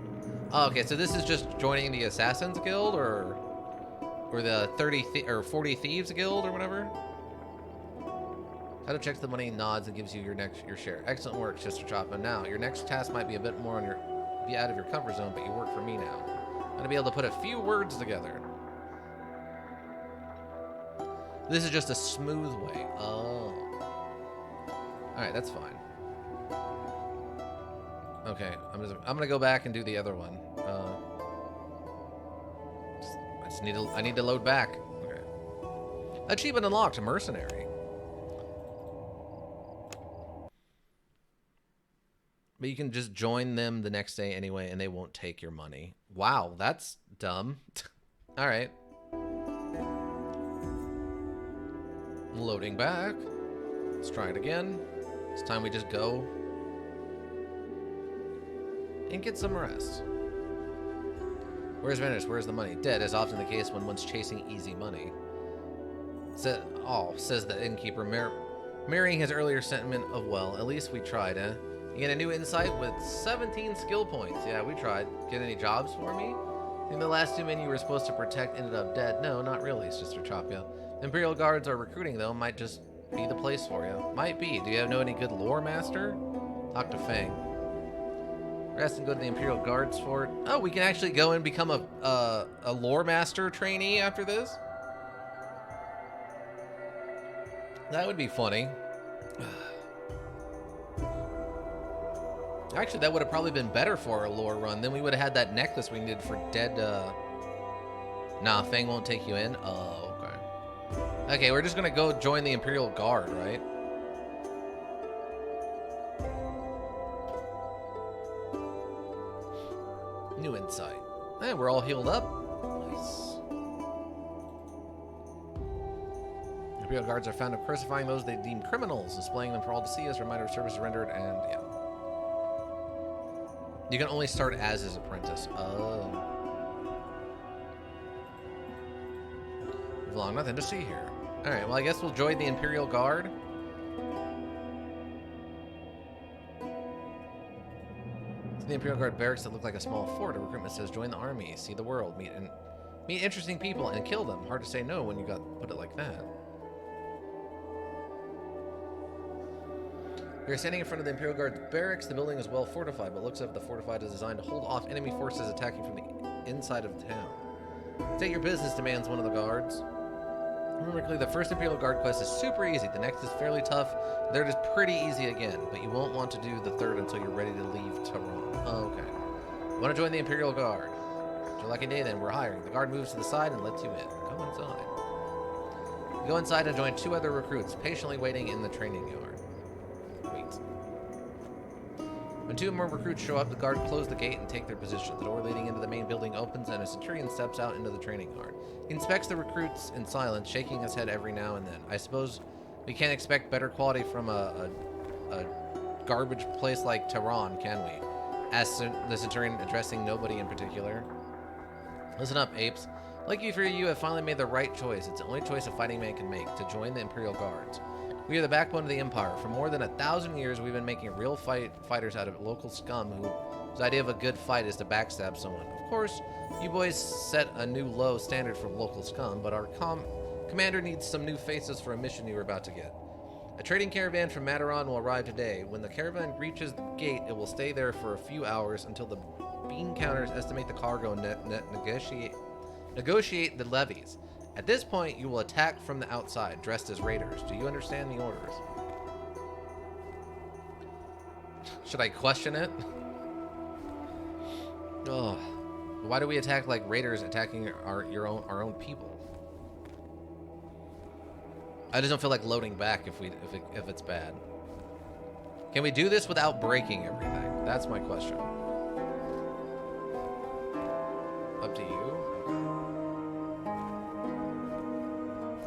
[SPEAKER 1] Oh, okay, so this is just joining the Assassins Guild, or the 40 Thieves Guild, or whatever. Shadow checks the money, nods, and gives you your share. Excellent work, Sister Choppa. Now, your next task might be a bit more be out of your comfort zone, but you work for me now. I'm gonna be able to put a few words together. This is just a smooth way. Oh. Alright, that's fine. Okay, I'm gonna go back and do the other one. I need to load back. Okay. Achievement unlocked, mercenary. But you can just join them the next day anyway, and they won't take your money. Wow, that's dumb. Alright. Loading back. Let's try it again. This time we just go and get some rest. Where's Venus? Where's the money? Dead, as often the case when one's chasing easy money. Says the innkeeper, mirroring his earlier sentiment of, well, at least we tried, eh? You get a new insight with 17 skill points. Yeah, we tried. Get any jobs for me? I think the last 2 men you were supposed to protect ended up dead. No, not really, Sister Chopia. Imperial Guards are recruiting, though. Might just be the place for you. Might be. Do you know any good lore master? Talk to Fang. Rest and go to the Imperial Guards fort. Oh, we can actually go and become a lore master trainee after this? That would be funny. Actually, that would have probably been better for our lore run. Then we would have had that necklace we needed for dead, Nah, Fang won't take you in? Oh, okay. Okay, we're just gonna go join the Imperial Guard, right? New insight. Hey, we're all healed up. Nice. Imperial Guards are found of crucifying those they deem criminals, displaying them for all to see as a reminder of service rendered, and yeah. You can only start as his apprentice. Oh. Long, nothing to see here. Alright, well, I guess we'll join the Imperial Guard. It's the Imperial Guard barracks that look like a small fort. A recruitment says, join the army, see the world, meet interesting people, and kill them. Hard to say no when you put it like that. We are standing in front of the Imperial Guard's barracks. The building is well fortified, but looks as if the fortified is designed to hold off enemy forces attacking from the inside of town. State your business, demands one of the guards. Remember clearly, the first Imperial Guard quest is super easy. The next is fairly tough. The third is pretty easy again, but you won't want to do the third until you're ready to leave Tehran. Oh, okay. You want to join the Imperial Guard? It's your lucky day then, we're hiring. The guard moves to the side and lets you in. Go inside. You go inside and join 2 other recruits, patiently waiting in the training yard. When 2 more recruits show up, the guard close the gate and take their position. The door leading into the main building opens and a centurion steps out into the training yard. He inspects the recruits in silence, shaking his head every now and then. I suppose we can't expect better quality from a garbage place like Tehran, can we? Asked the centurion, addressing nobody in particular. Listen up, apes. Lucky for you, you have finally made the right choice. It's the only choice a fighting man can make, to join the Imperial Guards. We are the backbone of the Empire. For more than 1,000 years, we've been making real fighters out of local scum whose idea of a good fight is to backstab someone. Of course, you boys set a new low standard for local scum, but our commander needs some new faces for a mission you are about to get. A trading caravan from Mataron will arrive today. When the caravan reaches the gate, it will stay there for a few hours until the bean counters estimate the cargo and negotiate the levies. At this point, you will attack from the outside, dressed as raiders. Do you understand the orders? Should I question it? Ugh. Why do we attack like raiders attacking our own people? I just don't feel like loading back if it's bad. Can we do this without breaking everything? That's my question. Up to you.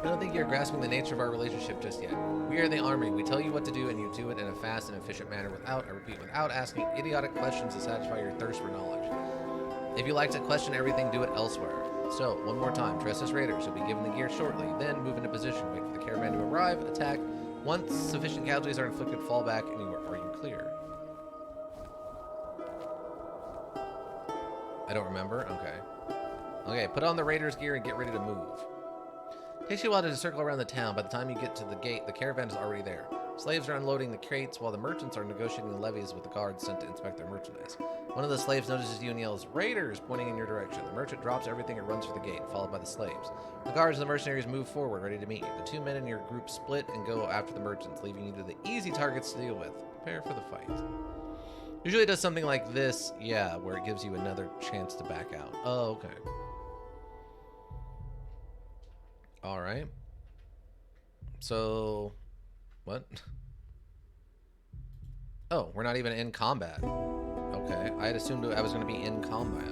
[SPEAKER 1] I don't think you're grasping the nature of our relationship just yet. We are the army. We tell you what to do, and you do it in a fast and efficient manner without asking idiotic questions to satisfy your thirst for knowledge. If you like to question everything, do it elsewhere. So, one more time, dress as raiders. You'll be given the gear shortly. Then, move into position. Wait for the caravan to arrive. Attack. Once sufficient casualties are inflicted, fall back, and you clear. I don't remember? Okay. Okay, put on the raiders' gear and get ready to move. Takes you a while to circle around the town. By the time you get to the gate, the caravan is already there. Slaves are unloading the crates while the merchants are negotiating the levies with the guards sent to inspect their merchandise. One of the slaves notices you and yells, "Raiders!" pointing in your direction. The merchant drops everything and runs for the gate, followed by the slaves. The guards and the mercenaries move forward, ready to meet you. The 2 men in your group split and go after the merchants, leaving you to the easy targets to deal with. Prepare for the fight. Usually it does something like this, yeah, where it gives you another chance to back out. Oh, okay. Alright. So, what? Oh, we're not even in combat. Okay, I had assumed I was going to be in combat.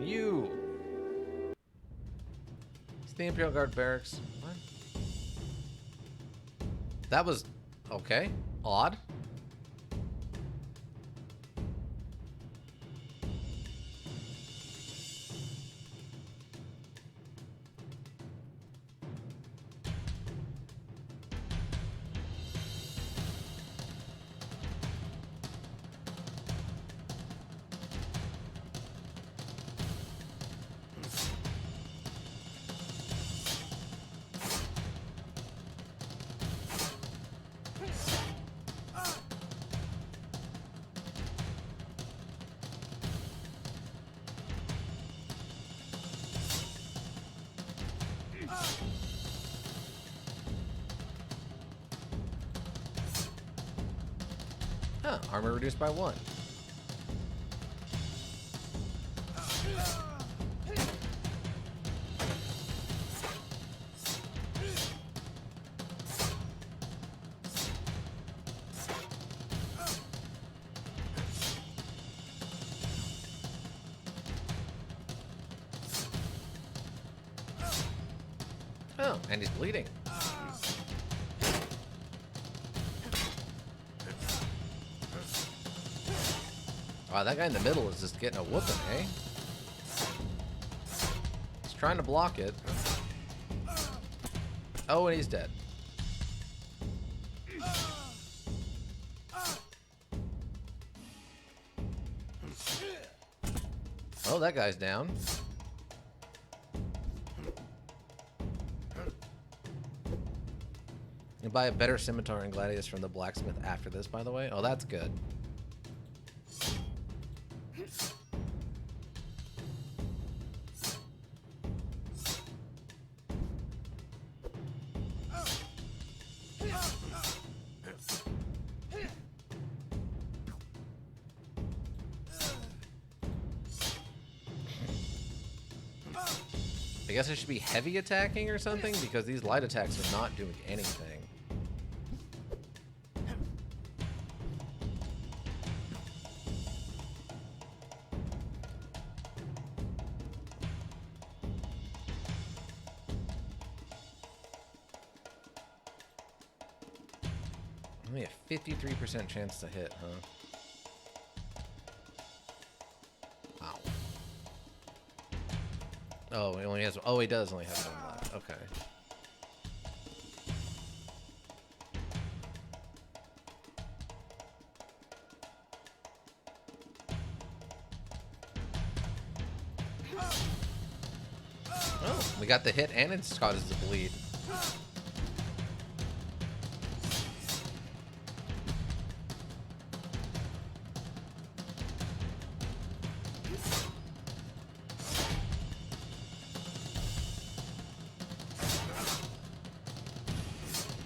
[SPEAKER 1] You! It's the Imperial Guard barracks. What? That was... okay. Odd. Huh, armor reduced by 1. Oh, and he's bleeding. Wow, that guy in the middle is just getting a whooping, eh? He's trying to block it. Oh, and he's dead. Oh, that guy's down. You can buy a better scimitar and gladius from the blacksmith after this, by the way. Oh, that's good. I guess I should be heavy attacking or something, because these light attacks are not doing anything. Only a 53% chance to hit, huh? Wow. Oh, he only has. Oh, he does only have one left. Okay. Oh, we got the hit and it's causes the bleed.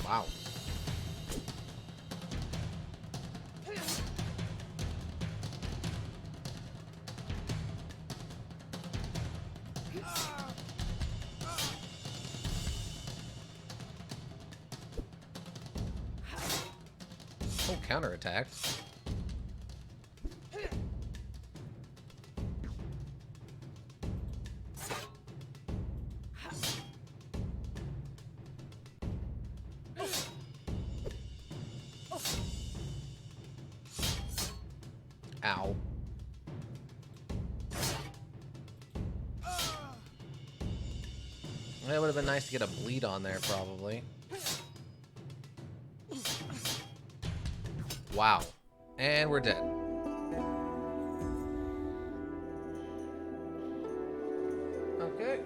[SPEAKER 1] Wow. Oh, counterattack. Ow. It would have been nice to get a bleed on there, probably. Wow. And we're dead. Okay.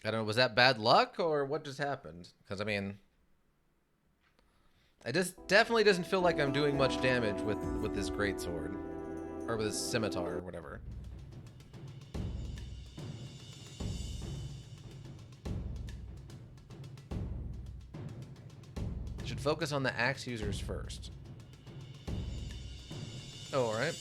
[SPEAKER 1] I don't know, was that bad luck or what just happened? Because, I mean, it just definitely doesn't feel like I'm doing much damage with this greatsword. Or with this scimitar or whatever. Should focus on the axe users first. Oh, alright.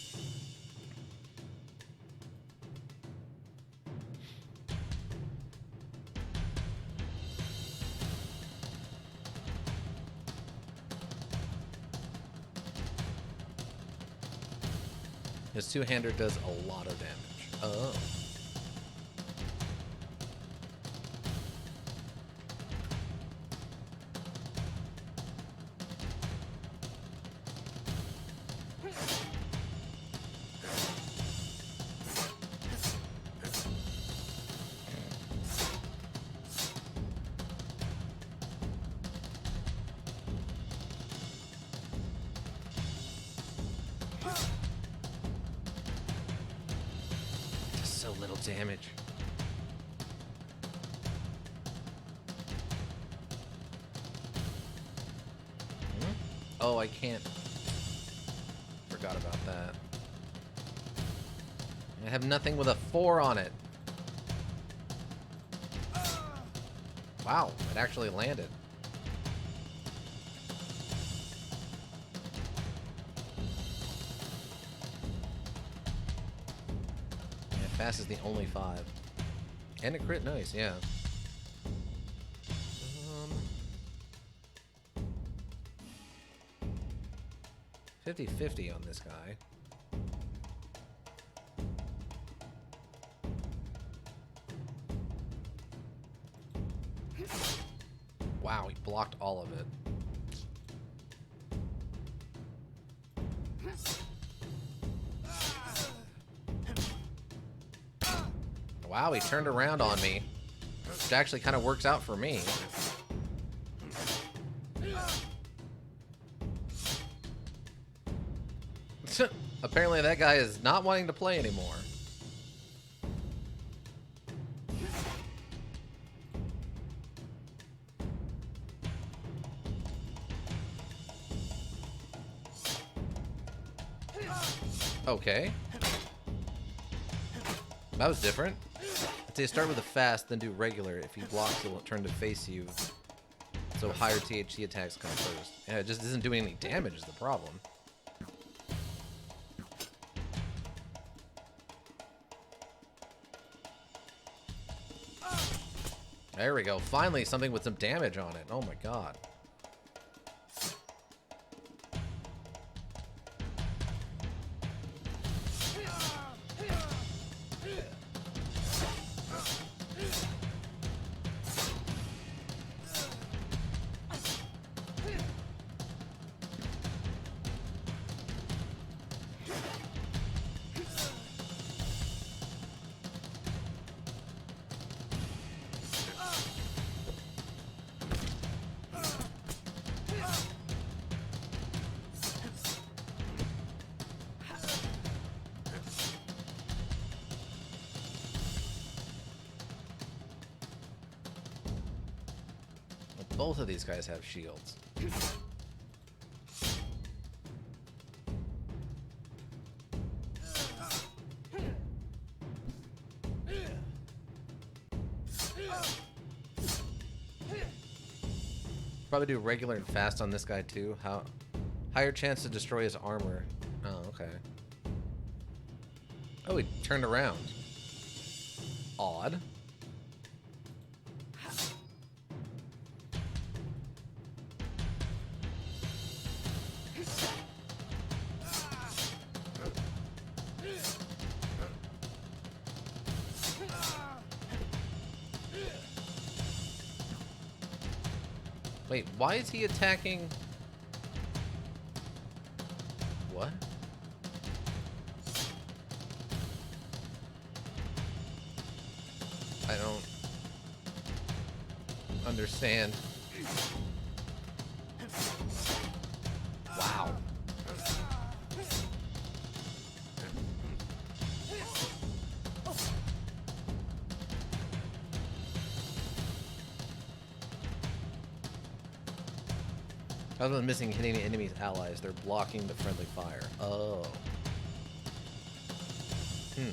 [SPEAKER 1] His two-hander does a lot of damage. Oh. So little damage. Hmm? Oh, I can't. Forgot about that. I have nothing with a 4 on it. Wow, it actually landed. Fast is the only 5. And a crit, nice, yeah. 50-50 on this guy. Wow, he blocked all of it. Wow, he turned around on me. Which actually kind of works out for me. Apparently that guy is not wanting to play anymore. Okay. That was different. I'd say start with a fast, then do regular. If he blocks, it will turn to face you. So higher THC attacks come first. Yeah, it just isn't doing any damage is the problem. There we go. Finally, something with some damage on it. Oh my god. Both of these guys have shields. Probably do regular and fast on this guy too. How higher chance to destroy his armor. Oh, okay. Oh, he turned around. Odd. Wait, why is he attacking? What? I don't understand. Wow. Other than missing hitting the enemy's allies, they're blocking the friendly fire. Oh. Hmm.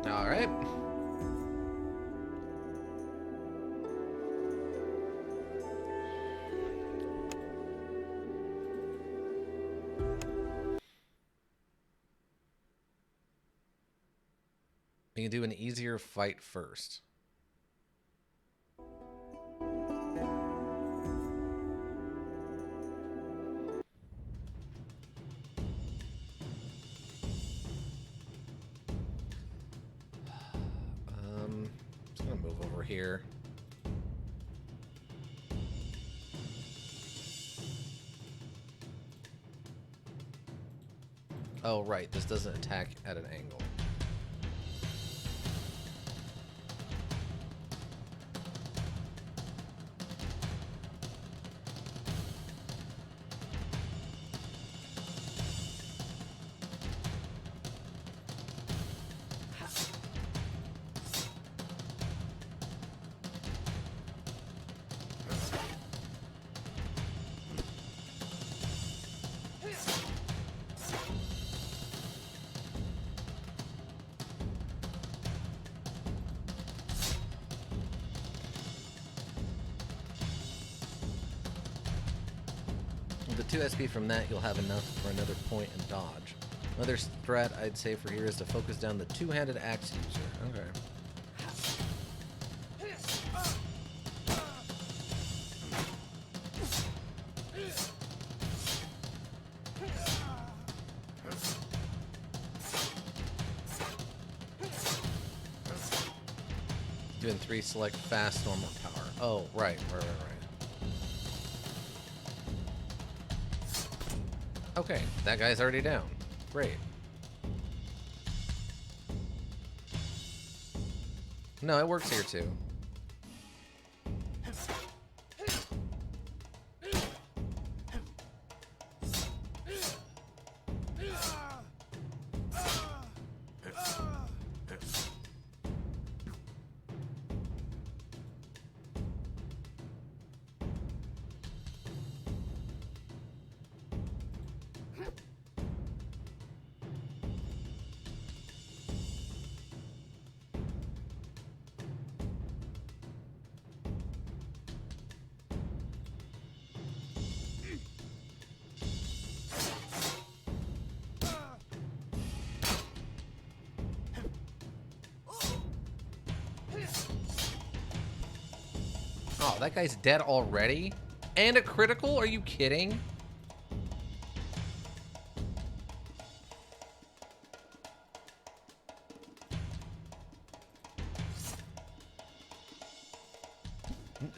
[SPEAKER 1] All right. You can do an easier fight first. Just gonna move over here. Oh, right. This doesn't attack at an angle. With the 2 SP from that, you'll have enough for another point and dodge. Another strat I'd say for here is to focus down the two-handed axe user. Okay. Doing 3 select fast, normal, power. Oh, right. Okay, that guy's already down. Great. No, it works here too. Oh, that guy's dead already? And a critical? Are you kidding?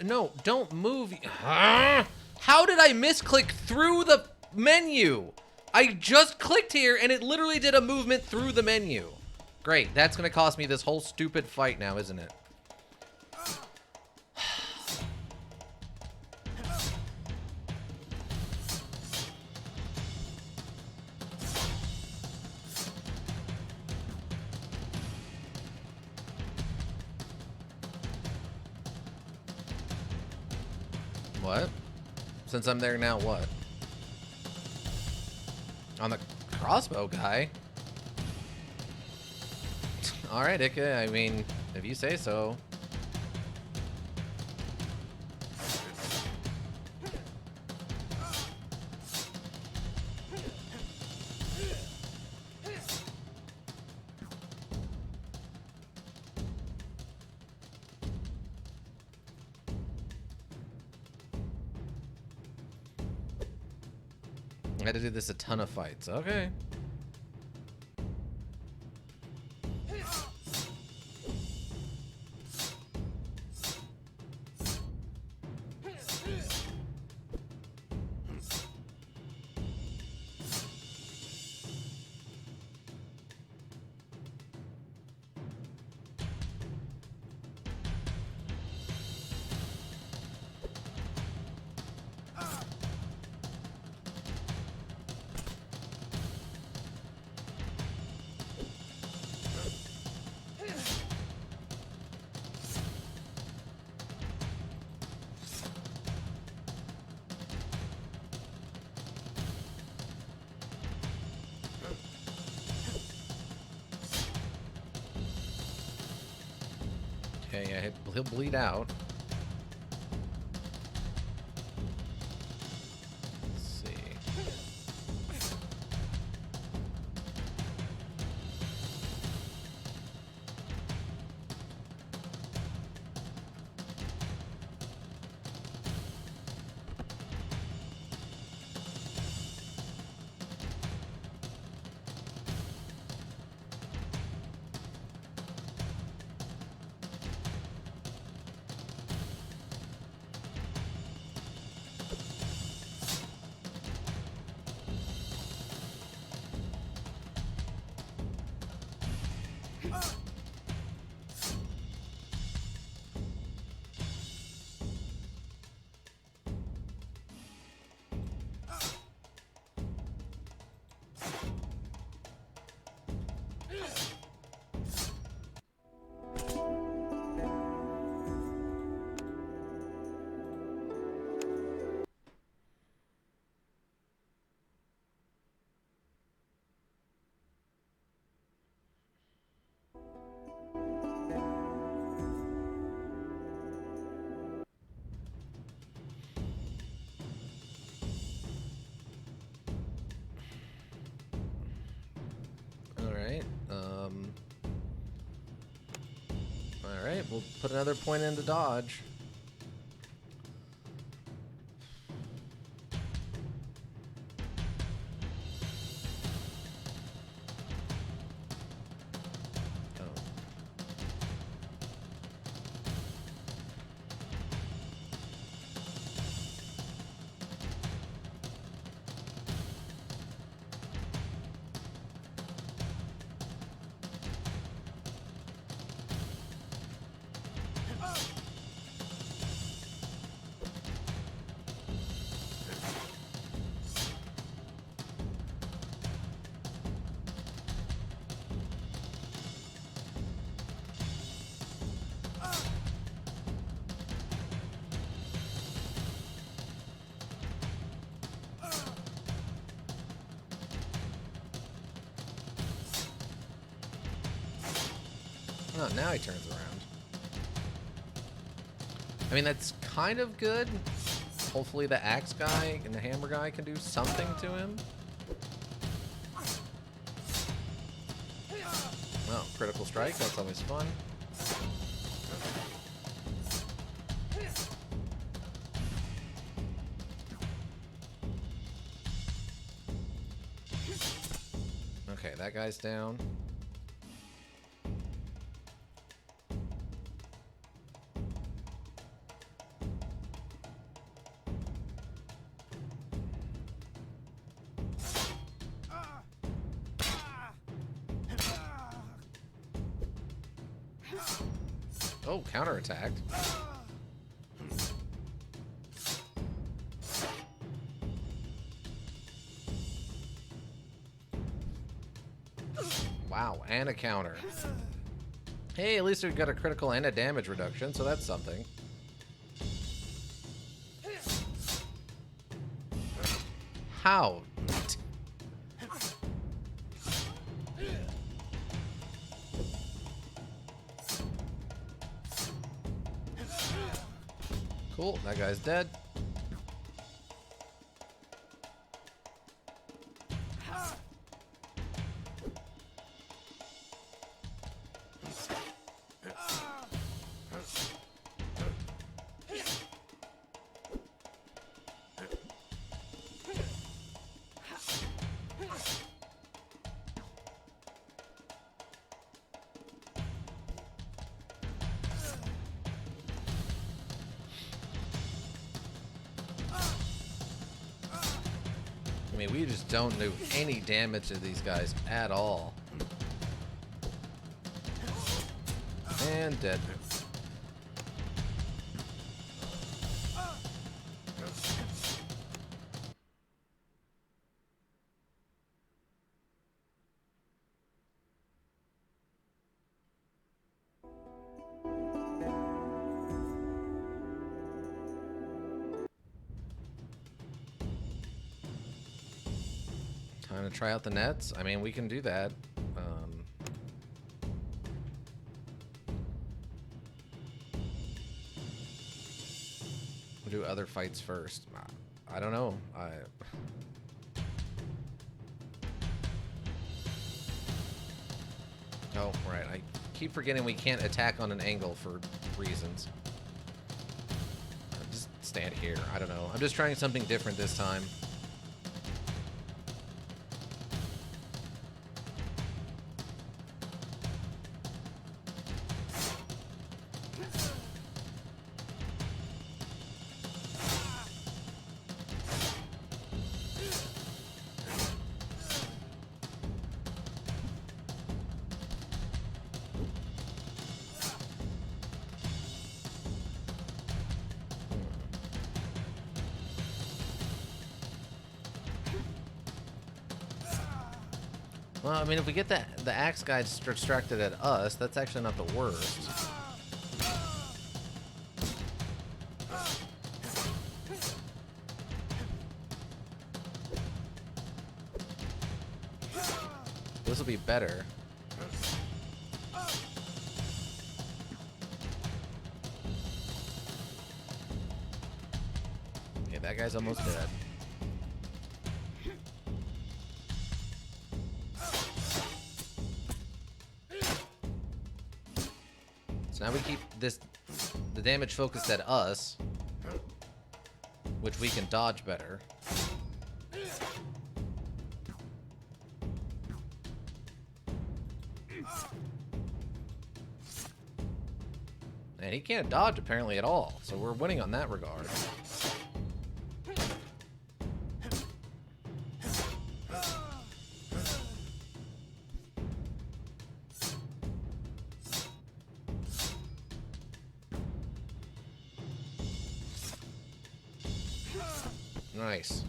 [SPEAKER 1] No, don't move. How did I misclick through the menu? I just clicked here and it literally did a movement through the menu. Great, that's gonna cost me this whole stupid fight now, isn't it? What? Since I'm there now, what? On the crossbow guy? Alright, Ika, I mean, if you say so. I had to do this a ton of fights. Okay. Okay, yeah, he'll bleed out. Let's see. Alright, we'll put another point into dodge. Oh, now he turns around. I mean, that's kind of good. Hopefully the axe guy and the hammer guy can do something to him. Oh, critical strike. That's always fun. Okay, that guy's down. Oh, counterattacked. Wow, and a counter. Hey, at least we got a critical and a damage reduction, so that's something. How? Cool, that guy's dead. I mean, we just don't do any damage to these guys at all. And dead. Time to try out the nets. I mean, we can do that. We'll do other fights first. I don't know. Oh, right. I keep forgetting we can't attack on an angle for reasons. Just stand here. I don't know. I'm just trying something different this time. Well, I mean, if we get the axe guy distracted at us, that's actually not the worst. This will be better. Okay, that guy's almost dead. So now we keep the damage focused at us, which we can dodge better. And he can't dodge apparently at all, so we're winning on that regard. Nice.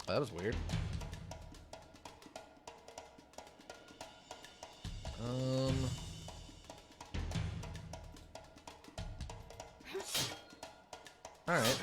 [SPEAKER 1] That was weird. All right.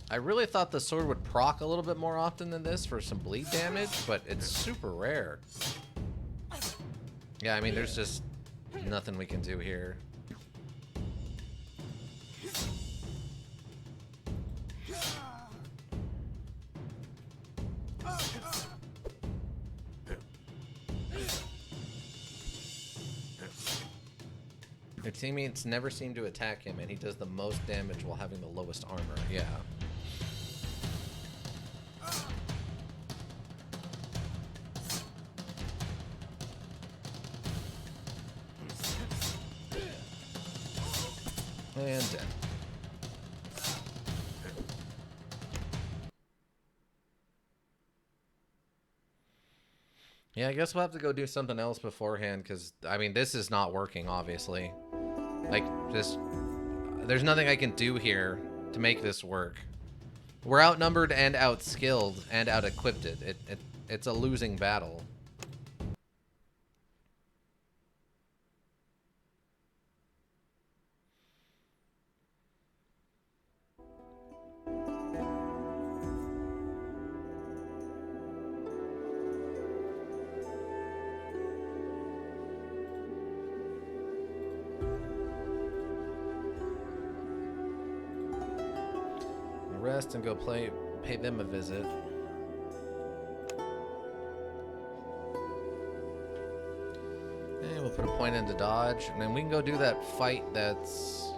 [SPEAKER 1] I really thought the sword would proc a little bit more often than this for some bleed damage, but it's super rare. Yeah, I mean, there's just nothing we can do here. Your teammates never seem to attack him, and he does the most damage while having the lowest armor. Yeah. And dead. Yeah, I guess we'll have to go do something else beforehand, because, I mean, this is not working, obviously. Like, just... There's nothing I can do here to make this work. We're outnumbered and outskilled and out-equipped. It's a losing battle. Rest and go pay them a visit. And we'll put a point into dodge, and then we can go do that fight that's...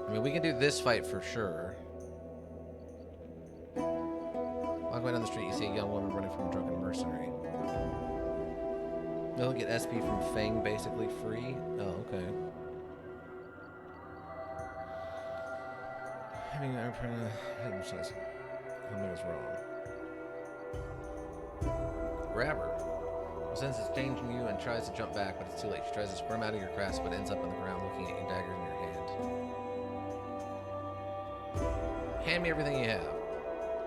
[SPEAKER 1] I mean, we can do this fight for sure. Walk away down the street, you see a young woman running from a drunken mercenary. You'll get SP from Fang basically free. Oh, okay. Having our hidden says something is wrong. Grab her. Sense it's changing you and tries to jump back, but it's too late. She tries to squirm out of your grasp, but ends up on the ground looking at you, dagger in your hand. Hand me everything you have.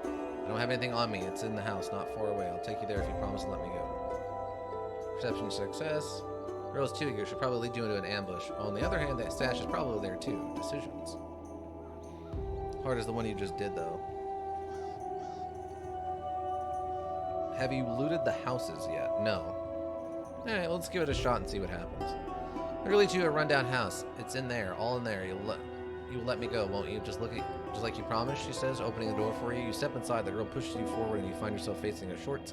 [SPEAKER 1] I don't have anything on me. It's in the house, not far away. I'll take you there if you promise to let me go. Perception success. Girls too, you should probably lead you into an ambush. On the other hand, that stash is probably there too. Decisions. Hard as the one you just did, though. Have you looted the houses yet? No. Alright, let's give it a shot and see what happens. I will lead you to a rundown house. It's in there, all in there. You will let me go, won't you? Just like you promised, she says, opening the door for you. You step inside, the girl pushes you forward, and you find yourself facing a short,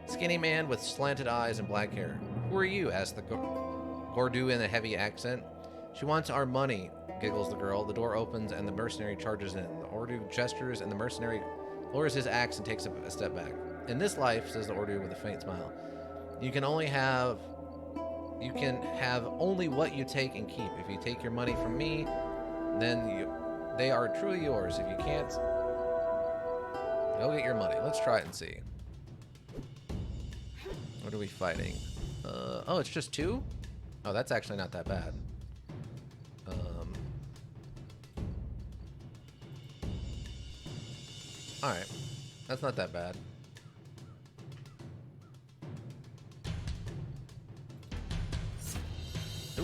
[SPEAKER 1] skinny man with slanted eyes and black hair. Who are you? Asked the Gordu in a heavy accent. She wants our money, giggles the girl. The door opens and the mercenary charges in. The Ordu gestures and the mercenary lowers his axe and takes a step back. In this life, says the Ordu with a faint smile, you can have only what you take and keep. If you take your money from me, then they are truly yours. If you can't, go get your money. Let's try it and see. What are we fighting? Oh, it's just two? Oh, that's actually not that bad. Alright. That's not that bad.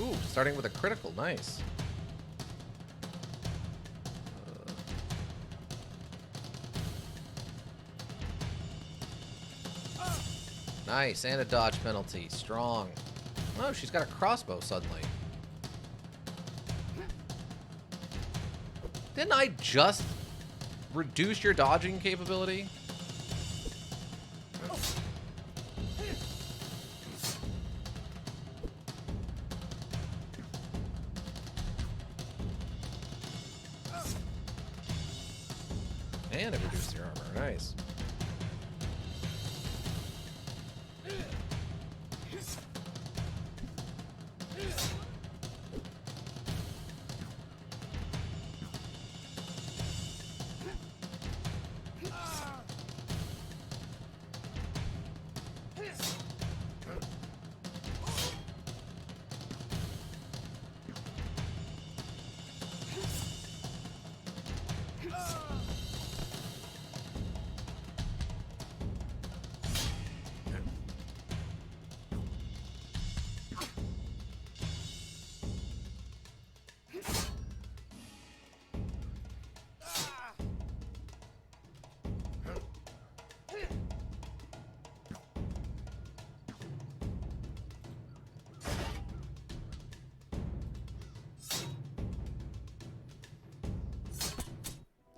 [SPEAKER 1] Ooh, starting with a critical. Nice. Nice, and a dodge penalty. Strong. Oh, she's got a crossbow suddenly. Didn't I just reduce your dodging capability? And it reduced your armor. Nice.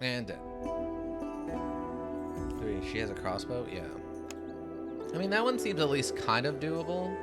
[SPEAKER 1] And dead. She has a crossbow? Yeah. I mean, that one seems at least kind of doable.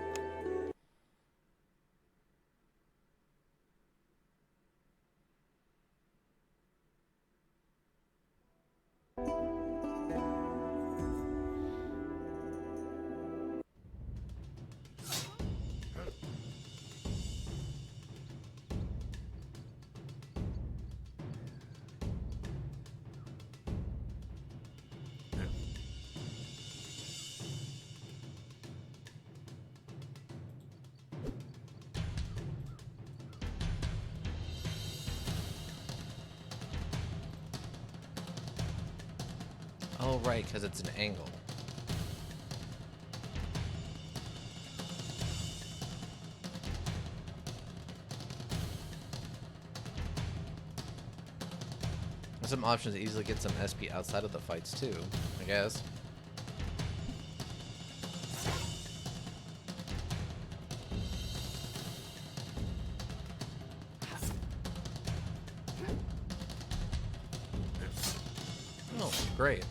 [SPEAKER 1] Oh, right, because it's an angle. There's some options to easily get some SP outside of the fights, too, I guess. Oh, great.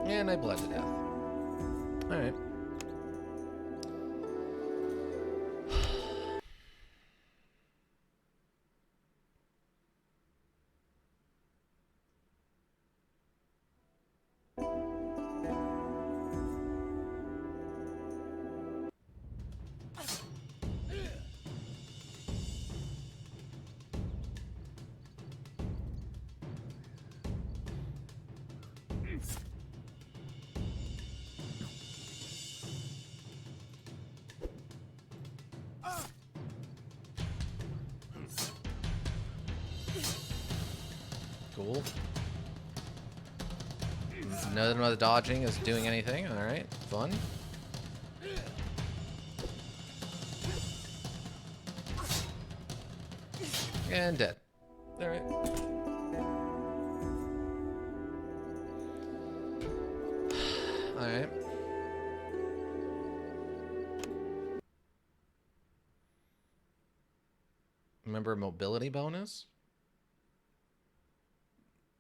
[SPEAKER 1] And I bled to death. Alright. Cool. None of the dodging is doing anything. Alright, fun. And dead. Alright. Alright. Remember a mobility bonus?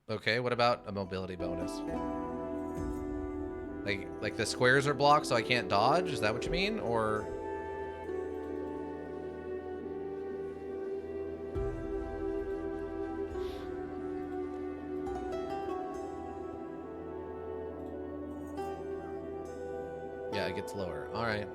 [SPEAKER 1] Okay, what about a mobility bonus? Like the squares are blocked so I can't dodge? Is that what you mean? Or... yeah, it gets lower. Alright.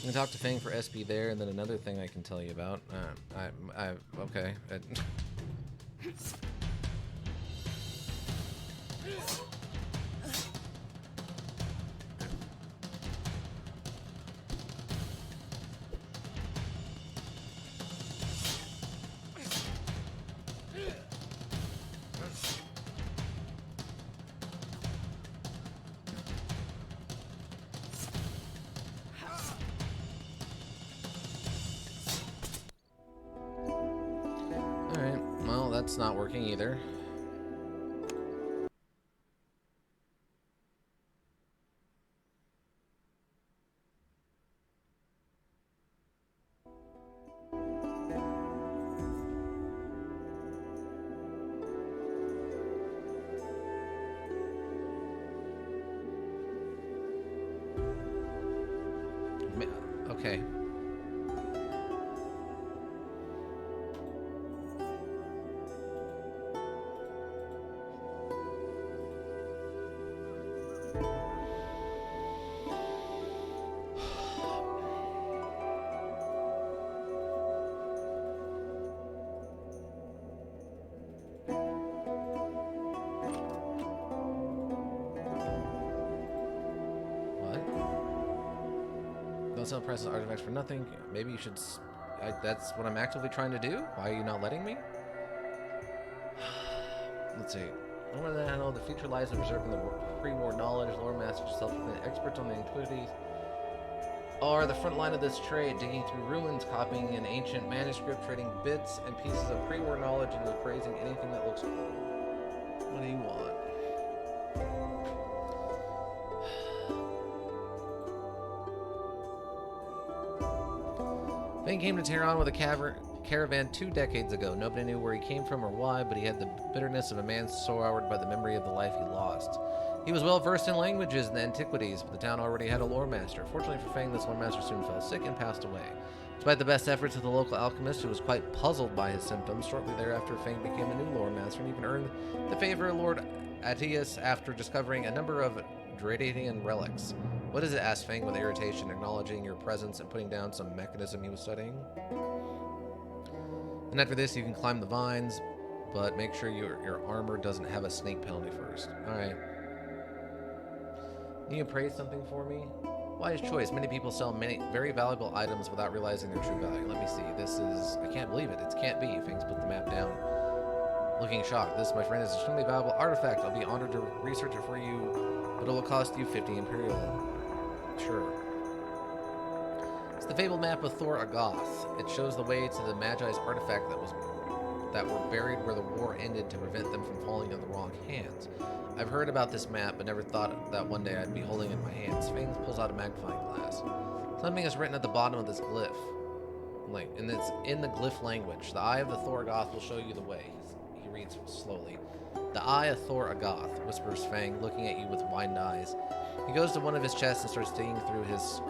[SPEAKER 1] I can talk to Fang for SB there, and then another thing I can tell you about. Okay. Alright, well, that's not working either. Okay. Don't sell priceless artifacts for nothing. Maybe you should... that's what I'm actively trying to do? Why are you not letting me? Let's see. I want to know the future lies in preserving the pre-war knowledge. Lore masters, self-proclaimed experts on the antiquities, are the front line of this trade, digging through ruins, copying an ancient manuscript, trading bits and pieces of pre-war knowledge, and appraising anything that looks cool. What do you want? Fang came to Tehran with a caravan 2 decades ago. Nobody knew where he came from or why, but he had the bitterness of a man soured by the memory of the life he lost. He was well versed in languages and antiquities, but the town already had a lore master. Fortunately for Fang, this lore master soon fell sick and passed away. Despite the best efforts of the local alchemist, who was quite puzzled by his symptoms, shortly thereafter Fang became a new lore master and even earned the favor of Lord Atius after discovering a number of Dredatian relics. What is it? Asked Fang with irritation, acknowledging your presence and putting down some mechanism he was studying. And after this, you can climb the vines, but make sure your armor doesn't have a snake penalty first. Alright. Can you appraise something for me? Wise choice. Many people sell many very valuable items without realizing their true value. Let me see. This is... I can't believe it. It can't be. Fangs put the map down, looking shocked. This, my friend, is an extremely valuable artifact. I'll be honored to research it for you, but it will cost you 50 Imperial. Sure. It's the fabled map of Thor Agoth. It shows the way to the Magi's artifact that were buried where the war ended to prevent them from falling into the wrong hands. I've heard about this map, but never thought that one day I'd be holding it in my hands. Fang pulls out a magnifying glass. Something is written at the bottom of this glyph. And it's in the glyph language. The eye of the Thor Agoth will show you the way. He reads slowly. The eye of Thor Agoth, whispers Fang, looking at you with widened eyes. He goes to one of his chests and starts digging through his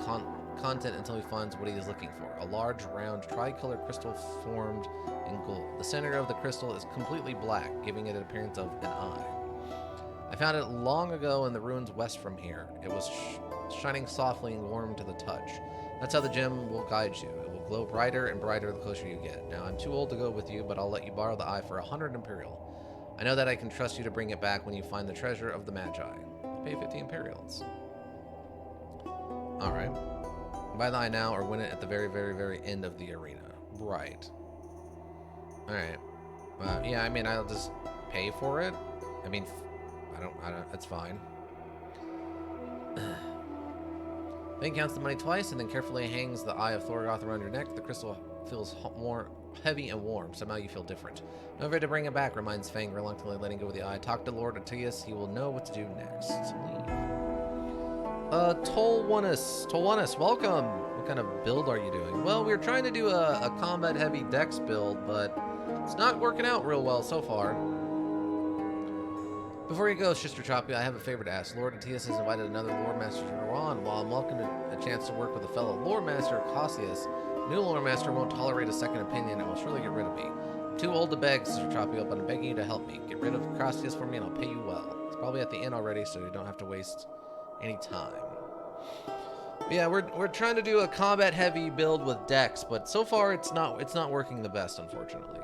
[SPEAKER 1] content until he finds what he is looking for. A large, round, tricolor crystal formed in gold. The center of the crystal is completely black, giving it an appearance of an eye. I found it long ago in the ruins west from here. It was shining softly and warm to the touch. That's how the gem will guide you. It will glow brighter and brighter the closer you get. Now, I'm too old to go with you, but I'll let you borrow the eye for 100 Imperial. I know that I can trust you to bring it back when you find the treasure of the Magi. Pay 50 Imperials. Alright. Buy the eye now or win it at the very, very, very end of the arena. Right. Alright. Yeah, I mean, I'll just pay for it. I mean, I don't, that's fine. Fang counts the money twice and then carefully hangs the eye of Thorgoth around your neck. The crystal feels more heavy and warm. Somehow you feel different. No way to bring it back, reminds Fang, reluctantly letting go of the eye. Talk to Lord Atius. He will know what to do next. Leave. Tolwanus, welcome. What kind of build are you doing? Well, we were trying to do a combat-heavy dex build, but it's not working out real well so far. Before you go, Sister Choppy, I have a favor to ask. Lord Atius has invited another Lore Master to Iran. While I'm welcome to a chance to work with a fellow Lore Master, Cassius, new Lore Master won't tolerate a second opinion and will surely get rid of me. I'm too old to beg, Sister Choppy, but I'm begging you to help me. Get rid of Cassius for me and I'll pay you well. It's probably at the inn already, so you don't have to waste any time. Yeah, we're trying to do a combat heavy build with Dex, but so far it's not working the best, unfortunately.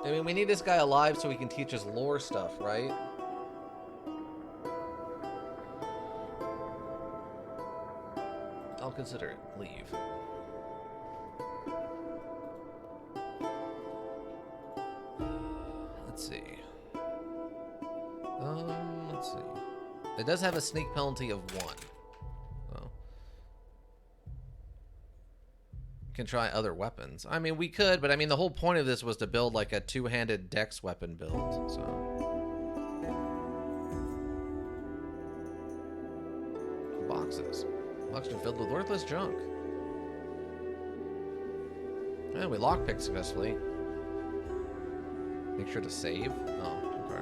[SPEAKER 1] I mean, we need this guy alive so he can teach us lore stuff, right? I'll consider it. Leave. Let's see. Let's see. It does have a sneak penalty of 1. So. Can try other weapons. I mean, we could, but I mean, the whole point of this was to build like a two-handed Dex weapon build, so. Boxes. Boxes are filled with worthless junk. And we lockpicked successfully. Make sure to save. Oh, okay.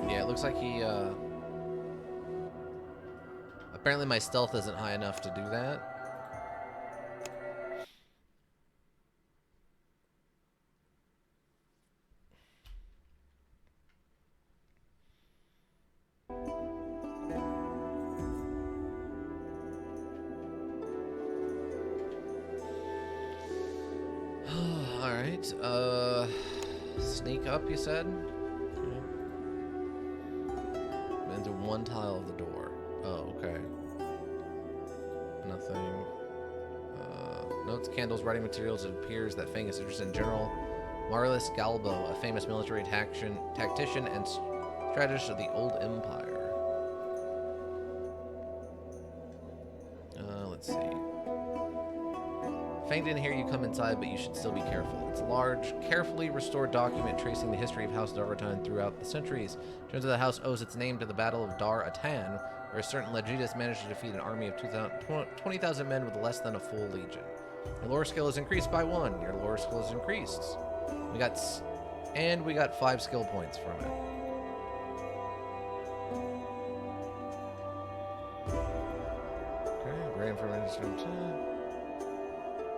[SPEAKER 1] Yeah, it looks like he, apparently my stealth isn't high enough to do that. Alright, sneak up, you said? Into one tile of the door. Oh, okay. Nothing. Notes, candles, writing materials. It appears that Fang is interested in General Marlis Galbo, a famous military tactician and strategist of the Old Empire. Let's see. Fang didn't hear you come inside, but you should still be careful. It's a large, carefully restored document tracing the history of House Darvatan throughout the centuries. Turns out the house owes its name to the Battle of Dar Atan, where a certain Legitas managed to defeat an army of 20,000 men with less than a full legion. Your lore skill is increased by 1. Your lore skill is increased. We got 5 skill points from it. Okay, great information.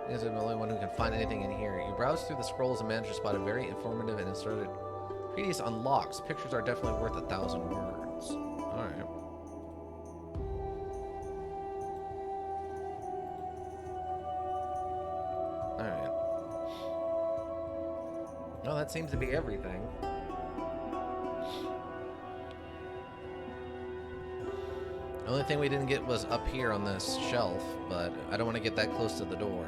[SPEAKER 1] Is the only one who can find anything in here. You browse through the scrolls and manage to spot a very informative and inserted treatise on locks. Pictures are definitely worth 1,000 words. Alright. Alright. Well, that seems to be everything. The only thing we didn't get was up here on this shelf, but I don't want to get that close to the door.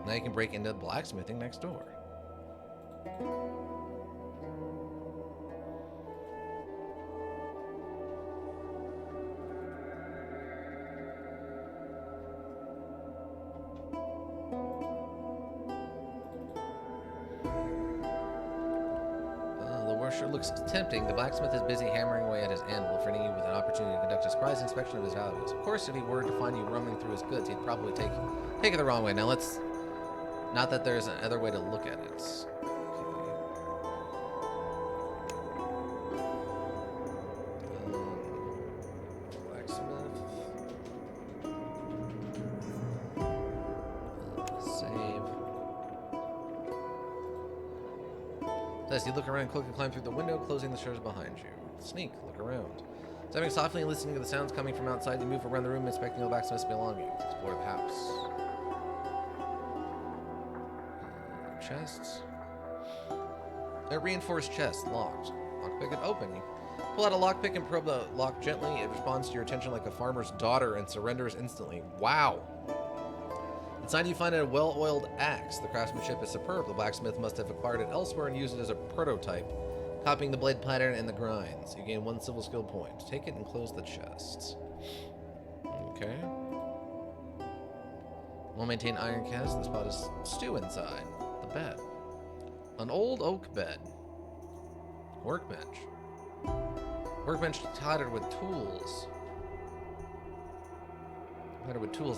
[SPEAKER 1] Now you can break into the blacksmithing next door. The work sure looks tempting. The blacksmith is busy hammering away at his anvil, fronting you with an opportunity to conduct a surprise inspection of his values. Of course, if he were to find you roaming through his goods, he'd probably take it the wrong way. Now let's... Not that there's another way to look at it. Blacksmith. Save. As you look around, quickly climb through the window, closing the shutters behind you. Sneak, look around. Stepping softly and listening to the sounds coming from outside, you move around the room, inspecting the blacksmith's belongings. Explore the house. Chests. A reinforced chest, locked. Lockpick it open. You pull out a lockpick and probe the lock gently. It responds to your attention like a farmer's daughter and surrenders instantly. Wow. Inside you find a well-oiled axe. The craftsmanship is superb. The blacksmith must have acquired it elsewhere and used it as a prototype, copying the blade pattern and the grinds. You gain 1 civil skill point. Take it and close the chest. Okay. We'll maintain iron cast. The spot is stew inside. The bed. An old oak bed. Workbench. Workbench cluttered with tools.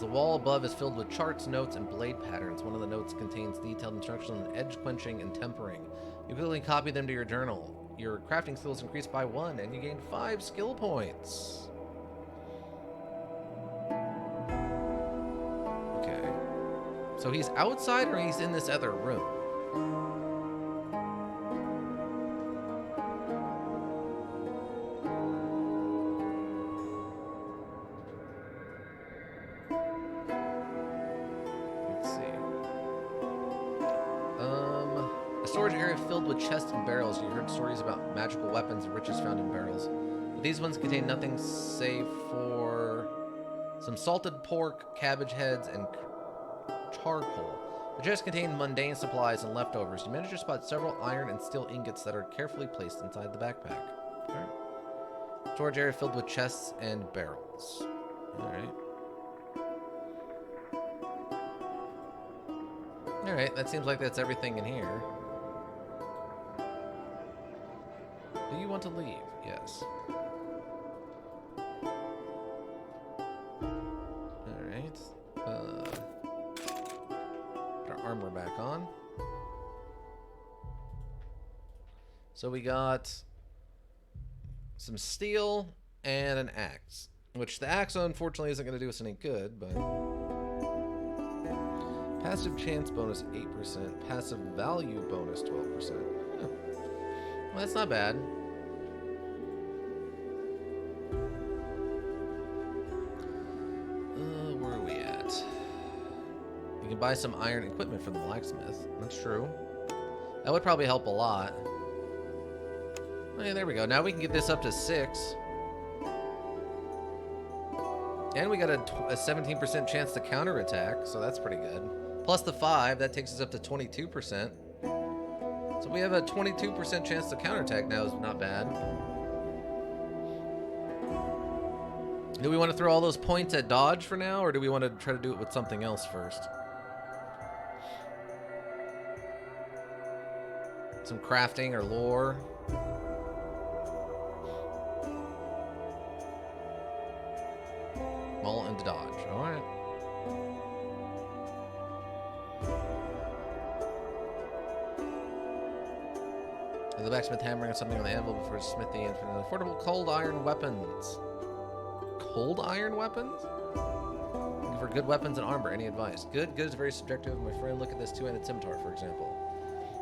[SPEAKER 1] The wall above is filled with charts, notes, and blade patterns. One of the notes contains detailed instructions on edge quenching and tempering. You quickly copy them to your journal. Your crafting skills increase by 1, and you gain 5 skill points. Okay. So he's outside or he's in this other room? Storage area filled with chests and barrels. You heard stories about magical weapons and riches found in barrels. But these ones contain nothing save for some salted pork, cabbage heads, and charcoal. The chests contain mundane supplies and leftovers. You manage to spot several iron and steel ingots that are carefully placed inside the backpack. Alright. Storage area filled with chests and barrels. Alright. Alright, that seems like that's everything in here. Do you want to leave? Yes. Alright. Put our armor back on. So we got some steel and an axe. Which the axe, unfortunately, isn't going to do us any good, but... Passive chance bonus 8%. Passive value bonus 12%. Huh. Well, that's not bad. Where are we at? You can buy some iron equipment from the blacksmith. That's true. That would probably help a lot. Oh, yeah, there we go. Now we can get this up to 6. And we got a 17% chance to counterattack, so that's pretty good. Plus the 5, that takes us up to 22%. So we have a 22% chance to counterattack now, is not bad. Do we want to throw all those points at dodge for now, or do we want to try to do it with something else first? Some crafting or lore. All into dodge. Alright. The blacksmith hammering on something on the anvil before smithy and affordable cold iron weapons. Cold iron weapons? Looking for good weapons and armor. Any advice? Good is very subjective. My friend, look at this two-handed scimitar, for example.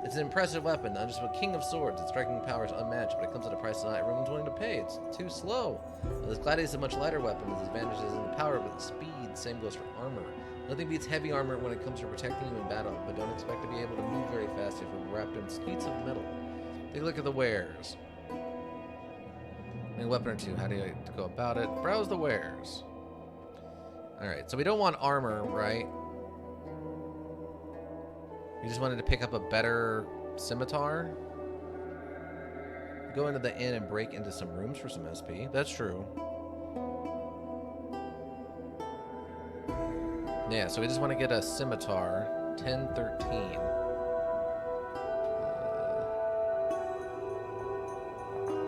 [SPEAKER 1] It's an impressive weapon. I'm just a king of swords. Its striking power is unmatched, but it comes at a price not everyone's willing to pay. It's too slow. This gladiator is a much lighter weapon. Its advantages in the power, but the speed. Same goes for armor. Nothing beats heavy armor when it comes to protecting you in battle, but don't expect to be able to move very fast if you're wrapped in sheets of metal. Take a look at the wares. A weapon or two. How do you go about it? Browse the wares. Alright, so we don't want armor, right? We just wanted to pick up a better scimitar. Go into the inn and break into some rooms for some SP. That's true. Yeah, so we just want to get a scimitar. 1013.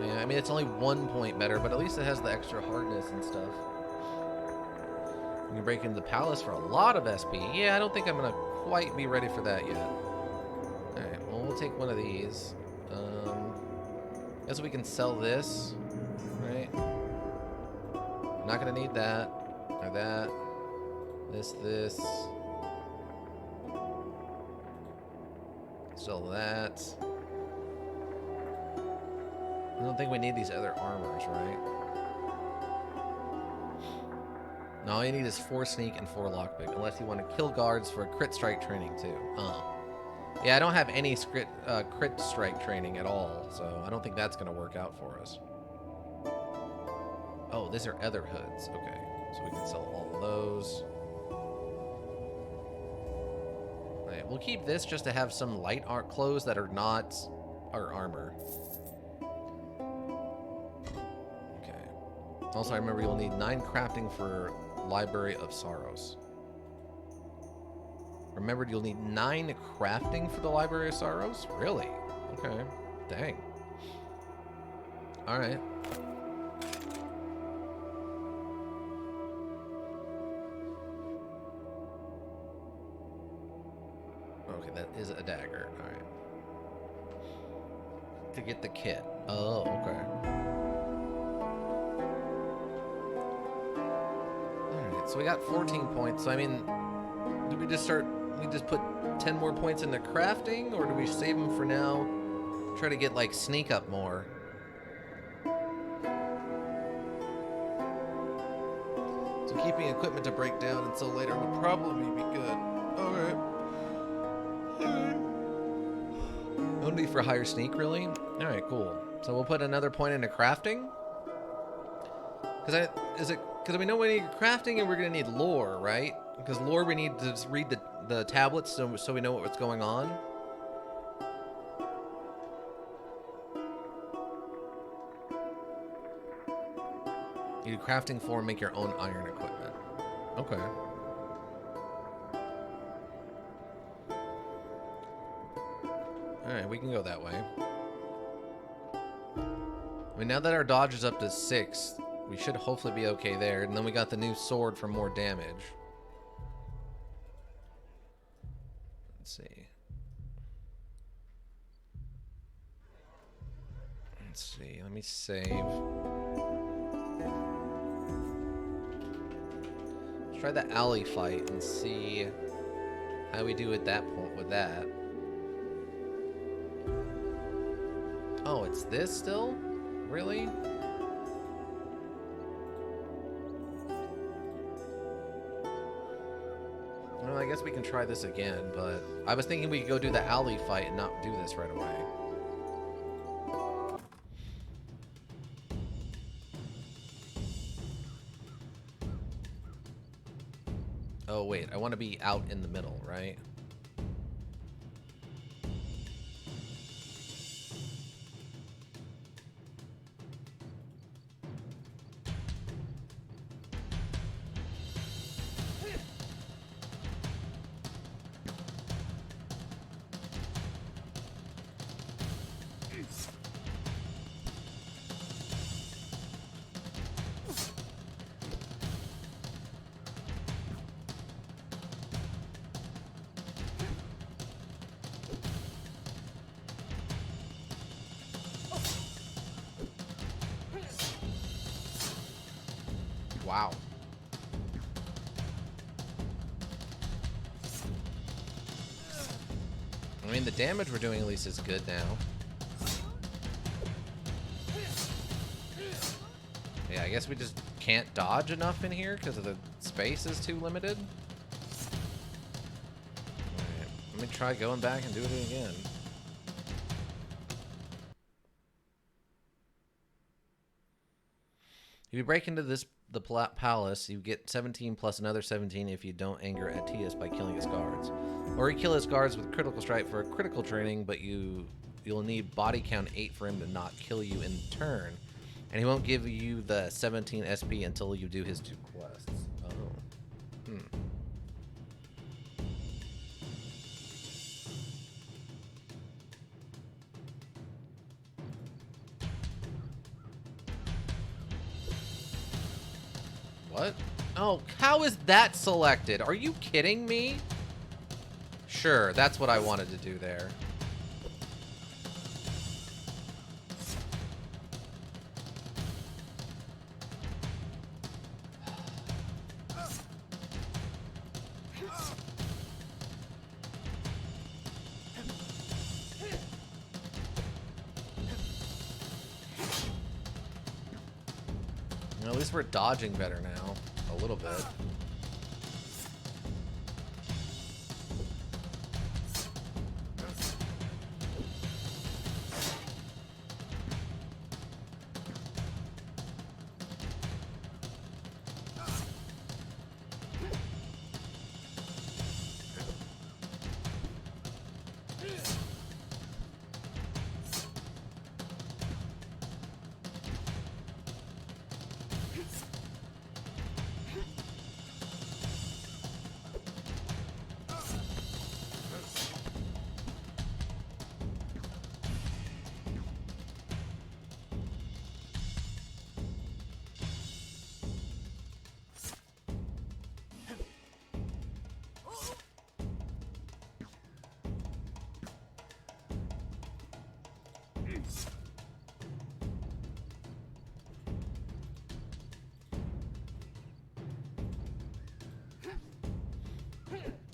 [SPEAKER 1] Yeah, I mean, it's only 1 point better, but at least it has the extra hardness and stuff. You can break into the palace for a lot of SP. Yeah, I don't think I'm going to quite be ready for that yet. Alright, well, we'll take one of these. Guess we can sell this, right? Not going to need that, or that. This. Sell that. I don't think we need these other armors, right? No, all you need is 4 sneak and 4 lockpick, unless you want to kill guards for crit strike training too. Yeah, I don't have any crit strike training at all, so I don't think that's going to work out for us. Oh, these are other hoods. Okay, so we can sell all of those. All right, we'll keep this just to have some light art clothes that are not our armor. Okay. Also, I remember you'll need 9 crafting for Library of Sorrows. Remembered you'll need 9 crafting for the Library of Sorrows? Really? Okay. Dang. Alright. Okay, that is a dagger. All right. To get the kit. Oh, okay. All right, so we got 14 points. So I mean, do we just put 10 more points into crafting, or do we save them for now? Try to get like sneak up more. So keeping equipment to break down until later would probably be good. Alright. No need for higher sneak, really? Alright, cool. So we'll put another point into crafting? Because we know we need crafting and we're gonna need lore, right? Because lore we need to just read the tablets so we know what's going on. You do crafting for and make your own iron equipment. Okay. Alright, we can go that way. I mean, now that our dodge is up to 6, we should hopefully be okay there. And then we got the new sword for more damage. Let's see. Let me save. Let's try the alley fight and see how we do at that point with that. Oh, it's this still? Really? Well, I guess we can try this again, but I was thinking we could go do the alley fight and not do this right away. Oh, wait, I want to be out in the middle, right? Wow. I mean, the damage we're doing at least is good now. Yeah, I guess we just can't dodge enough in here because of the space is too limited. Alright, let me try going back and doing it again. If you break into the palace, you get 17 plus another 17 if you don't anger Atius by killing his guards. Or you kill his guards with critical strike for a critical training, but you'll need body count 8 for him to not kill you in turn. And he won't give you the 17 SP until you do his 2 quests. Oh. What? Oh, how is that selected? Are you kidding me? Sure, that's what I wanted to do there. Well, at least we're dodging better now. A little bit.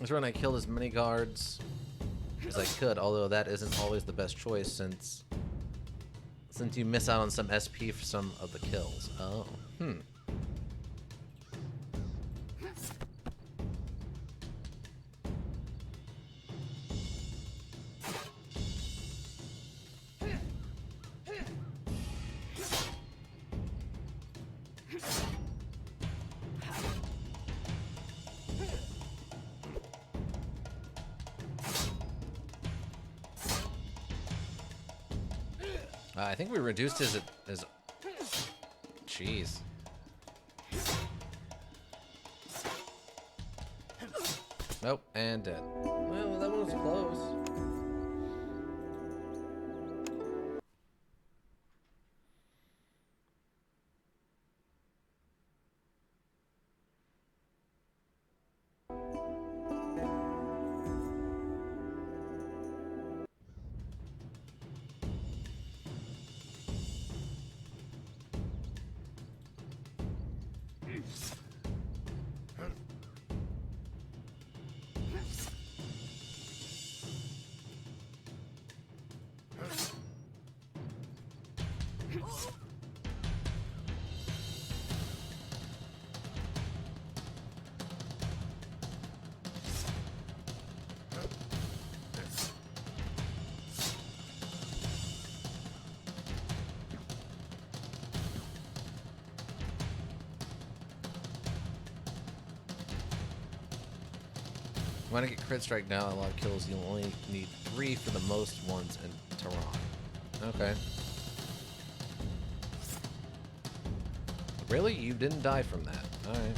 [SPEAKER 1] This run I killed as many guards as I could, although that isn't always the best choice since you miss out on some SP for some of the kills. Oh, I think we reduced his. Jeez. Nope, and dead. Well, that one was close. When I get crit strike now, a lot of kills, you only need 3 for the most ones in Tehran. Okay. Really? You didn't die from that. Alright.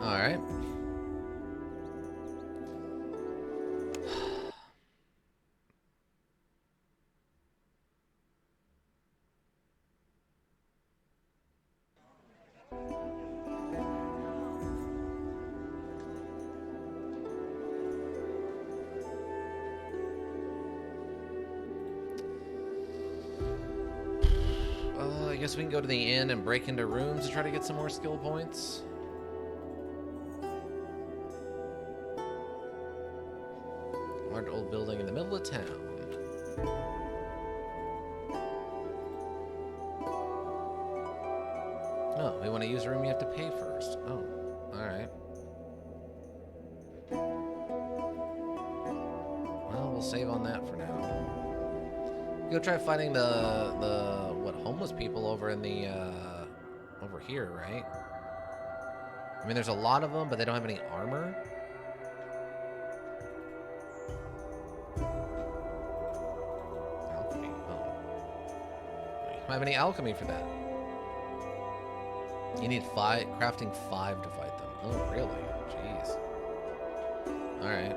[SPEAKER 1] Alright. I guess we can go to the inn and break into rooms to try to get some more skill points. Large old building in the middle of town. Oh, we want to use a room, you have to pay first. Oh, alright. Well, we'll save on that for now. Go try fighting the homeless people over in the, over here, right? I mean, there's a lot of them, but they don't have any armor. Alchemy, oh. You don't have any alchemy for that. You need crafting 5 to fight them. Oh, really? Jeez. Alright.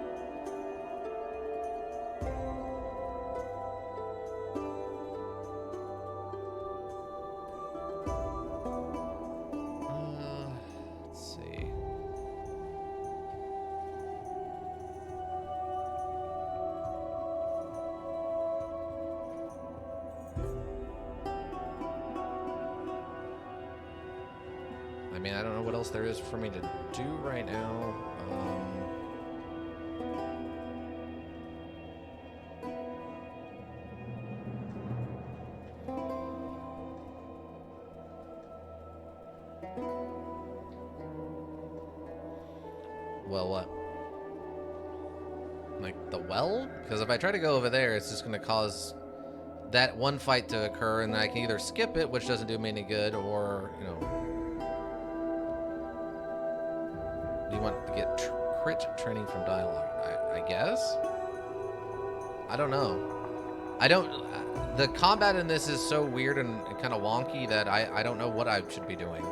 [SPEAKER 1] Let's see. I mean, I don't know what else there is for me to do right now. Well, what? Like the well? Because if I try to go over there, it's just going to cause that one fight to occur, and I can either skip it, which doesn't do me any good, or, you know... Do you want to get crit training from dialogue? I guess? I don't know. I don't... The combat in this is so weird and kind of wonky that I don't know what I should be doing.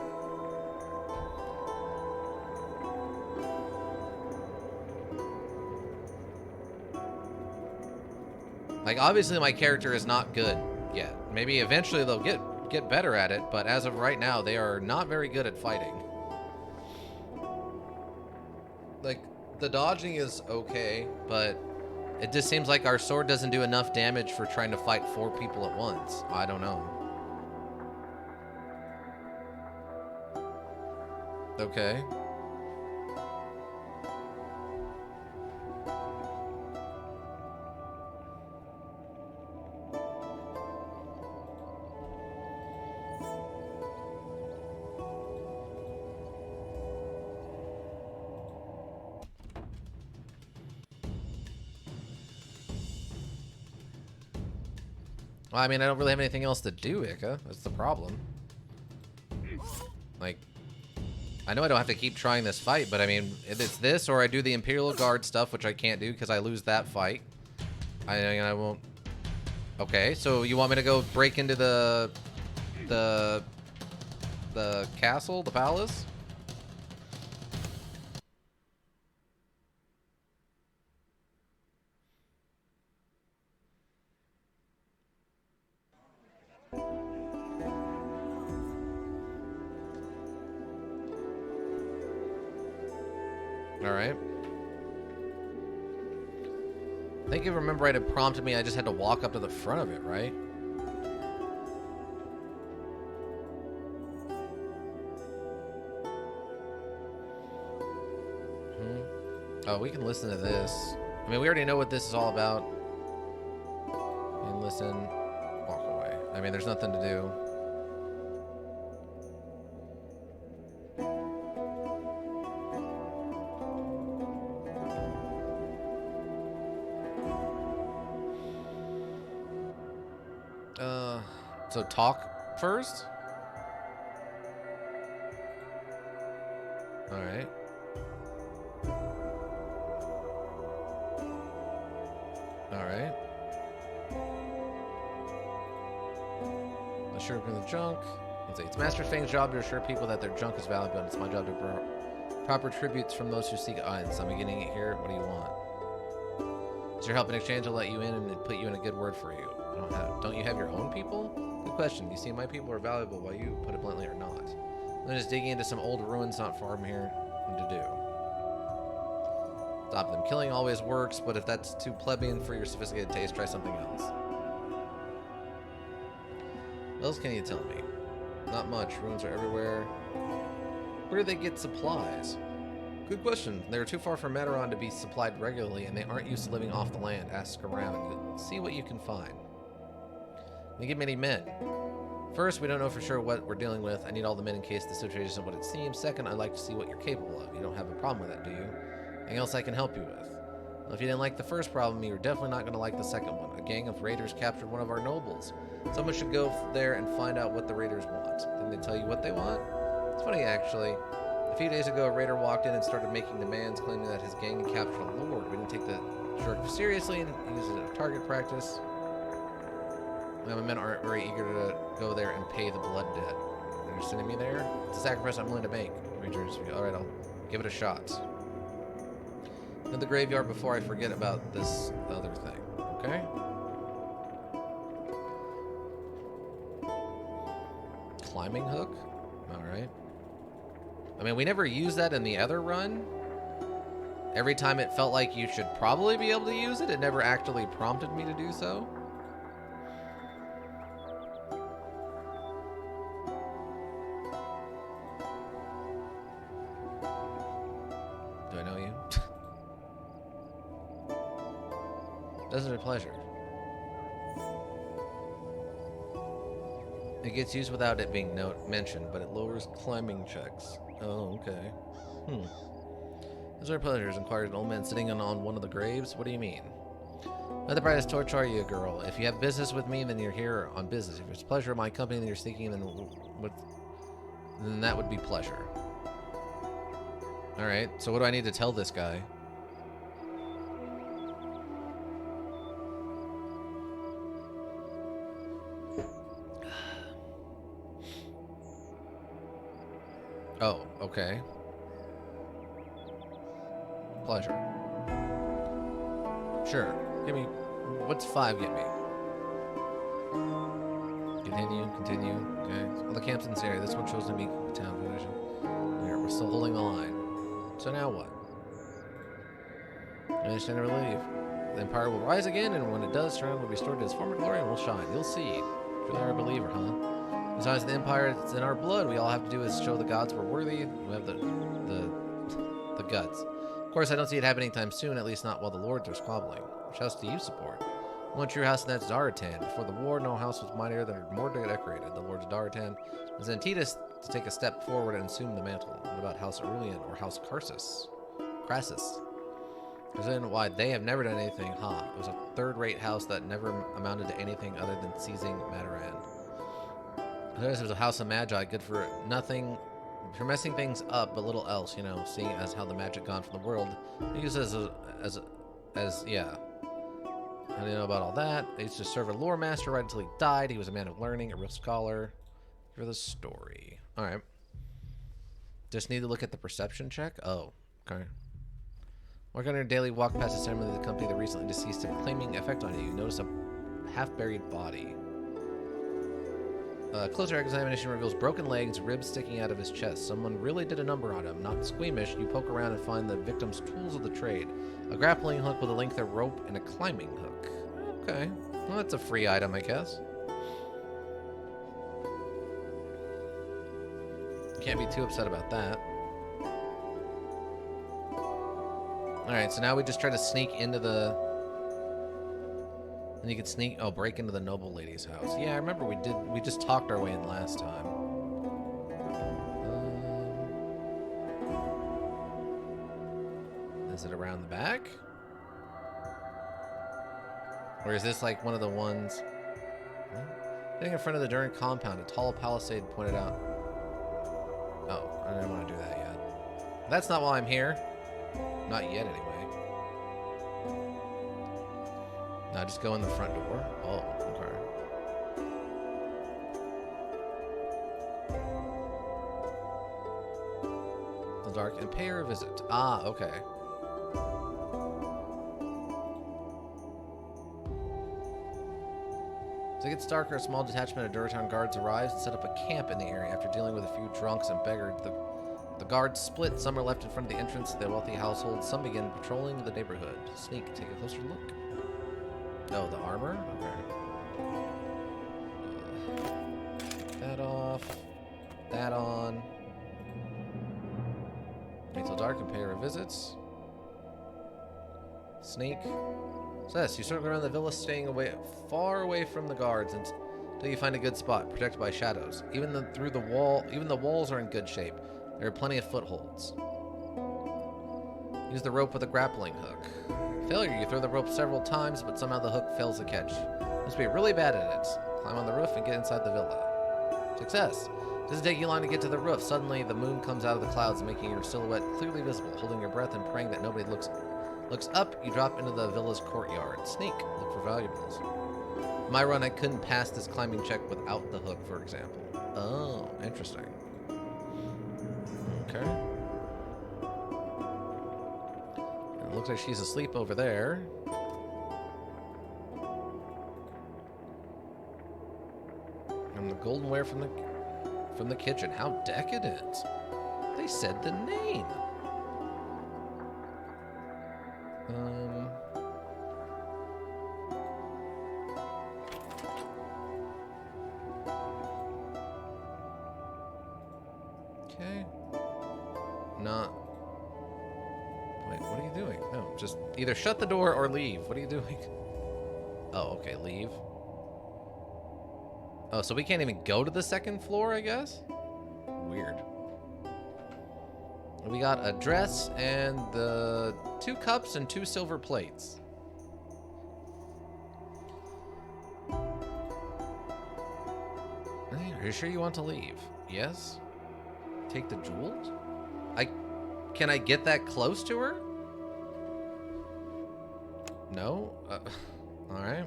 [SPEAKER 1] Like, obviously my character is not good. yet. Maybe eventually they'll get better at it, but as of right now, they are not very good at fighting. Like, the dodging is okay, but it just seems like our sword doesn't do enough damage for trying to fight 4 people at once. I don't know. Okay. Well, I mean, I don't really have anything else to do, Ika. That's the problem. Like, I know I don't have to keep trying this fight, but I mean, if it's this or I do the Imperial Guard stuff, which I can't do because I lose that fight. I won't. Okay, so you want me to go break into the castle, the palace? All right. I think if you remember right, it prompted me. I just had to walk up to the front of it, right? Oh, we can listen to this. I mean, we already know what this is all about. And listen, walk away. I mean, there's nothing to do. So talk first? Alright. Alright. Assure people the junk. Let's see. It's Master Fang's job to assure people that their junk is valuable, and it's my job to proper tributes from those who seek items. I'm beginning it here. What do you want? Is your help in exchange? I'll let you in and put you in a good word for you. Don't you have your own people? Good question. Do you see my people are valuable while you put it bluntly or not? I'm just digging into some old ruins not far from here. What to do? Stop them. Killing always works, but if that's too plebeian for your sophisticated taste, try something else. What else can you tell me? Not much. Ruins are everywhere. Where do they get supplies? Good question. They're too far from Mataron to be supplied regularly, and they aren't used to living off the land. Ask around. You'll see what you can find. You get many men. First, we don't know for sure what we're dealing with. I need all the men in case the situation isn't what it seems. Second, I'd like to see what you're capable of. You don't have a problem with that, do you? Anything else I can help you with? Well, if you didn't like the first problem, you're definitely not going to like the second one. A gang of raiders captured one of our nobles. Someone should go there and find out what the raiders want. Didn't they tell you what they want? It's funny, actually. A few days ago, a raider walked in and started making demands, claiming that his gang had captured a lord. We didn't take the jerk seriously and used it as target practice. My men aren't very eager to go there and pay the blood debt. They're sending me there? It's a sacrifice I'm willing to make. Rangers, alright, I'll give it a shot. To the graveyard before I forget about this other thing. Okay? Climbing hook? Alright. I mean, we never used that in the other run. Every time it felt like you should probably be able to use it, it never actually prompted me to do so. Do I know you? Doesn't it pleasure? It gets used without it being mentioned, but it lowers climbing checks. Oh, okay. Those are pleasures, inquired an old man sitting on one of the graves. What do you mean? Not the brightest torch are you, girl. If you have business with me, then you're here on business. If it's pleasure of my company, then you're seeking, then that would be pleasure. Alright, so what do I need to tell this guy? Oh, okay. Pleasure. Sure. Give me... What's 5 get me? Continue. Okay. All the camps in this area. This one shows to be town position. There, we're still holding the line. So now what? I understand to relieve. The Empire will rise again, and when it does, Sharon will be restored to its former glory and will shine. You'll see. Truly are a believer, huh? As long as the Empire is in our blood, we all have to do is show the gods we're worthy. We have the guts. Of course, I don't see it happening anytime soon, at least not while the lords are squabbling. Which house do you support? One true house, and that's Zaratan. Before the war, no house was mightier than more decorated. The lords of Daratan was Antitus to take a step forward and assume the mantle. What about House Aurelian or House Crassus? Because then why they have never done anything, It was a third-rate house that never amounted to anything other than seizing Mataran. There was a house of Magi, good for nothing, for messing things up, but little else, you know, seeing as how the magic gone from the world. Used as yeah. I didn't know about all that. He used to serve a lore master right until he died. He was a man of learning, a real scholar. For the story. Alright. Just need to look at the perception check? Oh, okay. Work on your daily walk past the ceremony of the company the recently deceased of claiming effect on you. You notice a half-buried body. Closer examination reveals broken legs, ribs sticking out of his chest. Someone really did a number on him. Not squeamish, you poke around and find the victim's tools of the trade. A grappling hook with a length of rope and a climbing hook. Okay. Well, that's a free item, I guess. Can't be too upset about that. Alright, so now we just try to sneak into the... And you can sneak... Oh, break into the noble lady's house. Yeah, I remember we just talked our way in last time. Is it around the back? Or is this like one of the ones... Sitting in front of the Durin compound, a tall palisade pointed out... Oh, I didn't want to do that yet. That's not why I'm here. Not yet, anyway. Now just go in the front door. Oh, okay. The dark and pay her a visit. Ah, okay. As it gets darker, a small detachment of Duratan guards arrives and set up a camp in the area. After dealing with a few drunks and beggars, the guards split. Some are left in front of the entrance to their wealthy households. Some begin patrolling the neighborhood. Sneak, take a closer look. Oh, the armor? Okay. That off. That on. Wait till dark and pay her visits. Sneak. Says you circle around the villa, staying far away from the guards until you find a good spot, protected by shadows. Even the walls are in good shape. There are plenty of footholds. Use the rope with a grappling hook. Failure, you throw the rope several times, but somehow the hook fails to catch. You must be really bad at it. Climb on the roof and get inside the villa. Success. It doesn't take you long to get to the roof. Suddenly, the moon comes out of the clouds, making your silhouette clearly visible. Holding your breath and praying that nobody looks up, you drop into the villa's courtyard. Sneak. Look for valuables. In my run, I couldn't pass this climbing check without the hook, for example. Oh, interesting. Okay. It looks like she's asleep over there. And the goldenware from the kitchen. How decadent. They said the name. Okay. Not. Wait, what are you doing? No, just either shut the door or leave. What are you doing? Oh, okay, leave. Oh, so we can't even go to the second floor, I guess? Weird. We got a dress and the 2 cups and 2 silver plates. Hey, are you sure you want to leave? Yes? Take the jewels? Can I get that close to her? No? Alright.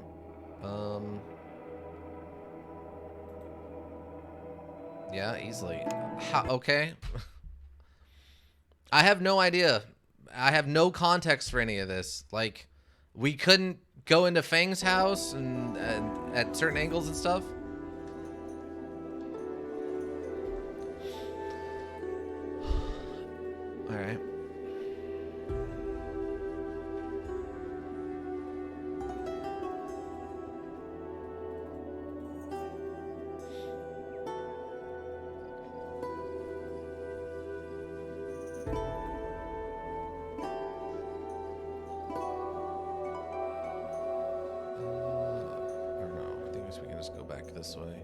[SPEAKER 1] Yeah, easily. Okay. I have no idea. I have no context for any of this. Like, we couldn't go into Fang's house and at certain angles and stuff? All right. Or no, I think we can just go back this way.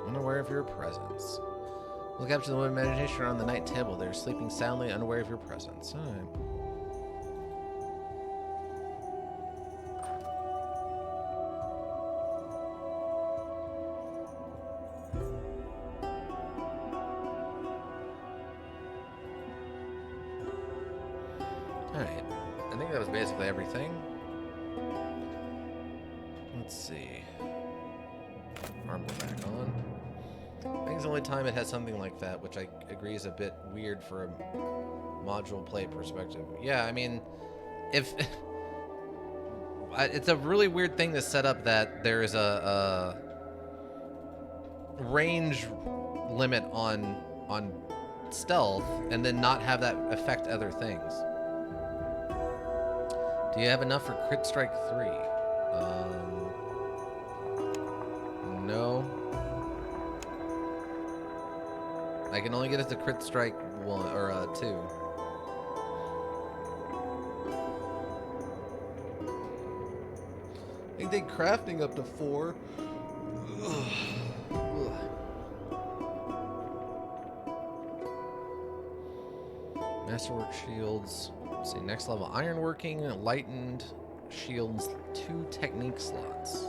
[SPEAKER 1] Unaware of your presence. Look up to the women meditation on the night table. They're sleeping soundly, unaware of your presence. All right. Alright. I think that was basically everything. Let's see. Marble back on. I think it's the only time it has something like that, which I agree is a bit weird for a module play perspective. Yeah, I mean, if... it's a really weird thing to set up that there is a range limit on stealth and then not have that affect other things. Do you have enough for Crit Strike 3? No. I can only get it to Crit Strike 1 or 2. I think they crafting up to 4. Masterwork shields. Let's see, next level ironworking, lightened shields, 2 technique slots.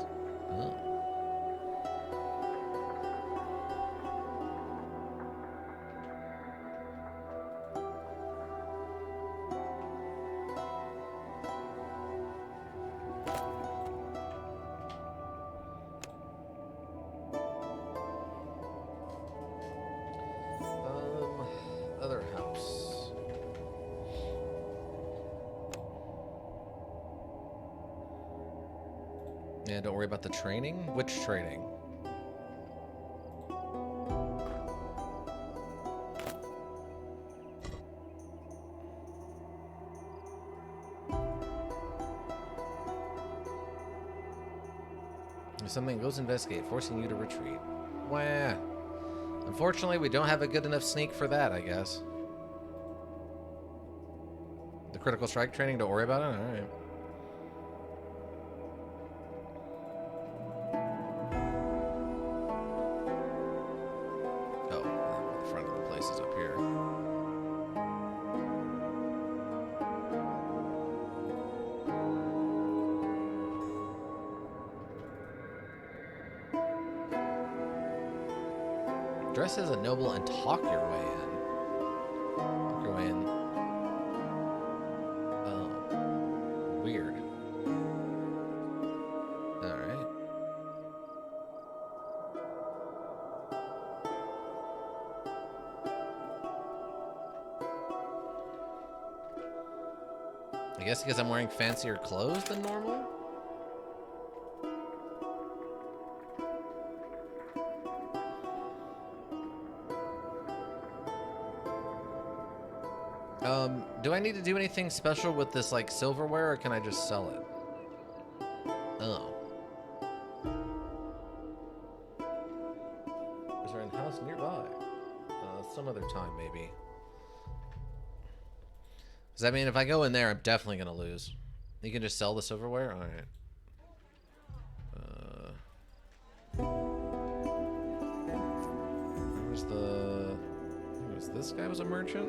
[SPEAKER 1] Oh. Other house. Yeah, don't worry about the training. Which training? If something goes investigate, forcing you to retreat. Wah. Unfortunately, we don't have a good enough sneak for that, I guess. The critical strike training, don't worry about it? Alright. Oh, the front of the place is up here. Dress as a noble and talk your way in. Talk your way in. Oh. Weird. Alright. I guess because I'm wearing fancier clothes than normal? Do I need to do anything special with this, like, silverware, or can I just sell it? Oh. Is there a house nearby? Some other time, maybe. Does that mean if I go in there, I'm definitely gonna lose? You can just sell the silverware? Alright. Where's the... This guy was a merchant?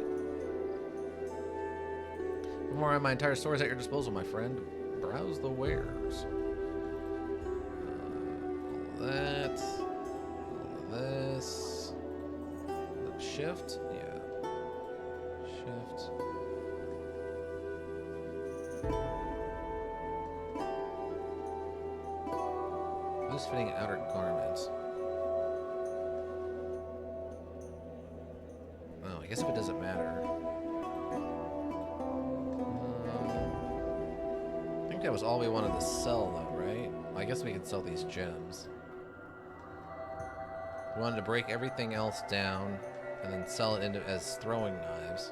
[SPEAKER 1] More, my entire store is at your disposal, my friend. Browse the wares. of that. All of this. Shift? Yeah. Shift. Loose fitting outer garments. Oh, I guess if it doesn't matter. I think that was all we wanted to sell, though, right? I guess we could sell these gems. We wanted to break everything else down and then sell it into as throwing knives.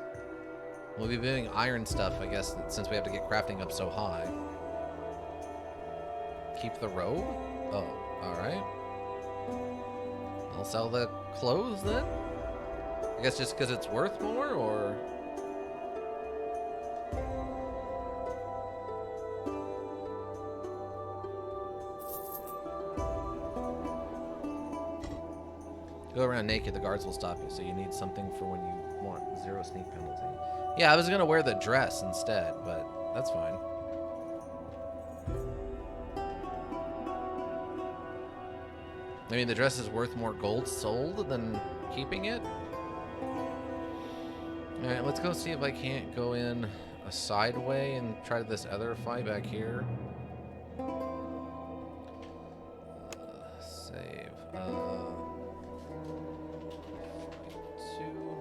[SPEAKER 1] We'll be doing iron stuff, I guess, since we have to get crafting up so high. Keep the robe? Oh, alright. I'll sell the clothes then? I guess just because it's worth more, or... Go around naked, the guards will stop you, so you need something for when you want 0 sneak penalty. Yeah, I was gonna wear the dress instead, but that's fine. I mean, the dress is worth more gold sold than keeping it. Alright, let's go see if I can't go in a side way and try this other fight back here. Save. 2.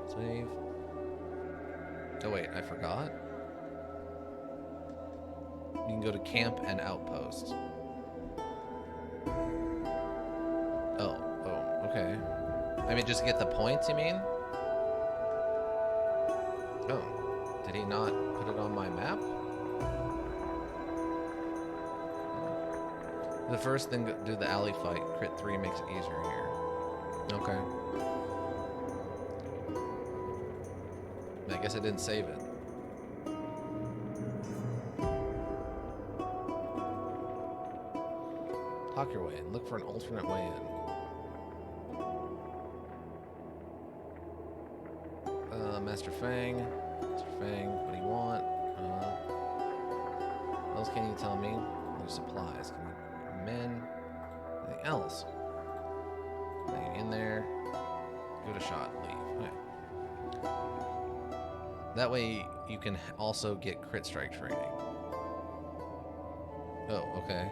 [SPEAKER 1] Save. Oh wait, I forgot. You can go to camp and outpost. Oh, okay. I mean, just get the points, you mean? Oh, did he not put it on my map? The first thing, do the alley fight. Crit 3 makes it easier here. Okay. I guess I didn't save it. Talk your way in. Look for an alternate way in. Master Fang. Master Fang, what do you want? What else can you tell me? There's supplies. Can you men? Anything else? Anything in there? Give it a shot. Leave. Okay. That way you can also get crit strike training. Oh, okay.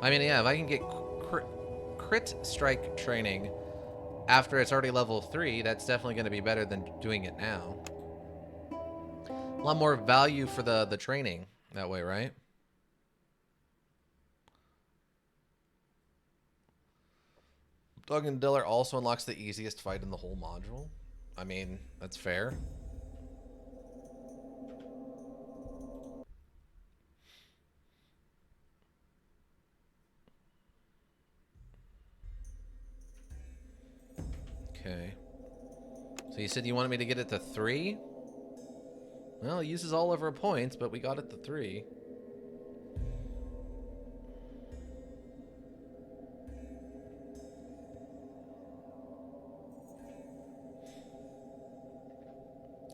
[SPEAKER 1] I mean, yeah, if I can get crit strike training after it's already level 3, that's definitely going to be better than doing it now. A lot more value for the training that way, right? Dog and Diller also unlocks the easiest fight in the whole module. I mean, that's fair. Okay. So you said you wanted me to get it to 3? Well, it uses all of our points, but we got it to 3.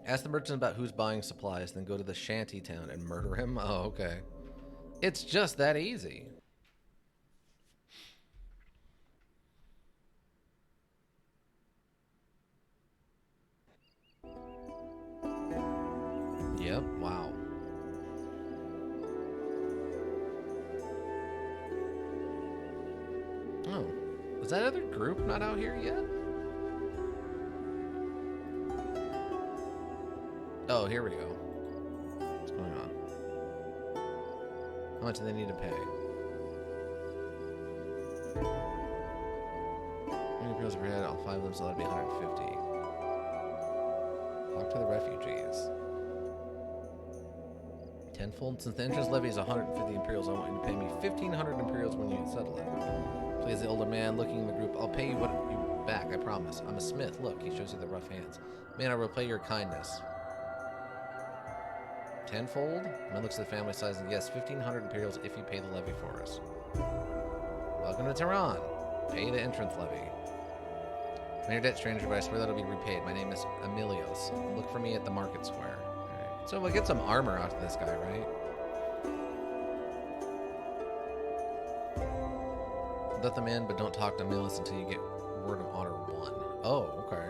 [SPEAKER 1] Ask the merchant about who's buying supplies, then go to the shanty town and murder him? Oh, okay. It's just that easy. Yep, wow. Oh, is that other group not out here yet? Oh, here we go. What's going on? How much do they need to pay? How many appeals per head? All 5 of them, so that'd be 150. Talk to the refugees. Tenfold. Since the entrance levy is 150 Imperials, I want you to pay me 1,500 Imperials when you settle it. Please, the older man looking in the group. I'll pay you what you back, I promise. I'm a smith. Look, he shows you the rough hands. Man, I will repay your kindness. Tenfold? Man looks at the family size and yes, 1,500 Imperials if you pay the levy for us. Welcome to Tehran. Pay the entrance levy. I'm your debt, stranger, but I swear that'll be repaid. My name is Emilios. Look for me at the market square. Right. So we'll get some armor out of this guy, right? let them in, but don't talk to Millis until you get Word of Honor 1. Oh, okay.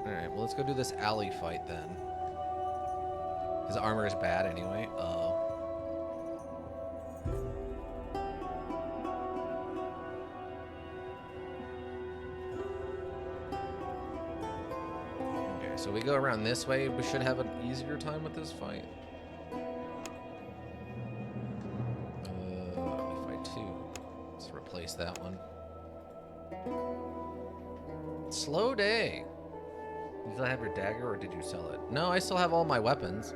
[SPEAKER 1] Alright, well, let's go do this alley fight then. His armor is bad anyway. Oh. Okay, so we go around this way. We should have an easier time with this fight. Fight 2. Let's replace that one. Slow day. You still have your dagger, or did you sell it? No, I still have all my weapons.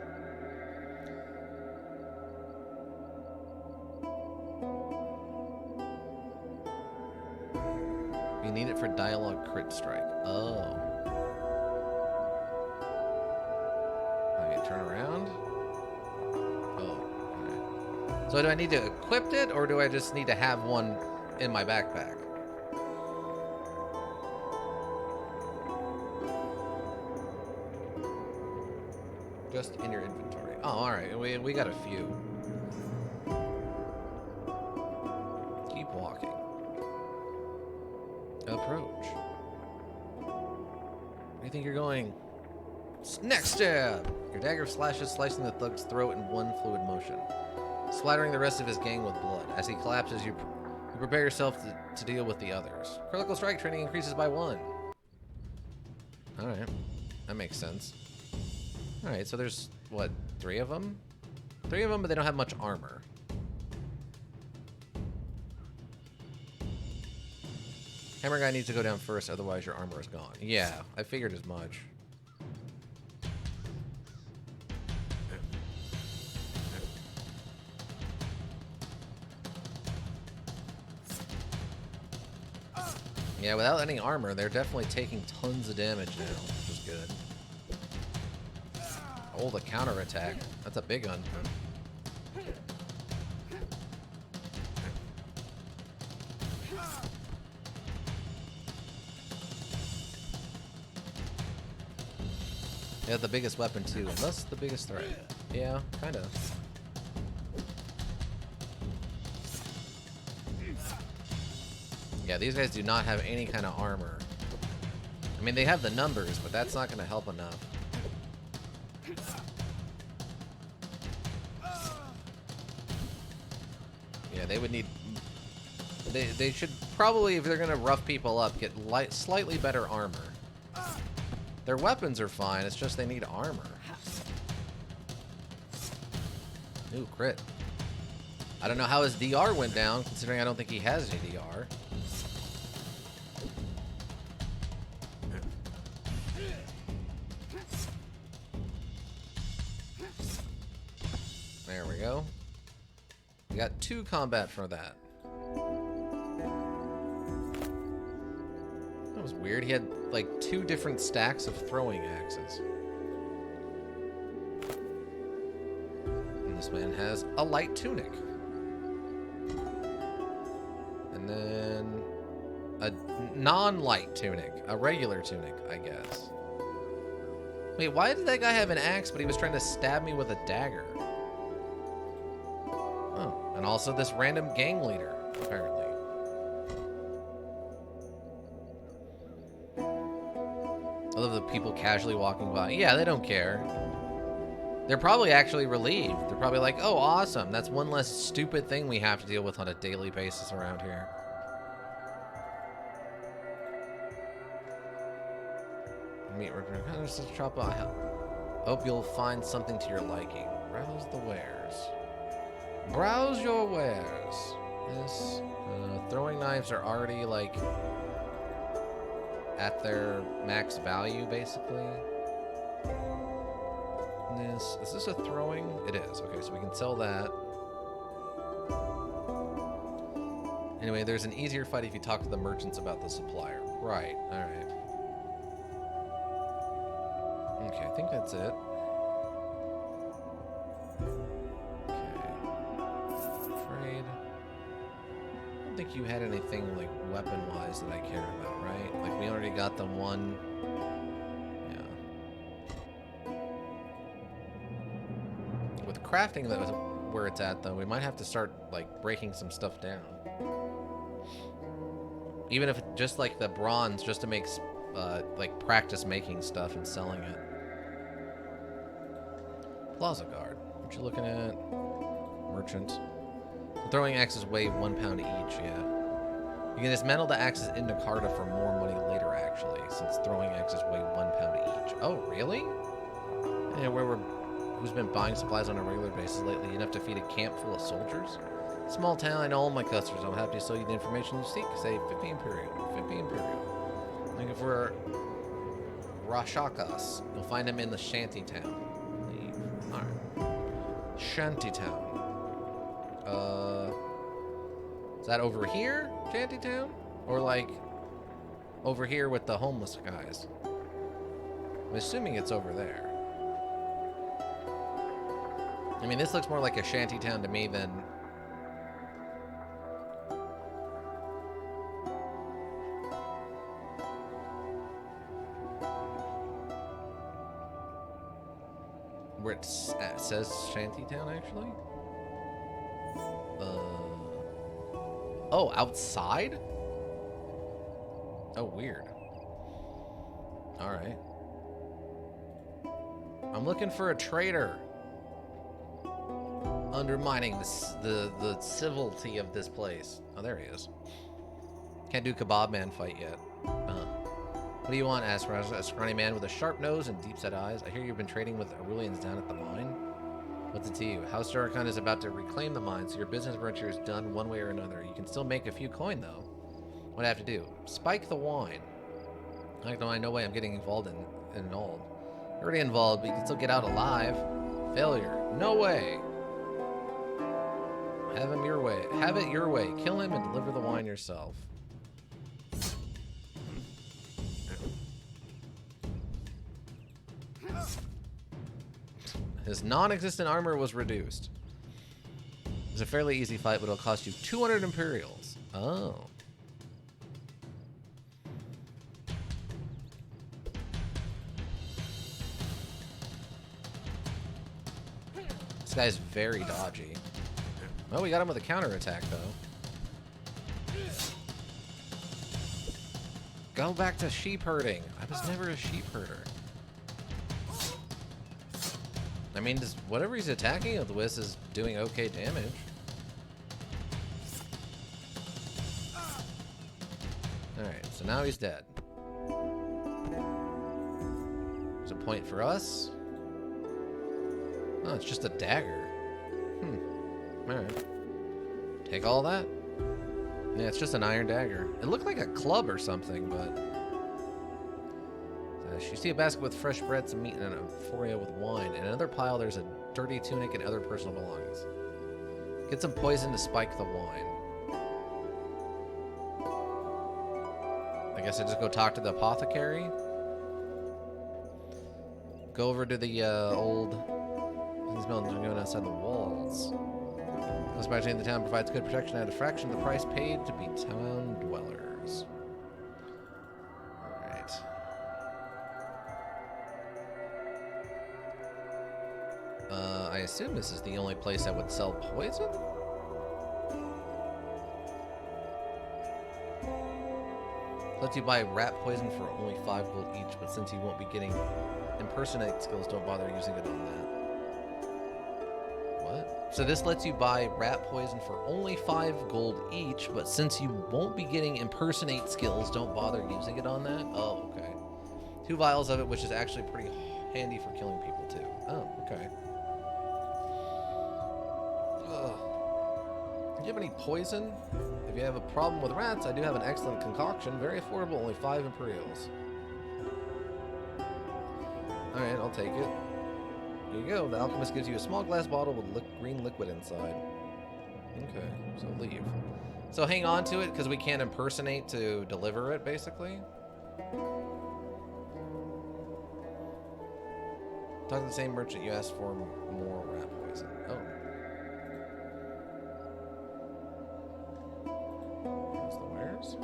[SPEAKER 1] You need it for dialogue crit strike. Oh. Okay, turn around. Oh, okay. So do I need to equip it, or do I just need to have one in my backpack? Just in your inventory. Oh, alright. We got a few. Keep walking. Approach. Where do you think you're going? Next stab! Your dagger slashes, slicing the thug's throat in one fluid motion, splattering the rest of his gang with blood. As he collapses, you prepare yourself to deal with the others. Critical strike training increases by 1. Alright. That makes sense. Alright, so there's, what, 3 of them? 3 of them, but they don't have much armor. Hammer guy needs to go down first, otherwise your armor is gone. Yeah, I figured as much. Yeah, without any armor, they're definitely taking tons of damage now, which is good. Oh, the counterattack. That's a big one. They have the biggest weapon too, and thus the biggest threat. Yeah, kind of. Yeah, these guys do not have any kind of armor. I mean, they have the numbers, but that's not going to help enough. Yeah, they would need... They should probably, if they're going to rough people up, get slightly better armor. Their weapons are fine, it's just they need armor. Ooh, crit. I don't know how his DR went down, considering I don't think he has any DR. There we go. We got 2 combat for that. That was weird. He had like 2 different stacks of throwing axes. And this man has a light tunic. And then a non-light tunic. A regular tunic, I guess. Wait, why did that guy have an axe, but he was trying to stab me with a dagger? Oh, and also this random gang leader, apparently. I love the people casually walking by. Yeah, they don't care. They're probably actually relieved. They're probably like, oh, awesome. That's one less stupid thing we have to deal with on a daily basis around here. Meet hope you'll find something to your liking. Browse the wares. Browse your wares. This throwing knives are already like at their max value, basically. Is this a throwing? It is. Okay, so we can sell that. Anyway, there's an easier fight if you talk to the merchants about the supplier. Right. All right. Okay, I think that's it. Okay. Trade. I don't think you had anything, like, weapon-wise that I care about, right? Like, we already got the one... Yeah. With crafting that was where it's at, though. We might have to start, like, breaking some stuff down. Even if just, like, the bronze, just to make, like, practice making stuff and selling it. Plaza guard. What you looking at? Merchant. Throwing axes weigh 1 pound each, yeah. You can dismantle the axes in Nakarta for more money later, actually, since throwing axes weigh 1 pound each. Oh, really? Yeah, who's been buying supplies on a regular basis lately? Enough to feed a camp full of soldiers? Small town, I know all my customers. I'm happy to sell you the information you seek. Say 50 Imperial. 50 Imperial. Looking for Rashakas. You'll find him in the shanty town. Leave. Alright. Shanty town. Is that over here, Shantytown? Or like over here with the homeless guys? I'm assuming it's over there. I mean, this looks more like a shantytown to me than... where it says shantytown, actually? Oh, outside? Oh, weird. Alright. I'm looking for a trader. Undermining the civility of this place. Oh, there he is. Can't do kebab man fight yet. What do you want? Asked a scrawny man with a sharp nose and deep-set eyes. I hear you've been trading with Aurelians down at the mine. What's it to you? House Darkon is about to reclaim the mine, so your business venture is done one way or another. You can still make a few coin, though. What do I have to do? Spike the wine. No way I'm getting involved in it all. You're already involved, but you can still get out alive. Failure. No way. Have him your way. Have it your way. Kill him and deliver the wine yourself. His non-existent armor was reduced. It's a fairly easy fight, but it'll cost you 200 Imperials. Oh. This guy's very dodgy. Well, we got him with a counterattack, though. Go back to sheep herding. I was never a sheep herder. I mean, whatever he's attacking with is doing okay damage. Alright, so now he's dead. There's a point for us. Oh, it's just a dagger. Alright. Take all that? Yeah, it's just an iron dagger. It looked like a club or something, but... You see a basket with fresh bread, some meat, and an amphora with wine. In another pile, there's a dirty tunic and other personal belongings. Get some poison to spike the wine. I guess I just go talk to the apothecary. Go over to the old... These mountains are going outside the walls. Close by the town provides good protection at a fraction of the price paid to be town dwellers. Alright. I assume this is the only place that would sell poison? Lets you buy rat poison for only 5 gold each, but since you won't be getting impersonate skills, don't bother using it on that. What? So this lets you buy rat poison for only 5 gold each, but since you won't be getting impersonate skills, don't bother using it on that? Oh, okay. 2 vials of it, which is actually pretty handy for killing people, too. Oh, okay. Do you have any poison? If you have a problem with rats, I do have an excellent concoction. Very affordable, only 5 Imperials. Alright, I'll take it. Here you go. The alchemist gives you a small glass bottle with green liquid inside. Okay, so leave. So hang on to it, because we can't impersonate to deliver it, basically. Talk to the same merchant you asked for more rat poison. Oh. There's the wares.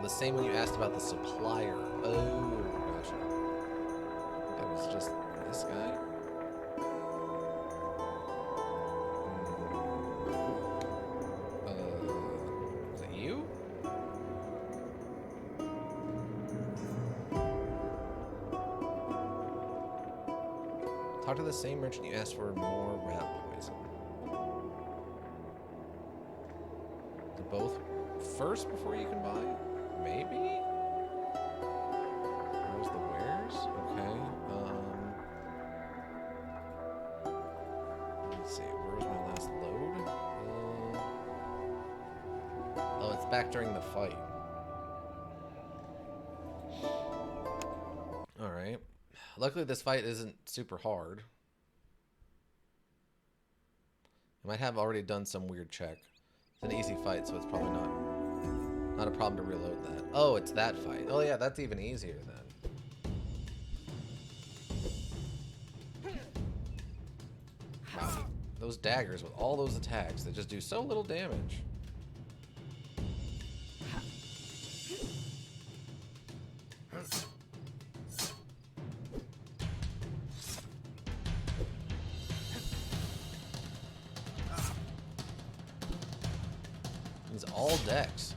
[SPEAKER 1] The same one you asked about the supplier. Oh, gotcha. That was just this guy. Is it you? Talk to the same merchant you asked for more rat poison. Do both first before you can buy? Maybe? Where's the wares? Okay. Let's see. Where's my last load? Oh, it's back during the fight. Alright. Luckily, this fight isn't super hard. I might have already done some weird check. It's an easy fight, so it's probably not a problem to reload that. Oh, it's that fight. Oh yeah, that's even easier then. Wow. Those daggers with all those attacks, they just do so little damage. It's all dex.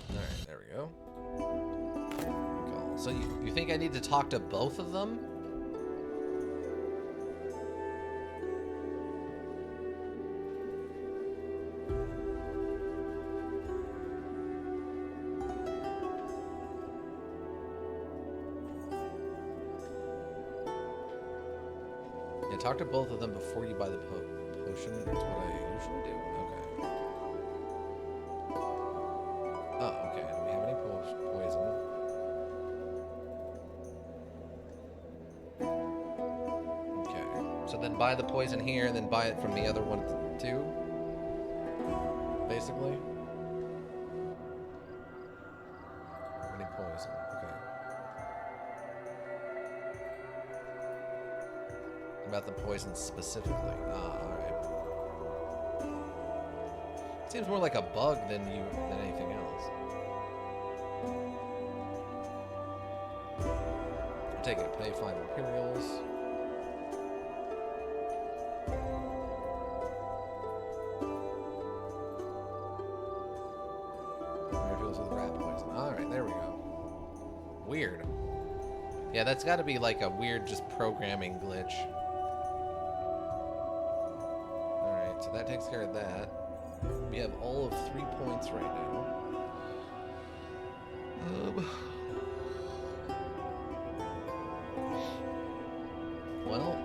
[SPEAKER 1] Alright, there we go. Cool. So you think I need to talk to both of them? Yeah, talk to both of them before you buy the potion. That's what I usually do. Okay. Oh, okay. Do we have any poison? Okay. So then buy the poison here, and then buy it from the other one too? Basically? Any poison. Okay. About the poison specifically. Ah, alright. Seems more like a bug than anything else. I'll take it. Pay 5 Imperials. Imperials with rat poison. Alright, there we go. Weird. Yeah, that's gotta be like a weird just programming glitch. So that takes care of that. We have all of 3 points right now. Well,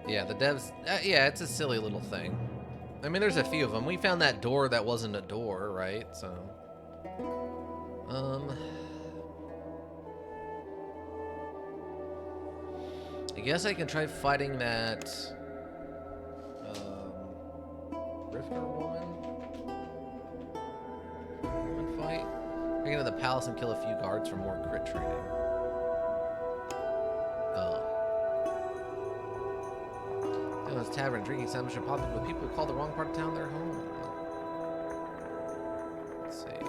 [SPEAKER 1] yeah, the devs. Yeah, it's a silly little thing. I mean, there's a few of them. We found that door that wasn't a door, right? So, I guess I can try fighting that. Rifter woman fight. Bring into the palace and kill a few guards for more crit training. Oh. Down this tavern, drinking sandwich and popping with people who call the wrong part of town their home. Let's see.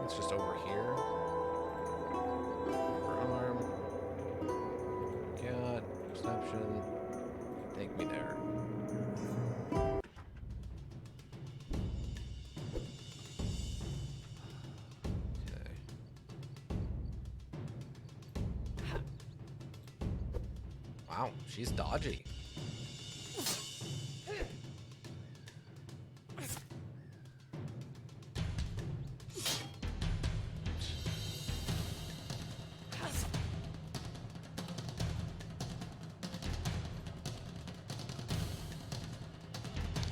[SPEAKER 1] It's just over here. Arm. God. Perception. Take me there. Wow, she's dodgy.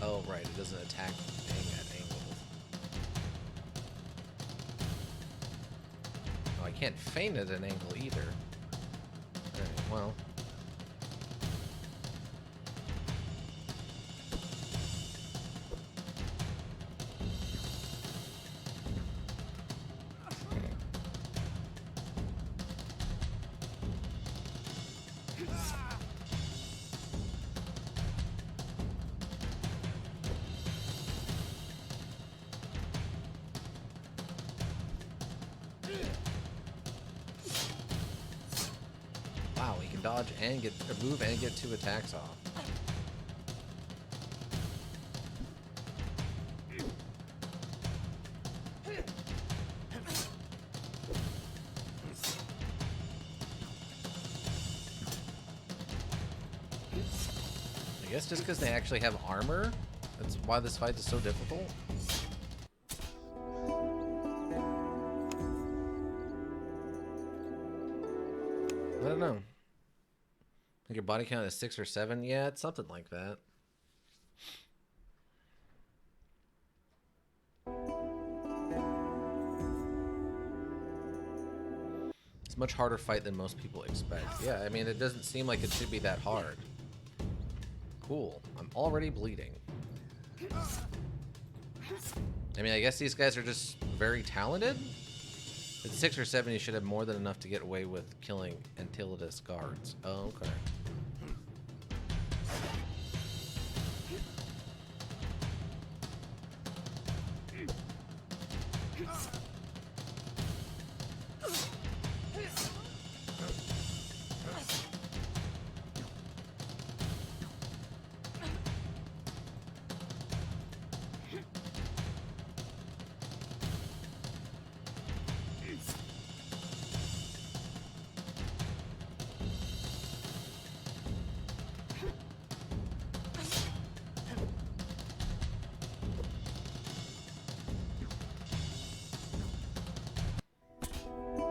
[SPEAKER 1] Oh, right, it doesn't attack at angles. Oh, I can't feint at an angle either. Alright, well. Wow, he can dodge and get move and get 2 attacks off. I guess just because they actually have armor, that's why this fight is so difficult. I don't know. I think your body count is 6 or 7. Yeah, it's something like that. It's a much harder fight than most people expect. Yeah, I mean, it doesn't seem like it should be that hard. Cool. I'm already bleeding. I mean, I guess these guys are just very talented. At 6 or 7, you should have more than enough to get away with killing Enceladus guards. Oh, okay.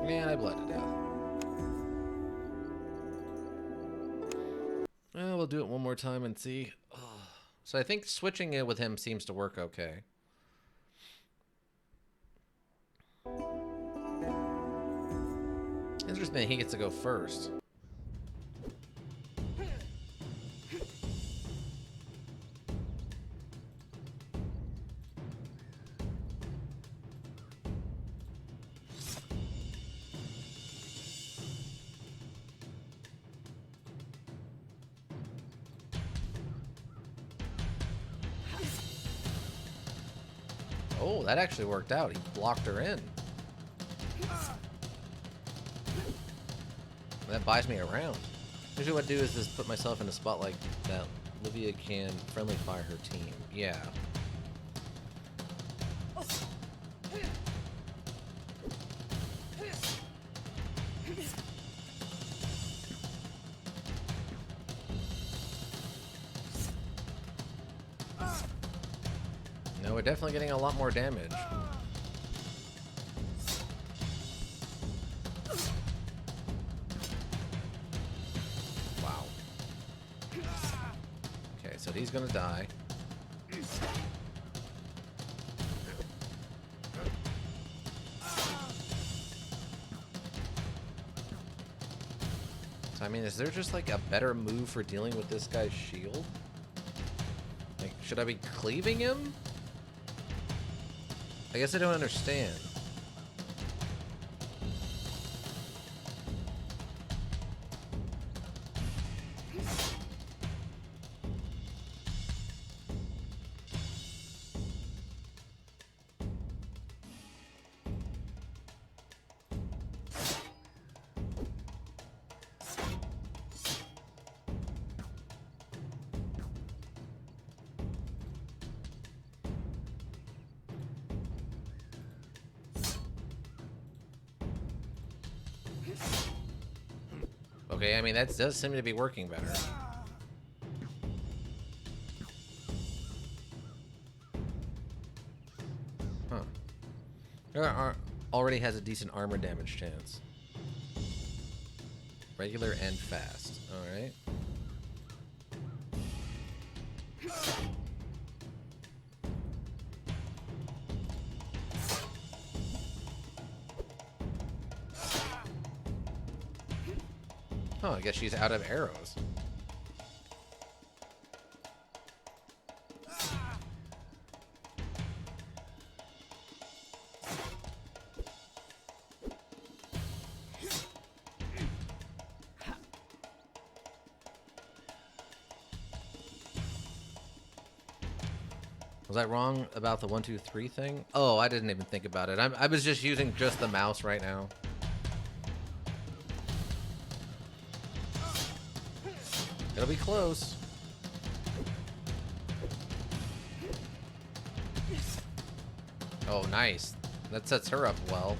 [SPEAKER 1] Man, I bled to death. Well, we'll do it one more time and see. Oh. So I think switching it with him seems to work okay. Interesting, he gets to go first. Oh, that actually worked out. He blocked her in. That buys me a round. Usually what I do is just put myself in a spot like that. Livia can friendly fire her team. Yeah. No, we're definitely getting a lot more damage. Wow. Okay, so he's gonna die. So, I mean, is there just like a better move for dealing with this guy's shield? Like, should I be cleaving him? I guess I don't understand. Okay, I mean, that does seem to be working better. Huh. Already has a decent armor damage chance. Regular and fast. Alright. Oh, I guess she's out of arrows. Was I wrong about the 1, 2, 3 thing? Oh, I didn't even think about it. I was just using just the mouse right now. It'll be close. Oh, nice. That sets her up well.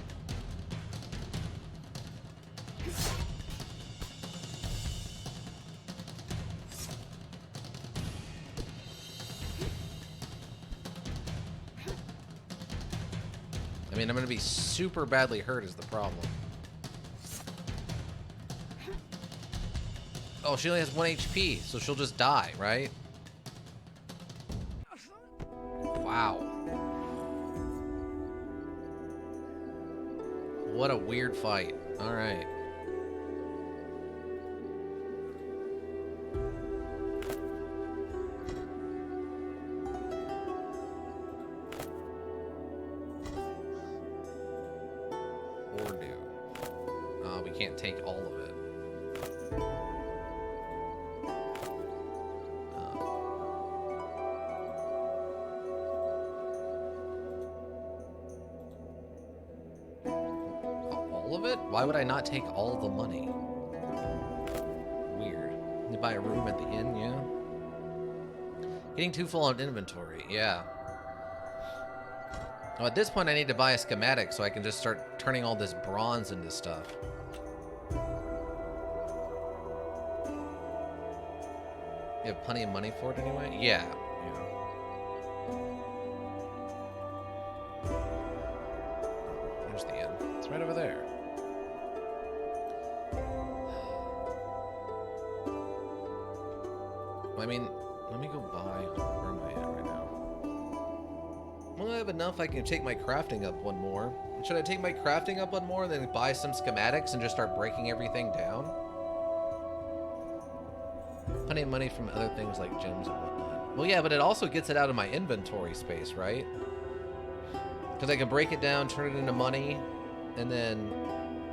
[SPEAKER 1] I mean, I'm gonna be super badly hurt is the problem. Oh, she only has 1 HP, so she'll just die, right? Wow. What a weird fight. All right. Or do. We can't take all of it. All of it? Why would I not take all the money? Weird. You buy a room at the inn, yeah? Getting too full on inventory, yeah. Well, at this point, I need to buy a schematic so I can just start turning all this bronze into stuff. You have plenty of money for it anyway? Yeah. There's the inn. It's right over there. I mean, let me go buy... Where am I at right now? Well, I have enough. I can take my crafting up one more. Should I take my crafting up one more and then buy some schematics and just start breaking everything down? Plenty of money from other things like gems and whatnot. Well, yeah, but it also gets it out of my inventory space, right? Because I can break it down, turn it into money, and then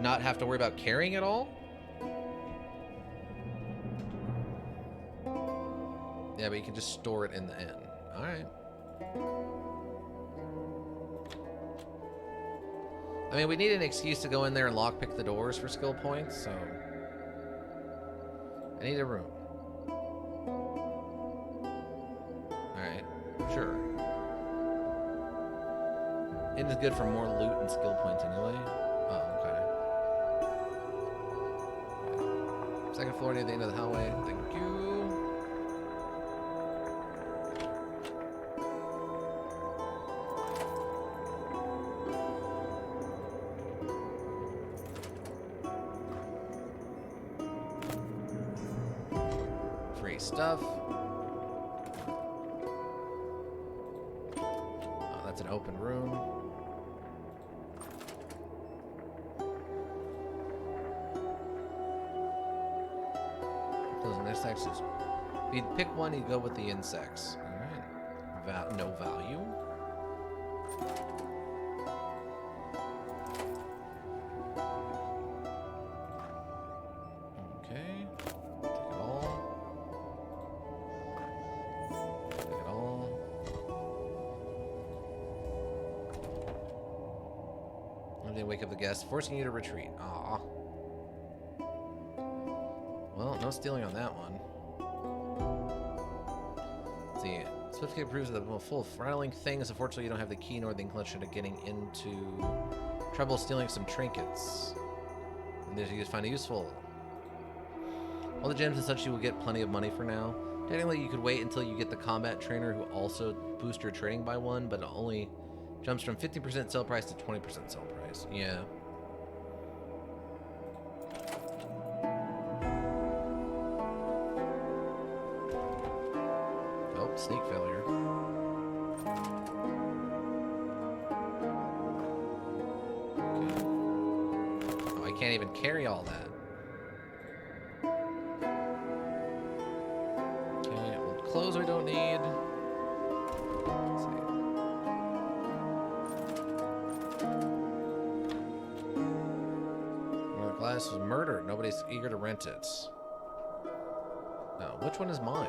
[SPEAKER 1] not have to worry about carrying it all? Yeah, but you can just store it in the inn. Alright. I mean, we need an excuse to go in there and lockpick the doors for skill points, so... I need a room. Alright, sure. Inn is good for more loot and skill points anyway. Oh, okay. Second floor near the end of the hallway. Thank you. Stuff. Oh, that's an open room. Those insects is... If you pick one, you go with the insects. Alright. No value. Okay. Take it all. Wake up the guests, forcing you to retreat. Aww. Well, no stealing on that one. Let's see. Swiftgate approves of the full of rattling things. Unfortunately, you don't have the key nor the inclination to getting into trouble stealing some trinkets. And these you find it useful. All the gems and such you will get plenty of money for now. Technically, you could wait until you get the combat trainer who also boosts your trading by 1, but it only jumps from 50% sell price to 20% sell price. Yeah. Oh, sneak failure. Okay. Oh, I can't even carry all that. Okay, old clothes we don't need. Let's see. Glass was murdered. Nobody's eager to rent it. No, which one is mine?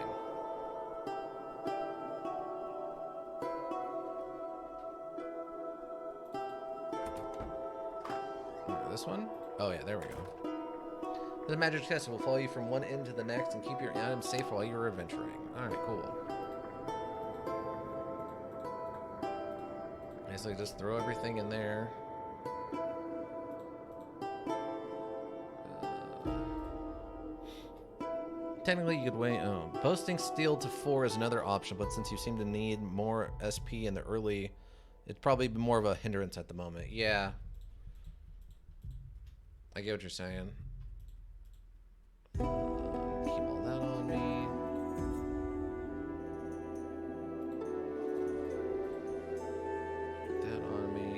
[SPEAKER 1] This one? Oh yeah, there we go. The magic chest will follow you from one end to the next and keep your items safe while you're adventuring. Alright, cool. Basically just throw everything in there. Technically, you could wait. Oh, boasting steel to 4 is another option, but since you seem to need more SP in the early, it's probably more of a hindrance at the moment. Yeah. I get what you're saying. Keep all that on me. That on me.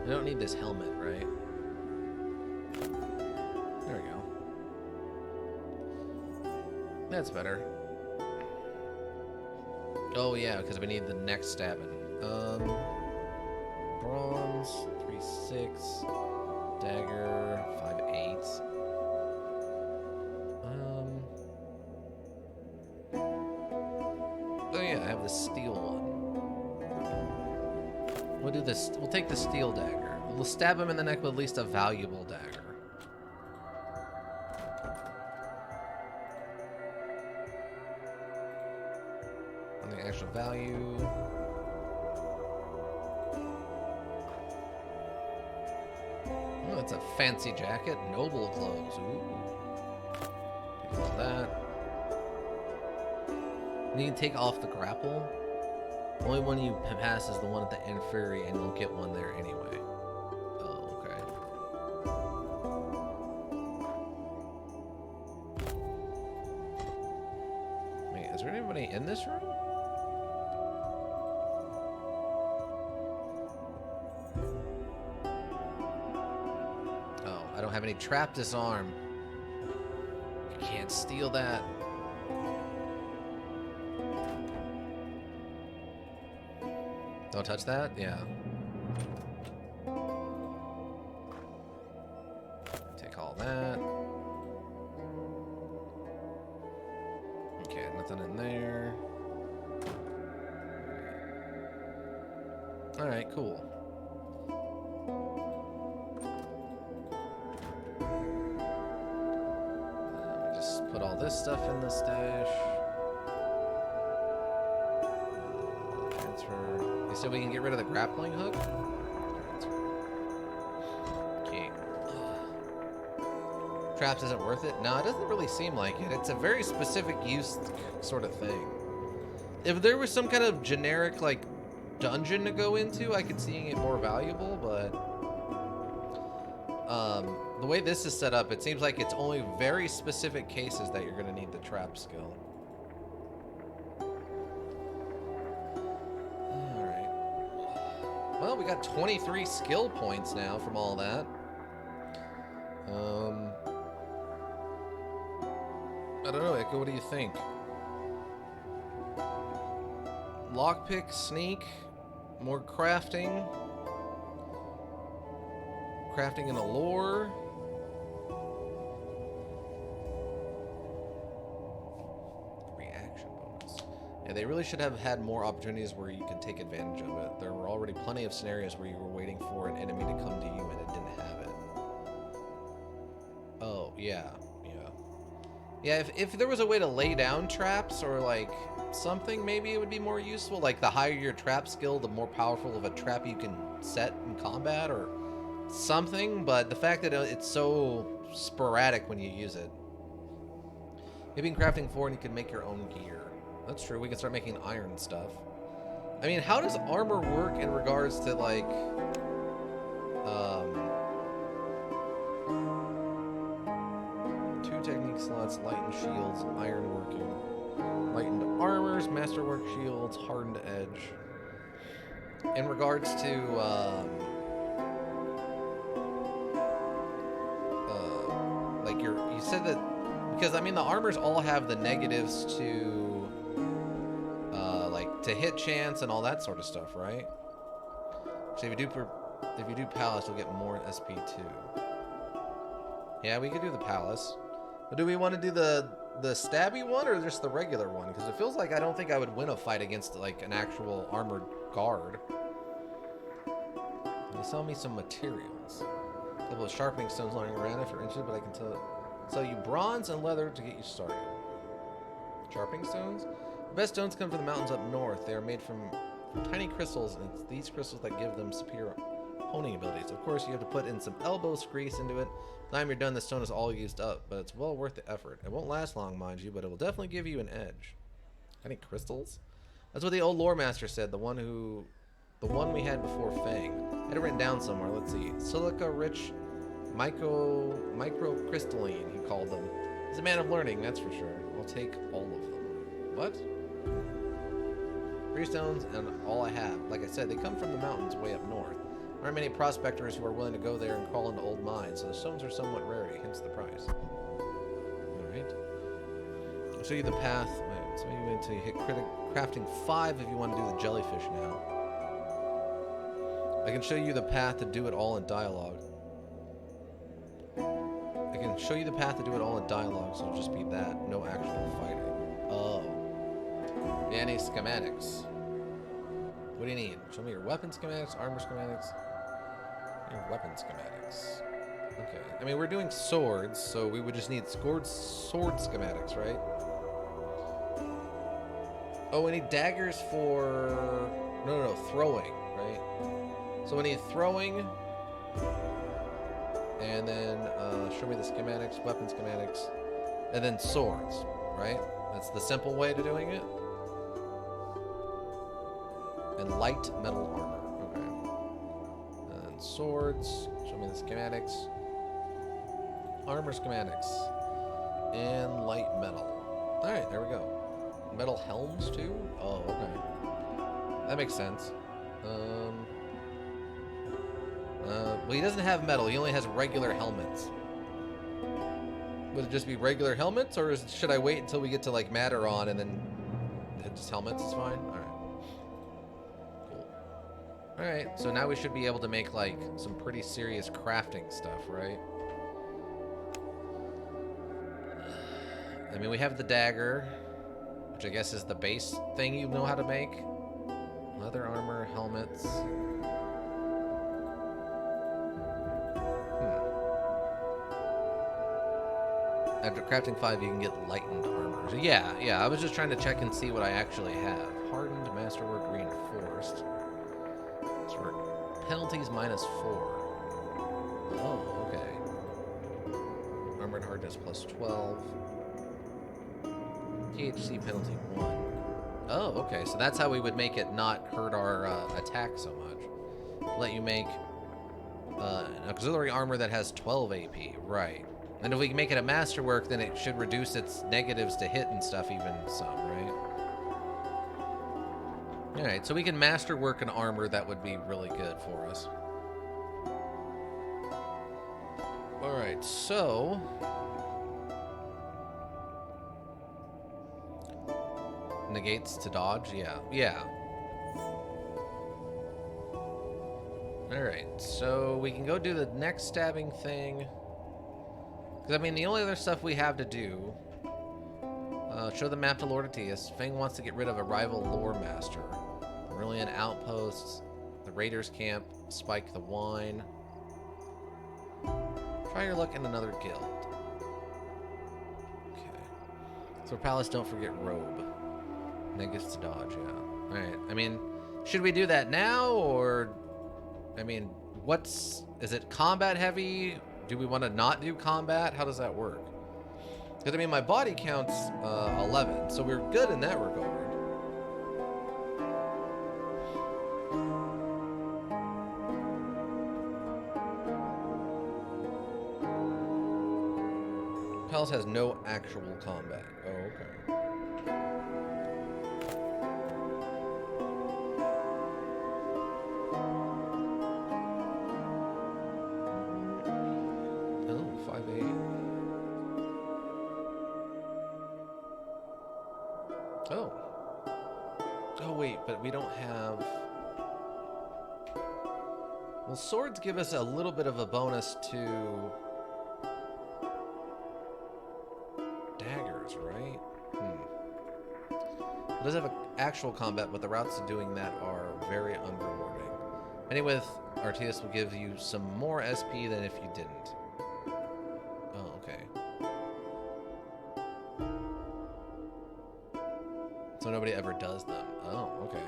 [SPEAKER 1] I don't need this helmet, right? There we go. That's better. Oh yeah, because we need the next stabbing. Bronze, 3-6, dagger, 5-8. Oh yeah, I have the steel one. We'll do this. We'll take the steel dagger. We'll stab him in the neck with at least a valuable dagger. On the extra value. Oh, that's a fancy jacket. Noble clothes. Ooh. Take all that. You need to take off the grapple. Only one you pass is the one at the inferi, and you'll get one there anyway. Oh, okay. Wait, is there anybody in this room? Oh, I don't have any trap disarm. You can't steal that. Don't touch that? Yeah. Take all that. Okay, nothing in there. Alright, cool. Let me just put all this stuff in the stash. So we can get rid of the grappling hook? Okay. Traps isn't worth it? No, it doesn't really seem like it. It's a very specific use sort of thing. If there was some kind of generic, like, dungeon to go into, I could see it more valuable, but... the way this is set up, it seems like it's only very specific cases that you're going to need the trap skill. Well, we got 23 skill points now from all that. I don't know, Echo, what do you think? Lockpick, sneak, more crafting. Crafting and allure. Reaction bonus. Yeah, they really should have had more opportunities where you can take advantage of it. There were already plenty of scenarios where you were waiting for an enemy to come to you and it didn't have it. Oh, yeah. Yeah, if there was a way to lay down traps or, like, something, maybe it would be more useful. Like, the higher your trap skill, the more powerful of a trap you can set in combat or something. But the fact that it's so sporadic when you use it. Maybe in crafting 4 and you can make your own gear. That's true. We can start making iron stuff. I mean, how does armor work in regards to, like, technique slots, lightened shields, iron working, lightened armors, masterwork shields, hardened edge. In regards to like you said that, because I mean the armors all have the negatives to like to hit chance and all that sort of stuff, right? So if you do palace, you'll get more SP too. Yeah, we could do the palace. But do we want to do the stabby one or just the regular one? Because it feels like I don't think I would win a fight against like an actual armored guard. They sell me some materials. A couple of sharpening stones lying around if you're interested, but I can sell you bronze and leather to get you started. Sharpening stones? The best stones come from the mountains up north. They are made from tiny crystals, and it's these crystals that give them superior honing abilities. Of course, you have to put in some elbow grease into it. By the time you're done, the stone is all used up, but it's well worth the effort. It won't last long, mind you, but it will definitely give you an edge. Any crystals? That's what the old lore master said, the one we had before Fang. I had it written down somewhere. Let's see. Silica-rich microcrystalline, he called them. He's a man of learning, that's for sure. I'll take all of them. What? 3 stones and all I have. Like I said, they come from the mountains way up north. There aren't many prospectors who are willing to go there and crawl into old mines, so the stones are somewhat rarity, hence the price. Alright. I'll show you the path. So you wait until you hit crafting 5 if you want to do the jellyfish now. I can show you the path to do it all in dialogue. I can show you the path to do it all in dialogue, so it'll just be that. No actual fighting. Oh. Yeah, any schematics. What do you need? Show me your weapon schematics, armor schematics. Your weapon schematics. Okay. I mean, we're doing swords, so we would just need sword schematics, right? Oh, we need daggers for... No, throwing, right? So we need throwing, and then show me the schematics, weapon schematics, and then swords, right? That's the simple way to doing it. And light metal armor, okay. And swords, show me the schematics, armor schematics, and light metal. All right, there we go. Metal helms too? Oh, okay. That makes sense. Well, he doesn't have metal. He only has regular helmets. Would it just be regular helmets, or should I wait until we get to, like, Matteron and then just helmets is fine? Alright. Cool. Alright, so now we should be able to make, like, some pretty serious crafting stuff, right? I mean, we have the dagger, which I guess is the base thing you know how to make. Leather armor, helmets. After crafting 5, you can get lightened armor. So yeah, I was just trying to check and see what I actually have. Hardened, masterwork, reinforced. So penalties -4. Oh, okay. Armored hardness +12. THC penalty 1. Oh, okay. So that's how we would make it not hurt our attack so much. Let you make auxiliary armor that has 12 AP. Right. And if we can make it a masterwork, then it should reduce its negatives to hit and stuff even some, right? Alright, so we can masterwork an armor that would be really good for us. Alright, so... Negates to dodge? Yeah. Alright, so we can go do the next stabbing thing. Because, I mean, the only other stuff we have to do... show the map to Lord Atius. Fang wants to get rid of a rival lore master. Brilliant outposts. The raiders camp. Spike the wine. Try your luck in another guild. Okay. So palace, don't forget robe. Negatives to dodge, yeah. Alright, I mean, should we do that now, or... I mean, is it combat heavy? Do we want to not do combat? How does that work? Because, I mean, my body counts 11, so we're good in that regard. Palace has no actual combat. Oh, okay. But we don't have... Well, swords give us a little bit of a bonus to... daggers, right? It does have an actual combat, but the routes to doing that are very unrewarding. Any with Artias will give you some more SP than if you didn't. Oh, okay. So nobody ever does them. Oh, okay.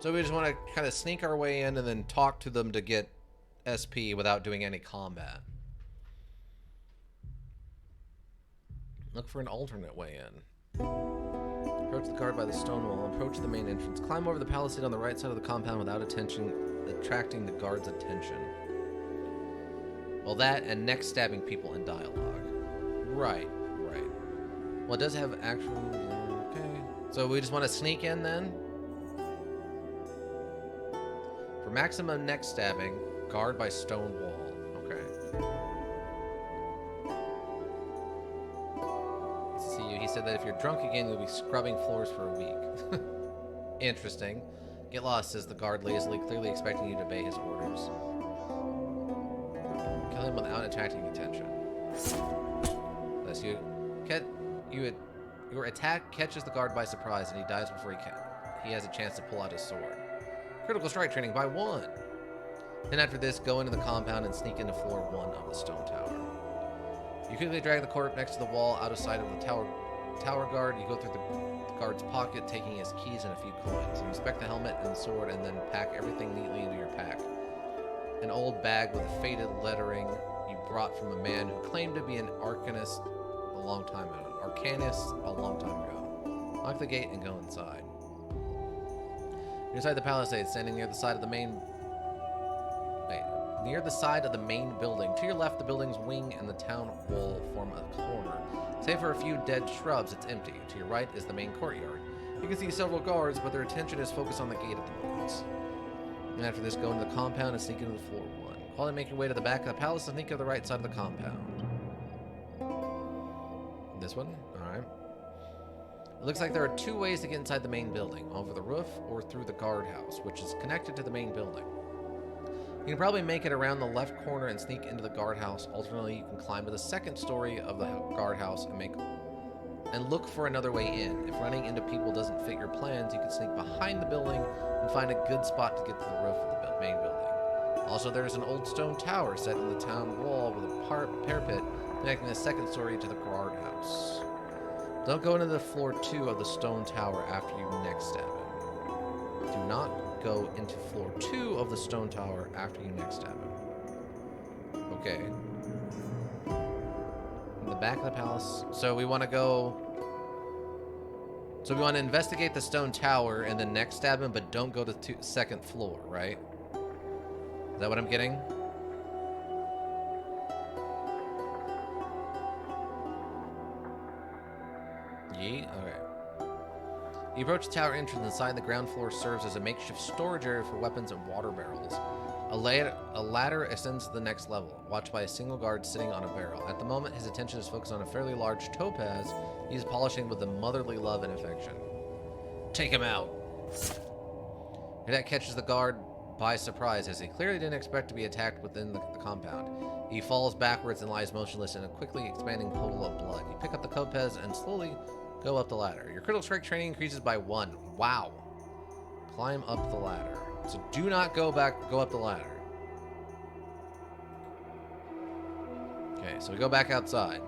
[SPEAKER 1] So we just want to kind of sneak our way in and then talk to them to get SP without doing any combat. Look for an alternate way in. Approach the guard by the stone wall. Approach the main entrance. Climb over the palisade on the right side of the compound without attracting the guard's attention. Well, that and next stabbing people in dialogue. Right, right. Well, it does have actual... Okay. So we just want to sneak in then? For maximum neck stabbing, guard by stone wall. Okay. Let's see you. He said that if you're drunk again, you'll be scrubbing floors for a week. Interesting. Get lost, says the guard lazily, clearly expecting you to obey his orders. Kill him without attracting attention. Thus your attack catches the guard by surprise, and he dies before he has a chance to pull out his sword. Critical strike training by 1. Then after this, go into the compound and sneak into floor 1 of the stone tower. You quickly drag the corpse next to the wall out of sight of the tower guard. You go through the guard's pocket, taking his keys and a few coins. You inspect the helmet and the sword, and then pack everything neatly into your pack. An old bag with faded lettering you brought from a man who claimed to be an arcanist a long time ago. Lock the gate and go inside. You're inside the palisade, standing near the side of the main... Near the side of the main building. To your left, the building's wing and the town wall form a corner. Save for a few dead shrubs, it's empty. To your right is the main courtyard. You can see several guards, but their attention is focused on the gate at the moment. And after this, go into the compound and sneak into the floor 1. Quietly make your way to the back of the palace and sneak to the right side of the compound. This one? Alright. It looks like there are 2 ways to get inside the main building. Over the roof or through the guardhouse, which is connected to the main building. You can probably make it around the left corner and sneak into the guardhouse. Alternately, you can climb to the second story of the guardhouse and look for another way in. If running into people doesn't fit your plans, you can sneak behind the building and find a good spot to get to the roof of the main building. Also, there's an old stone tower set in the town wall with a parapet connecting the second story to the guardhouse. Don't go into the floor 2 of the stone tower after you next stab it. Do not go into floor 2 of the stone tower after you next stab him. Okay. In the back of the palace. So we want to go... So we want to investigate the stone tower and then next stab him, but don't go to the second floor, right? Is that what I'm getting? Yeet? Okay. You approach the tower entrance. Inside, the ground floor serves as a makeshift storage area for weapons and water barrels. A ladder ascends to the next level, watched by a single guard sitting on a barrel. At the moment, his attention is focused on a fairly large topaz he's polishing with a motherly love and affection. Take him out! That catches the guard by surprise, as he clearly didn't expect to be attacked within the compound. He falls backwards and lies motionless in a quickly expanding pool of blood. You pick up the topaz and slowly go up the ladder. Your critical strike training increases by 1. Wow. Climb up the ladder. So do not go up the ladder. Okay, so we go back outside.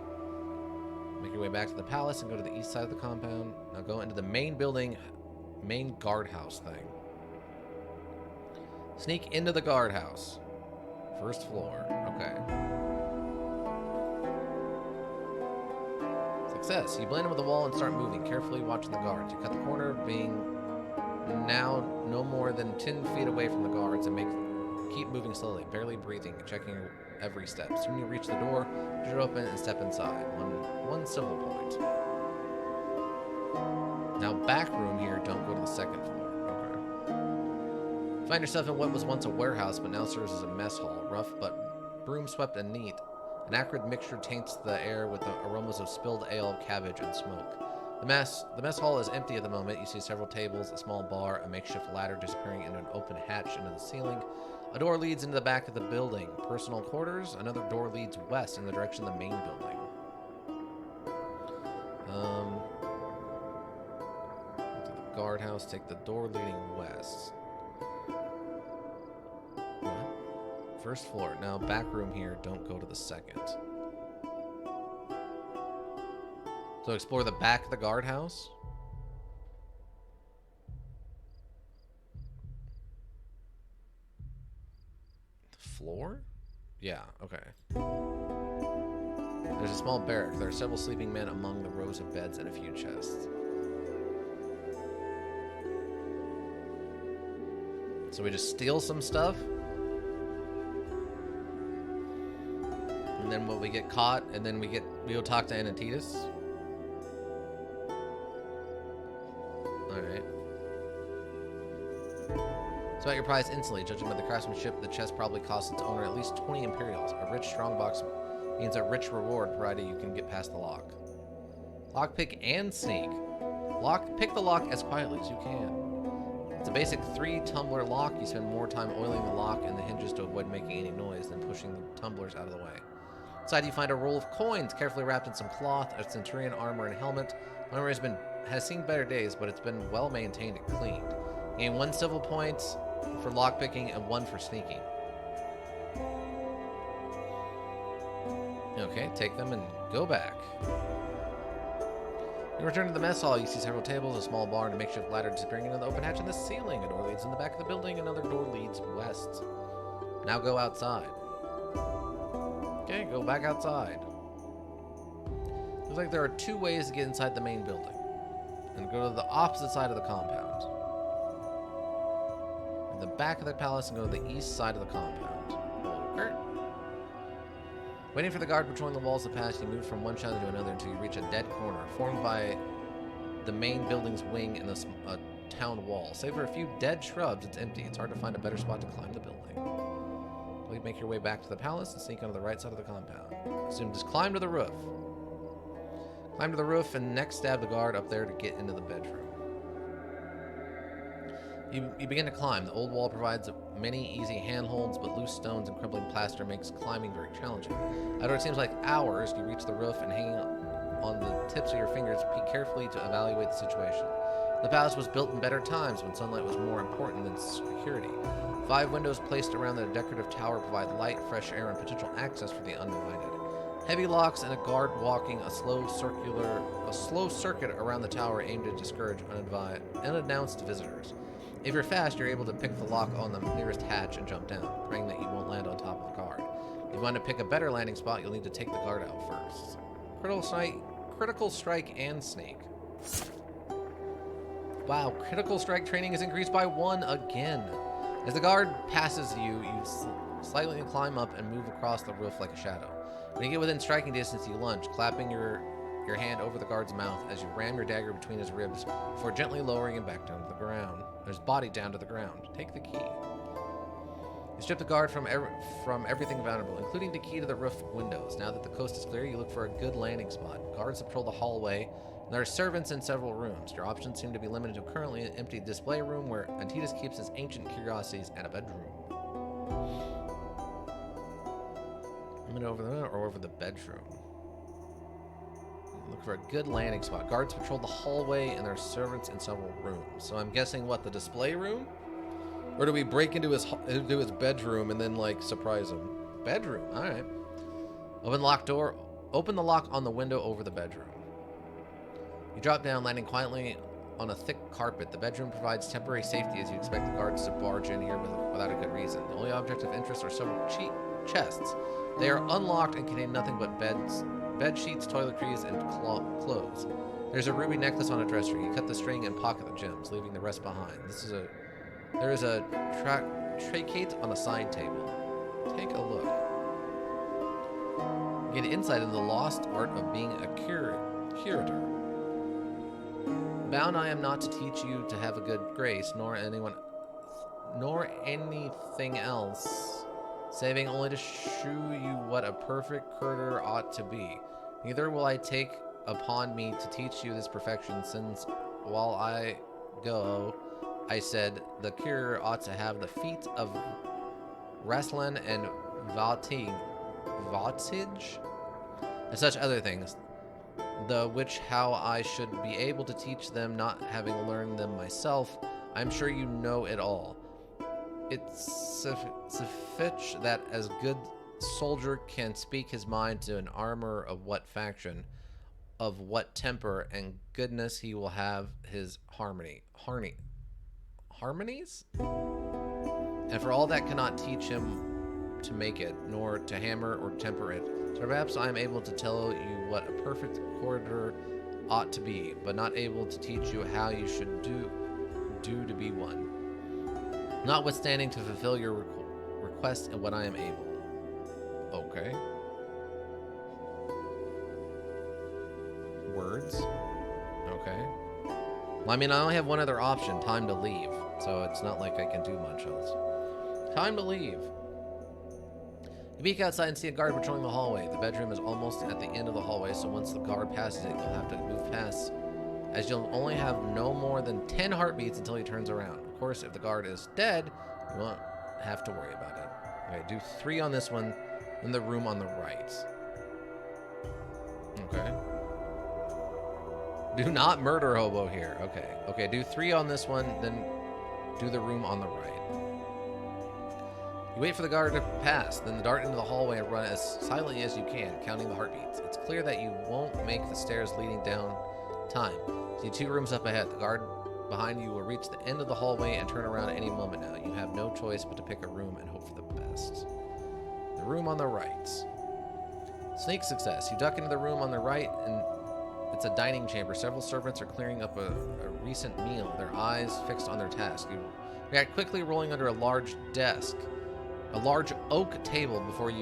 [SPEAKER 1] Make your way back to the palace and go to the east side of the compound. Now go into the main building, main guardhouse thing. Sneak into the guardhouse. First floor. Okay. Success. You blend in with the wall and start moving, carefully watching the guards. You cut the corner, being now no more than 10 feet away from the guards, and keep moving slowly, barely breathing, checking every step. Soon you reach the door, push it open, and step inside. One simple point. Now back room here, don't go to the second floor. Okay. Find yourself in what was once a warehouse, but now serves as a mess hall. Rough, but broom-swept and neat. An acrid mixture taints the air with the aromas of spilled ale, cabbage, and smoke. The mess hall is empty at the moment. You see several tables, a small bar, a makeshift ladder disappearing into an open hatch into the ceiling. A door leads into the back of the building. Personal quarters. Another door leads west in the direction of the main building. To the guardhouse. Take the door leading west. First floor. Now, back room here. Don't go to the second. So explore the back of the guardhouse. The floor? Yeah, okay. There's a small barrack. There are several sleeping men among the rows of beds and a few chests. So we just steal some stuff. And then we get caught, and then we go talk to Anatitas. Alright. So at your prize instantly, judging by the craftsmanship, the chest probably costs its owner at least 20 Imperials. A rich strongbox means a rich reward, provided you can get past the lock. Lockpick and sneak. Pick the lock as quietly as you can. It's a basic 3-tumbler lock. You spend more time oiling the lock and the hinges to avoid making any noise than pushing the tumblers out of the way. Inside you find a roll of coins carefully wrapped in some cloth, a centurion armor and helmet. The armor has seen better days, but it's been well maintained and cleaned. Gain 1 civil point for lockpicking and 1 for sneaking. Okay, take them and go back. You return to the mess hall. You see several tables, a small bar, and a makeshift ladder disappearing into the open hatch in the ceiling. A door leads in the back of the building. Another door leads west. Now go outside. Okay, go back outside. Looks like there are 2 ways to get inside the main building. And go to the opposite side of the compound. In the back of the palace and go to the east side of the compound. Okay. Waiting for the guard patrolling the walls to pass, you move from one shadow to another until you reach a dead corner formed by the main building's wing and a town wall. Save for a few dead shrubs, it's empty. It's hard to find a better spot to climb the building. Please make your way back to the palace and sneak onto the right side of the compound. Soon just climb to the roof. Climb to the roof and next stab the guard up there to get into the bedroom. You begin to climb. The old wall provides many easy handholds, but loose stones and crumbling plaster makes climbing very challenging. After it seems like hours, you reach the roof and hanging on the tips of your fingers, peek carefully to evaluate the situation. The palace was built in better times when sunlight was more important than security. 5 windows placed around the decorative tower provide light, fresh air, and potential access for the uninvited. Heavy locks and a guard walking a slow circuit around the tower aim to discourage unannounced visitors. If you're fast, you're able to pick the lock on the nearest hatch and jump down, praying that you won't land on top of the guard. If you want to pick a better landing spot, you'll need to take the guard out first. Critical strike and sneak. Wow, critical strike training is increased by 1 again. As the guard passes you, you slightly climb up and move across the roof like a shadow. When you get within striking distance, you lunge, clapping your hand over the guard's mouth as you ram your dagger between his ribs before gently lowering him back down to the ground. His body down to the ground. Take the key. You strip the guard from everything valuable, including the key to the roof windows. Now that the coast is clear, you look for a good landing spot. Guards patrol the hallway, and there are servants in several rooms. Your options seem to be limited to currently an empty display room where Antitas keeps his ancient curiosities and a bedroom. Over there or over the bedroom. Look for a good landing spot. Guards patrol the hallway and there are servants in several rooms. So I'm guessing what, the display room? Or do we break into his bedroom and then like surprise him? Bedroom. All right. Open the locked door. Open the lock on the window over the bedroom. You drop down, landing quietly on a thick carpet. The bedroom provides temporary safety as you expect the guards to barge in here without a good reason. The only object of interest are several chests. They are unlocked and contain nothing but bed sheets, toiletries, and clothes. There's a ruby necklace on a dresser. You cut the string and pocket the gems, leaving the rest behind. There is a tractate on a side table. Take a look. Get insight into the lost art of being a curator. Bound I am not to teach you to have a good grace, nor anything else, saving only to shew you what a perfect curator ought to be. Neither will I take upon me to teach you this perfection, since while I go, I said, the curator ought to have the feet of Raslan and Vatige, and such other things, the which how I should be able to teach them, not having learned them myself. I am sure you know it all. It's sufficient that as good soldier can speak his mind to an armor of what faction, of what temper and goodness he will have his harmonies? And for all that cannot teach him to make it, nor to hammer or temper it. So perhaps I am able to tell you what a perfect corridor ought to be, but not able to teach you how you should do to be one. Notwithstanding to fulfill your request and what I am able. Okay. Words. Okay. Well, I mean, I only have one other option, time to leave. So it's not like I can do much else. Time to leave. You peek outside and see a guard patrolling the hallway. The bedroom is almost at the end of the hallway, so once the guard passes it, you'll have to move past, as you'll only have no more than 10 heartbeats until he turns around. Of course, if the guard is dead, you won't have to worry about it. Okay, do 3 on this one, in the room on the right. Okay. Do not murder hobo here. Okay. Okay, do 3 on this one, then do the room on the right. You wait for the guard to pass, then dart into the hallway and run as silently as you can, counting the heartbeats. It's clear that you won't make the stairs leading down time. See 2 rooms up ahead. The guard behind you will reach the end of the hallway and turn around at any moment now. You have no choice but to pick a room and hope for the best. The room on the right. Sneak success. You duck into the room on the right, and it's a dining chamber. Several servants are clearing up a recent meal, their eyes fixed on their task. You react quickly, rolling under a large desk. A large oak table before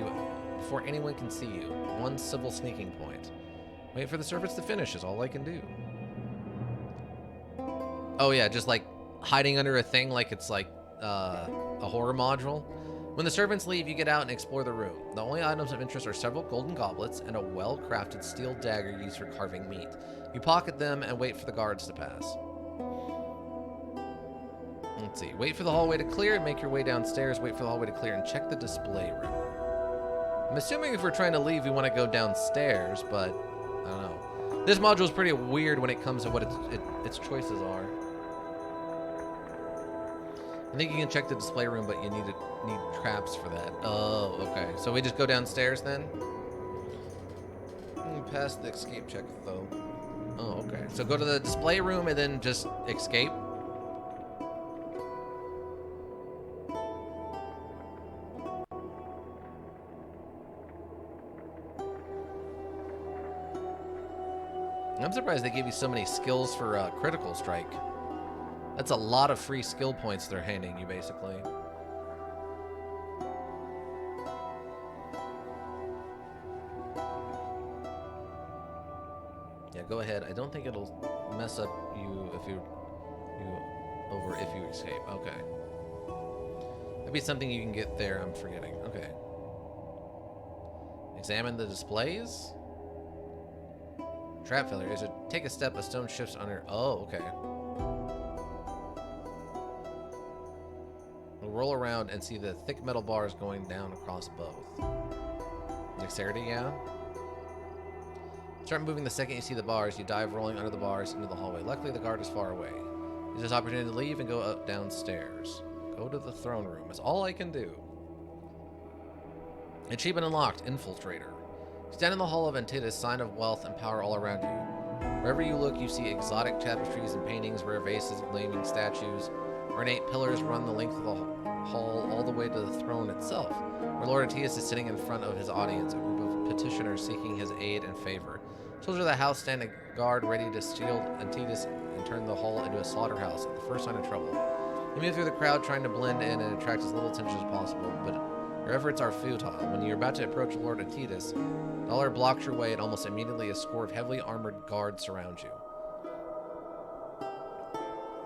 [SPEAKER 1] anyone can see you. One civil sneaking point. Wait for the servants to finish is all I can do. Oh yeah, just like hiding under a thing like it's like a horror module. When the servants leave, you get out and explore the room. The only items of interest are several golden goblets and a well-crafted steel dagger used for carving meat. You pocket them and wait for the guards to pass. Let's see. Wait for the hallway to clear and make your way downstairs. Wait for the hallway to clear and check the display room. I'm assuming if we're trying to leave, we want to go downstairs, but I don't know. This module is pretty weird when it comes to what its choices are. I think you can check the display room, but you need traps for that. Oh, okay. So we just go downstairs then? Pass the escape check, though. Oh, okay. So go to the display room and then just escape? I'm surprised they gave you so many skills for critical strike. That's a lot of free skill points they're handing you, basically. Yeah, go ahead. I don't think it'll mess up you if you escape. Okay. That'd be something you can get there. I'm forgetting. Okay. Examine the displays. Trap failure. Is it take a step, a stone shifts under. Oh, okay. We'll roll around and see the thick metal bars going down across both. Dexterity, yeah. Start moving the second you see the bars. You dive rolling under the bars into the hallway. Luckily, the guard is far away. Use this opportunity to leave and go up downstairs. Go to the throne room. That's all I can do. Achievement unlocked. Infiltrator. Stand in the hall of Antidus, sign of wealth and power all around you. Wherever you look, you see exotic tapestries and paintings, rare vases, gleaming statues. Ornate pillars run the length of the hall all the way to the throne itself, where Lord Antidus is sitting in front of his audience, a group of petitioners seeking his aid and favor. Soldiers of the house stand a guard ready to shield Antidus and turn the hall into a slaughterhouse at the first sign of trouble. You move through the crowd trying to blend in and attract as little attention as possible, but your efforts are futile. When you're about to approach Lord Antidus, Dollar blocks your way and almost immediately a score of heavily armored guards surround you.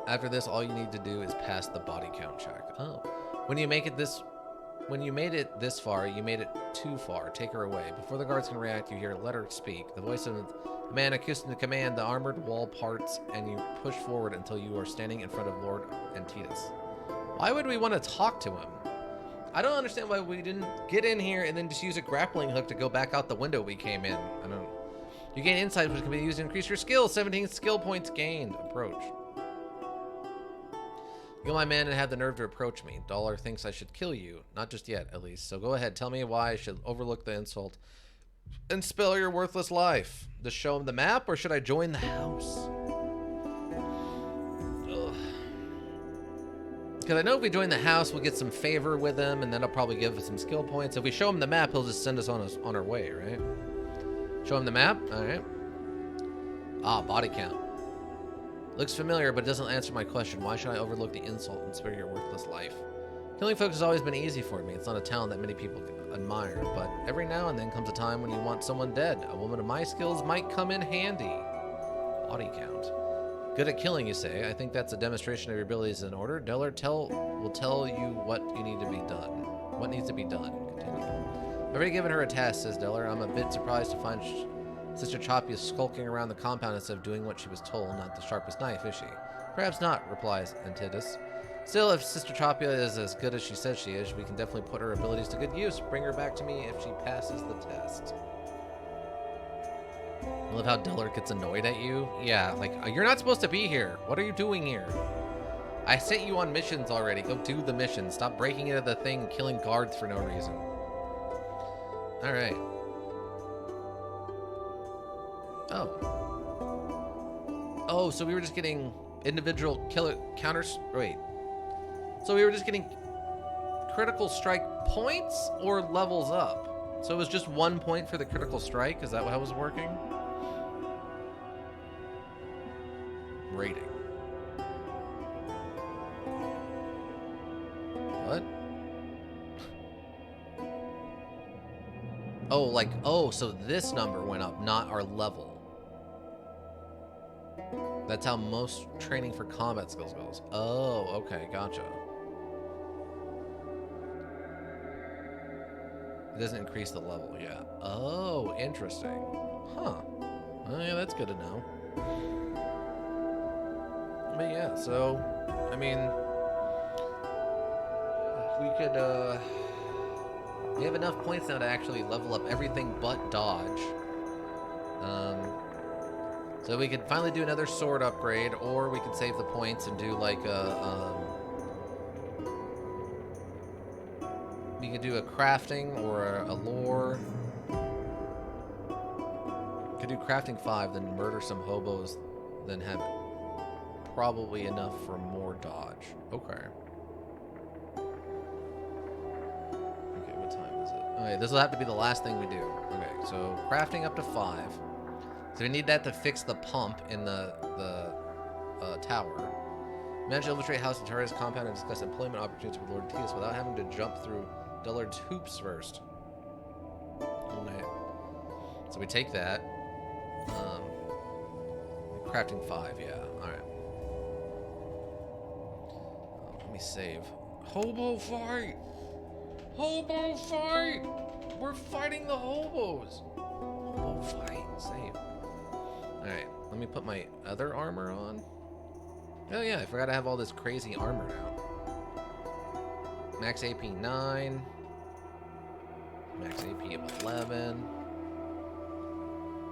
[SPEAKER 1] After this, all you need to do is pass the body count check. Oh. When you made it this far, you made it too far. Take her away. Before the guards can react, you hear "Let her speak." The voice of a man accustomed to command. The armored wall parts, and you push forward until you are standing in front of Lord Antidus. Why would we want to talk to him? I don't understand why we didn't get in here and then just use a grappling hook to go back out the window we came in. I don't know. You gain insight, which can be used to increase your skills. 17 skill points gained. Approach. You're my man and have the nerve to approach me. Dollar thinks I should kill you. Not just yet, at least. So go ahead, tell me why I should overlook the insult and spare your worthless life. Just show him the map, or should I join the house? Because I know if we join the house, we'll get some favor with him, and then he'll probably give us some skill points. If we show him the map, he'll just send us on our way, right? Show him the map? Alright. Ah, body count. Looks familiar, but it doesn't answer my question. Why should I overlook the insult and spare your worthless life? Killing folks has always been easy for me. It's not a talent that many people admire, but every now and then comes a time when you want someone dead. A woman of my skills might come in handy. Body count. Good at killing, you say. I think that's a demonstration of your abilities in order. Deller will tell you what you need to be done. What needs to be done. Continue. I've already given her a task, says Deller. I'm a bit surprised to find Sister Choppy is skulking around the compound instead of doing what she was told. Not the sharpest knife, is she? Perhaps not, replies Antidus. Still, if Sister Chopia is as good as she says she is, we can definitely put her abilities to good use. Bring her back to me if she passes the test. I love how Deller gets annoyed at you. Yeah, like, you're not supposed to be here. What are you doing here? I sent you on missions already. Go do the mission. Stop breaking into the thing and killing guards for no reason. Alright. Oh, so we were just getting individual killer counters. Wait. So we were just getting critical strike points or levels up? So it was just 1 point for the critical strike? Is that how it was working? Rating. What? Oh, so this number went up, not our level. That's how most training for combat skills goes. Oh, okay, gotcha. It doesn't increase the level, yeah. Oh, interesting. Huh. Oh, yeah, that's good to know. But yeah, so, I mean, we could, we have enough points now to actually level up everything but dodge. So we could finally do another sword upgrade, or we could save the points and do like we could do a crafting or a lore. Could do crafting 5, then murder some hobos, then have probably enough for more dodge. Okay. Okay, what time is it? Okay, this will have to be the last thing we do. Okay, so crafting up to 5. So we need that to fix the pump in the tower. Manage to infiltrate House of Tara's compound and discuss employment opportunities with Lord Tius without having to jump through Dullard's hoops first. Okay. So we take that. Crafting 5, yeah. Alright. Let me save. Hobo fight! Hobo fight! We're fighting the hobos! Hobo fight. Save. Alright, let me put my other armor on. Oh yeah, I forgot I have all this crazy armor now. Max AP 9. Max AP of 11.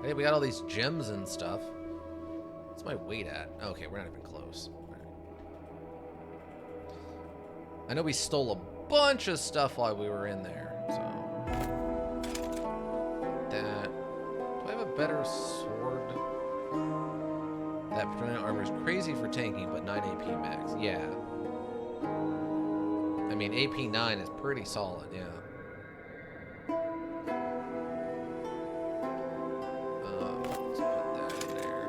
[SPEAKER 1] Hey, we got all these gems and stuff. What's my weight at? Okay, we're not even close. Right. I know we stole a bunch of stuff while we were in there, so... That... Do I have a better sword? That Patronian armor is crazy for tanking, but 9 AP max. Yeah. I mean, AP 9 is pretty solid, yeah. Let's put that in there.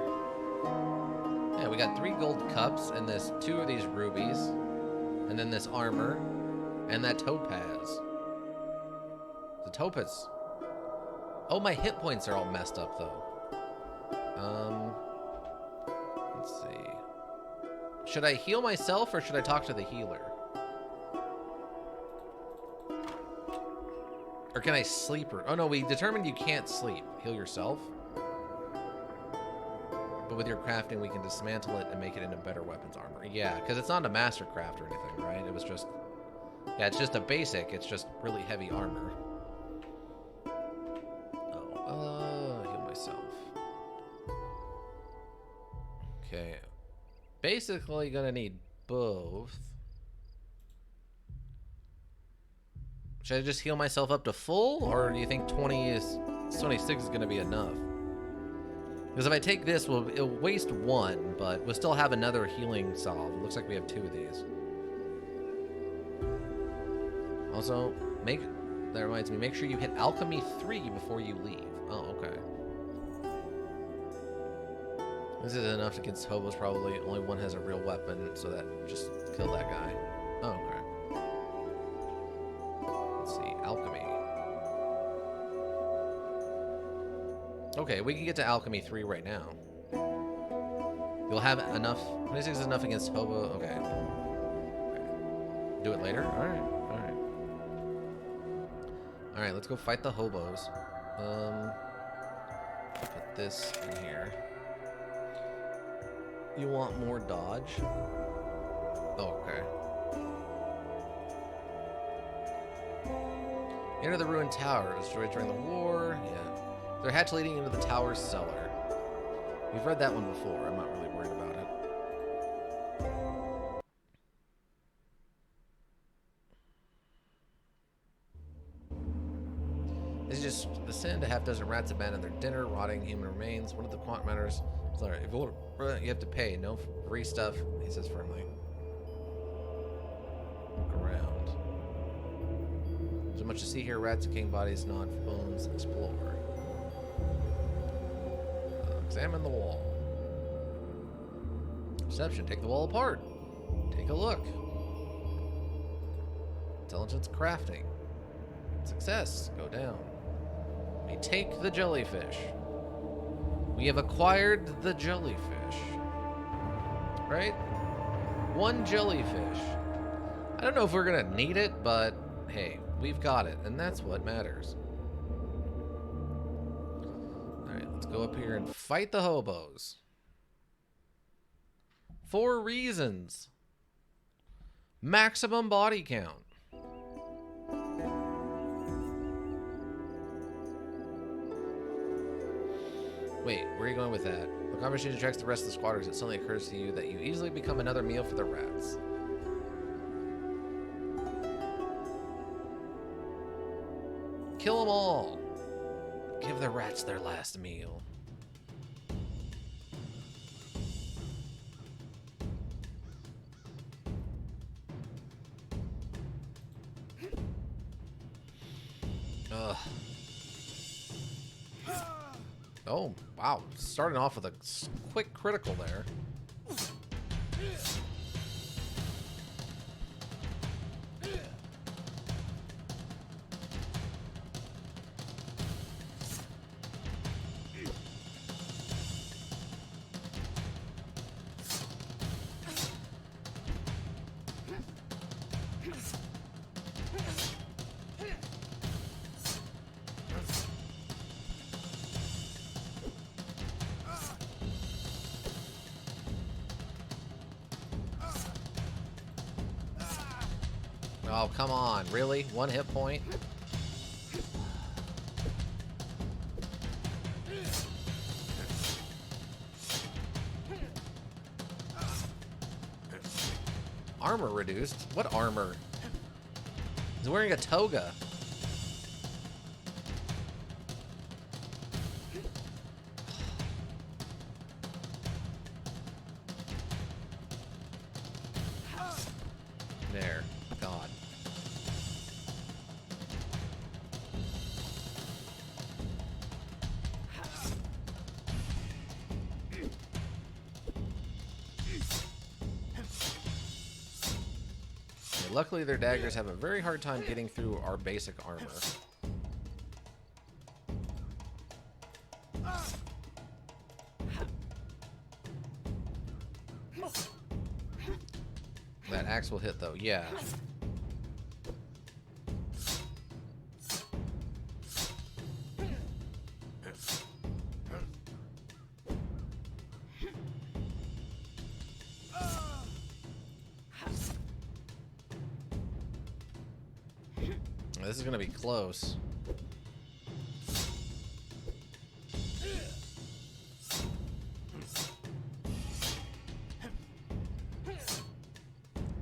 [SPEAKER 1] Yeah, we got 3 gold cups and this 2 of these rubies. And then this armor. And that topaz. The topaz. Oh, my hit points are all messed up, though. Let's see. Should I heal myself or should I talk to the healer? Or can I sleep her? Oh no, we determined you can't sleep. Heal yourself. But with your crafting, we can dismantle it and make it into better weapons armor. Yeah, because it's not a master craft or anything, right? It was just... Yeah, it's just a basic. It's just really heavy armor. Heal myself. Okay. Basically gonna need both. Should I just heal myself up to full, or do you think 26 is gonna be enough? Because if I take this, it'll waste one, but we'll still have another healing salve. It looks like we have 2 of these. Also, that reminds me, make sure you hit Alchemy 3 before you leave. Oh, okay. This is enough against hobos, probably. Only one has a real weapon, so that just killed that guy. Oh, okay. Let's see, Alchemy. Okay, we can get to Alchemy 3 right now. You'll have enough. 26 is enough against hobo. Okay. Do it later? Alright, alright. Alright, let's go fight the hobos. Put this in here. You want more dodge? Oh, okay. Enter the ruined tower. It was destroyed during the war. Yeah. There's a hatch leading into the tower's cellar. We've read that one before. I'm not really worried about it. It's just the sin to half dozen rats abandon their dinner, rotting human remains. One of the quant matters. Sorry, if you have to pay. No free stuff, he says firmly. Look around. There's much to see here. Rats, decaying bodies, gnawed bones. Explore. Examine the wall. Perception. Take the wall apart. Take a look. Intelligence crafting. Success. Go down. We take the jellyfish. We have acquired the jellyfish. Right? 1 jellyfish. I don't know if we're gonna need it, but hey, we've got it, and that's what matters. Alright, let's go up here and fight the hobos. 4 reasons. Maximum body count. Wait, where are you going with that? The conversation attracts the rest of the squatters. It suddenly occurs to you that you easily become another meal for the rats. Kill them all. Give the rats their last meal. Ugh. Oh, wow. Starting off with a quick critical there. Oh, come on. Really? 1 hit point? Armor reduced? What armor? He's wearing a toga. There. God. Luckily, their daggers have a very hard time getting through our basic armor. That axe will hit, though. Yeah. This is gonna be close.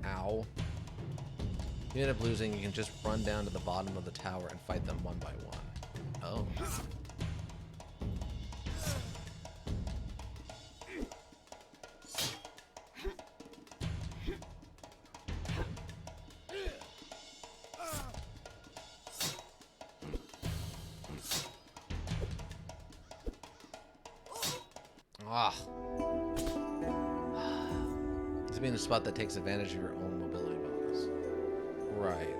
[SPEAKER 1] Ow. If you end up losing, you can just run down to the bottom of the tower and fight them one by one. Oh. Ah. This being the spot that takes advantage of your own mobility bonus. Right.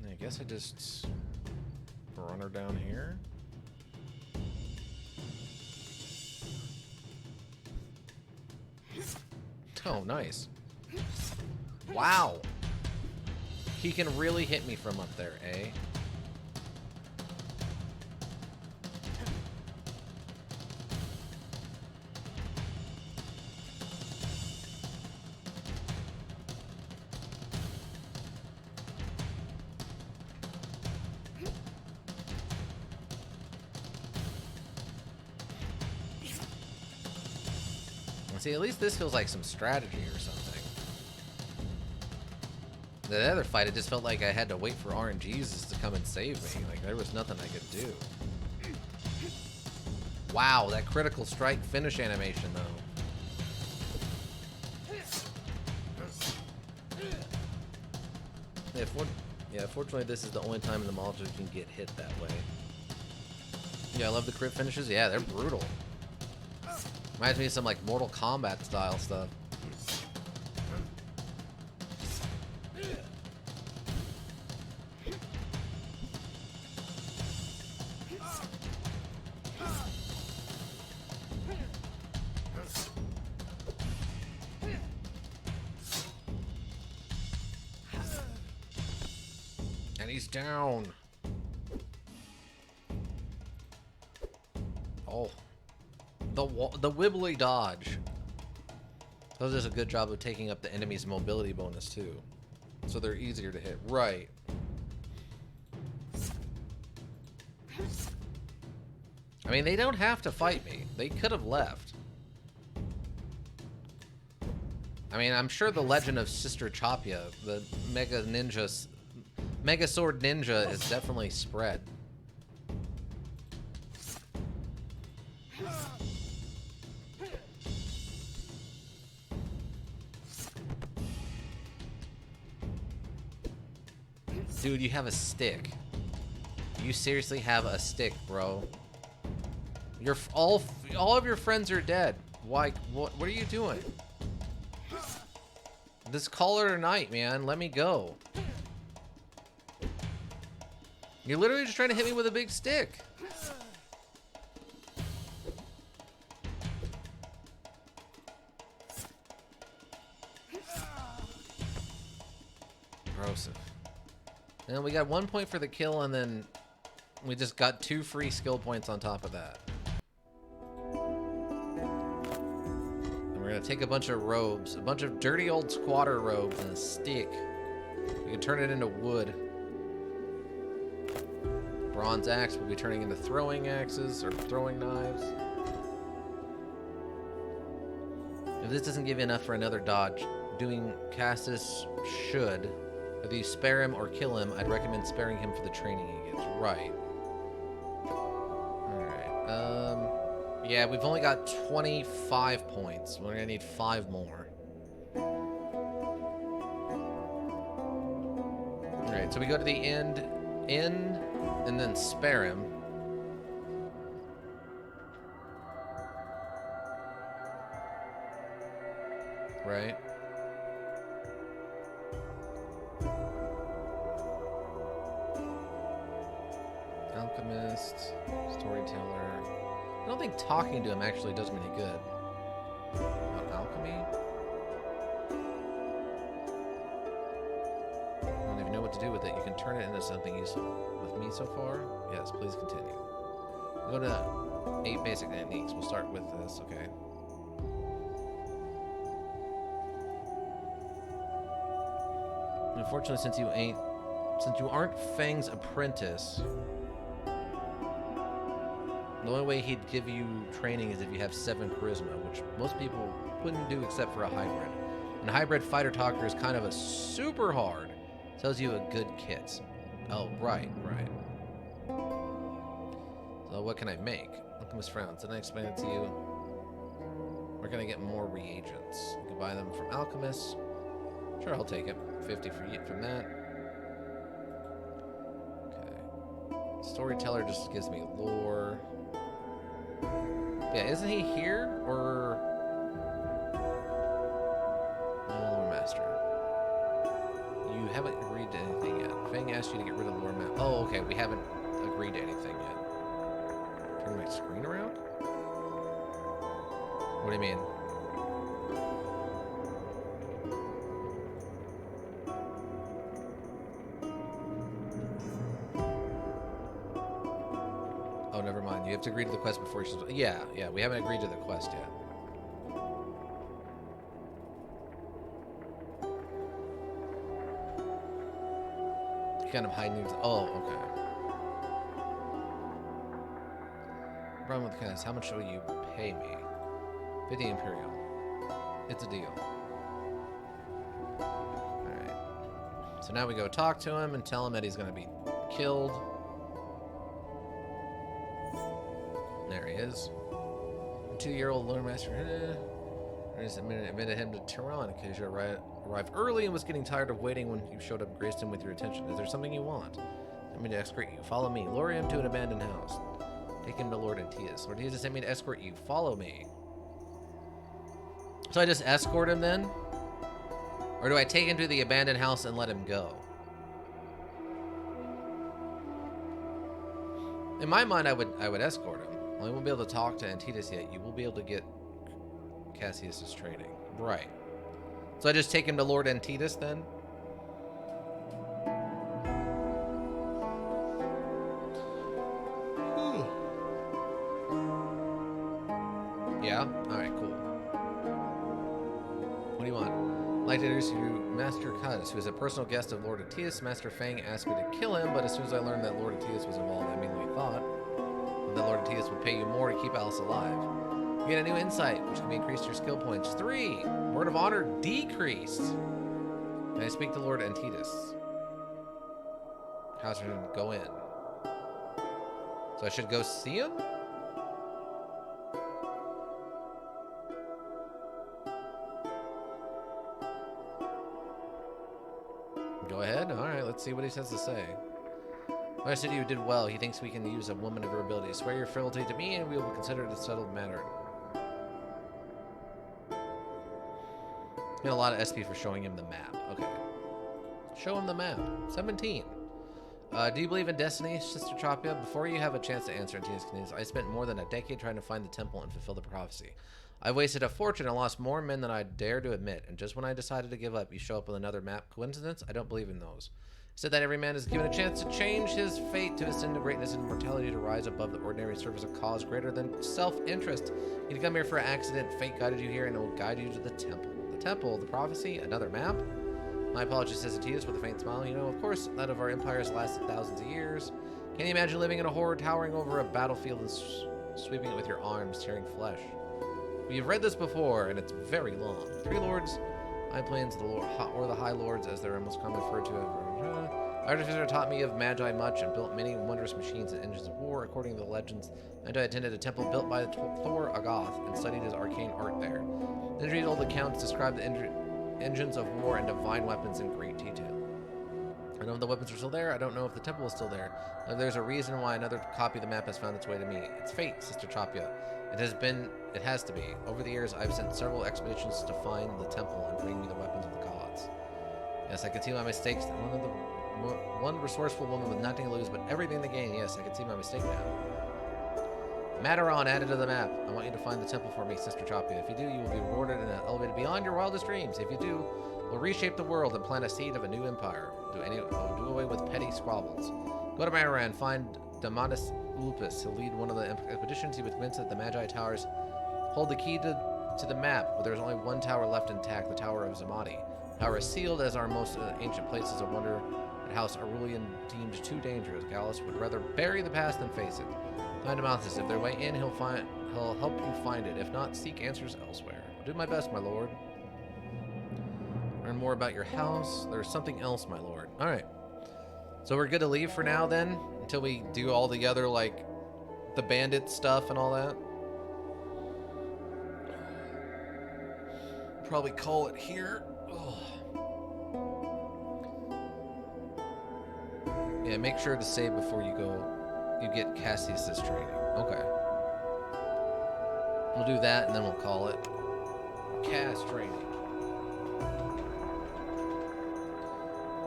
[SPEAKER 1] I guess I just run her down here. Oh, nice. Wow. He can really hit me from up there, eh? See, at least this feels like some strategy or something. The other fight, it just felt like I had to wait for RNGs to come and save me. Like, there was nothing I could do. Wow, that critical strike finish animation, though. Yeah, fortunately, this is the only time in the Malta you can get hit that way. Yeah, I love the crit finishes. Yeah, they're brutal. Reminds me of some like Mortal Kombat style stuff. And he's down. Oh. The wibbly dodge. That does a good job of taking up the enemy's mobility bonus too. So they're easier to hit. Right. I mean, they don't have to fight me. They could have left. I mean, I'm sure the legend of Sister Chapia, the Mega Sword Ninja, is definitely spread. Dude, you have a stick. You seriously have a stick, bro. All of your friends are dead. Why? What are you doing? Just call it a night, man. Let me go. You're literally just trying to hit me with a big stick. Gross. And we got 1 point for the kill, and then we just got 2 free skill points on top of that. And we're gonna take a bunch of robes, a bunch of dirty old squatter robes, and a stick. We can turn it into wood. Bronze axe will be turning into throwing axes or throwing knives. If this doesn't give you enough for another dodge, doing Cassis should. Whether you spare him or kill him, I'd recommend sparing him for the training he gets. Right. Alright. Yeah, we've only got 25 points. We're gonna need 5 more. Alright, so we go to the end, and then spare him. Right? Alchemist, storyteller. I don't think talking to him actually does me any good. About alchemy? I don't even know what to do with it. You can turn it into something useful. With me so far? Yes, please continue. Go to 8 basic techniques. We'll start with this, okay. Unfortunately, since you aren't Fang's apprentice, the only way he'd give you training is if you have 7 charisma, which most people wouldn't do except for a hybrid. And a hybrid fighter talker is kind of a super hard. Tells you a good kit. Oh, right. So what can I make? Alchemist frowns. Didn't I explain it to you? We're gonna get more reagents. You can buy them from alchemists. Sure, I'll take it. 50 for you from that. Okay. Storyteller just gives me lore. Yeah, isn't he here? Or... Lore Master. You haven't agreed to anything yet. Fang asked you to get rid of the lore map. Oh, okay, we haven't agreed to anything yet. Turn my screen around? What do you mean? Oh, never mind. You have to agree to the quest before you... Yeah, we haven't agreed to the quest yet. Kind of high news. Oh, okay. The problem with the kind is how much will you pay me? 50 Imperial. It's a deal. Alright. So now we go talk to him and tell him that he's going to be killed. There he is. 2-year-old Lord Master. I just admitted him to Tehran because you arrived early and was getting tired of waiting when you showed up and graced him with your attention. Is there something you want? Let me to escort you. Follow me. Lure him to an abandoned house. Take him to Lord Antias. Lord Antias sent me to escort you. Follow me. So I just escort him then? Or do I take him to the abandoned house and let him go? In my mind, I would escort him. Well, I won't be able to talk to Antias yet. You will be able to get Cassius's training. Right. So I just take him to Lord Antias then? Yeah? Alright, cool. What do you want? I'd like to introduce you Master Cuz, who is a personal guest of Lord Antias. Master Fang asked me to kill him, but as soon as I learned that Lord Antias was involved, I immediately thought that Lord Antias would pay you more to keep Alice alive. You get a new insight, which can be increased to your skill points. 3. Word of honor decreased. Can I speak to Lord Antias? How should I go in? So I should go see him? Go ahead. Alright, let's see what he has to say. When I said you did well, he thinks we can use a woman of your ability. Swear your fealty to me and we will consider it a settled matter. Get a lot of SP for showing him the map. Okay. Show him the map. 17. Do you believe in destiny, Sister Chopia? Before you have a chance to answer Antina's continues, I spent more than a decade trying to find the temple and fulfill the prophecy. I wasted a fortune and lost more men than I dare to admit, and just when I decided to give up, you show up with another map. Coincidence? I don't believe in those. Said that every man is given a chance to change his fate to ascend to greatness and immortality, to rise above the ordinary, service a cause greater than self-interest. You didn't come here for an accident. Fate guided you here, and it will guide you to the temple. The temple, the prophecy, another map. My apologies, says Atias with a faint smile. You know, of course, that of our empire has lasted thousands of years. Can you imagine living in a horror, towering over a battlefield and sweeping it with your arms, tearing flesh? You've read this before, and it's very long. 3 lords, high plains, or the high lords, as they're most commonly referred to. Artificer taught me of Magi much and built many wondrous machines and engines of war. According to the legends, I attended a temple built by Thor Agoth and studied his arcane art there. The old accounts describe the engines of war and divine weapons in great detail. I don't know if the weapons are still there. I don't know if the temple is still there. There's a reason why another copy of the map has found its way to me. It's fate, Sister Chopia. It has to be. Over the years, I've sent several expeditions to find the temple and bring me the weapons of the gods. Yes, I can see my mistakes. One resourceful woman with nothing to lose but everything to gain. Yes, I can see my mistake now. Mataron added to the map. I want you to find the temple for me, Sister Chopia. If you do, you will be rewarded and elevated beyond your wildest dreams. If you do, we'll reshape the world and plant a seed of a new empire. Do away with petty squabbles. Go to Mataron, find Damanus Ulpus. He'll lead one of the expeditions. He was convinced that the Magi Towers hold the key to the map, but there's only one tower left intact, the Tower of Zamadi. The tower is sealed, as are most ancient places of wonder. That House Aurelian deemed too dangerous. Gallus would rather bury the past than face it. Find Damascus. If their way in, he'll help you find it. If not, seek answers elsewhere. I'll do my best, my lord. Learn more about your house. There's something else, my lord. All right. So we're good to leave for now, then, until we do all the other, like, the bandit stuff and all that. Probably call it here. Ugh. Yeah, make sure to save before you go. You get Cassius's training. Okay. We'll do that, and then we'll call it Cass training.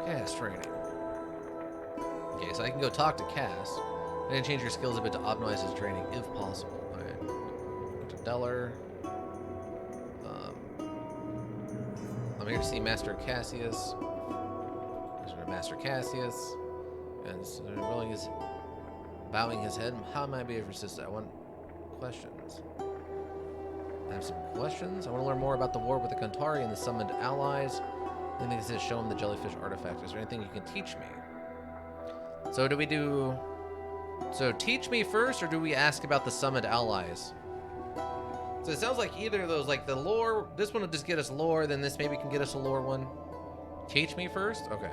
[SPEAKER 1] Cass training. Okay, so I can go talk to Cass. I can change your skills a bit to optimize his training, if possible. Alright. Go to Deller. I'm here to see Master Cassius. Master Cassius. And so bowing his head. How am I being persistent? I want questions. I have some questions. I want to learn more about the war with the Kantari and the summoned allies. I think it says show him the jellyfish artifact. Is there anything you can teach me? So do we do... So teach me first, or do we ask about the summoned allies? So it sounds like either of those, like the lore, this one will just get us lore, then this maybe can get us a lore one. Teach me first? Okay.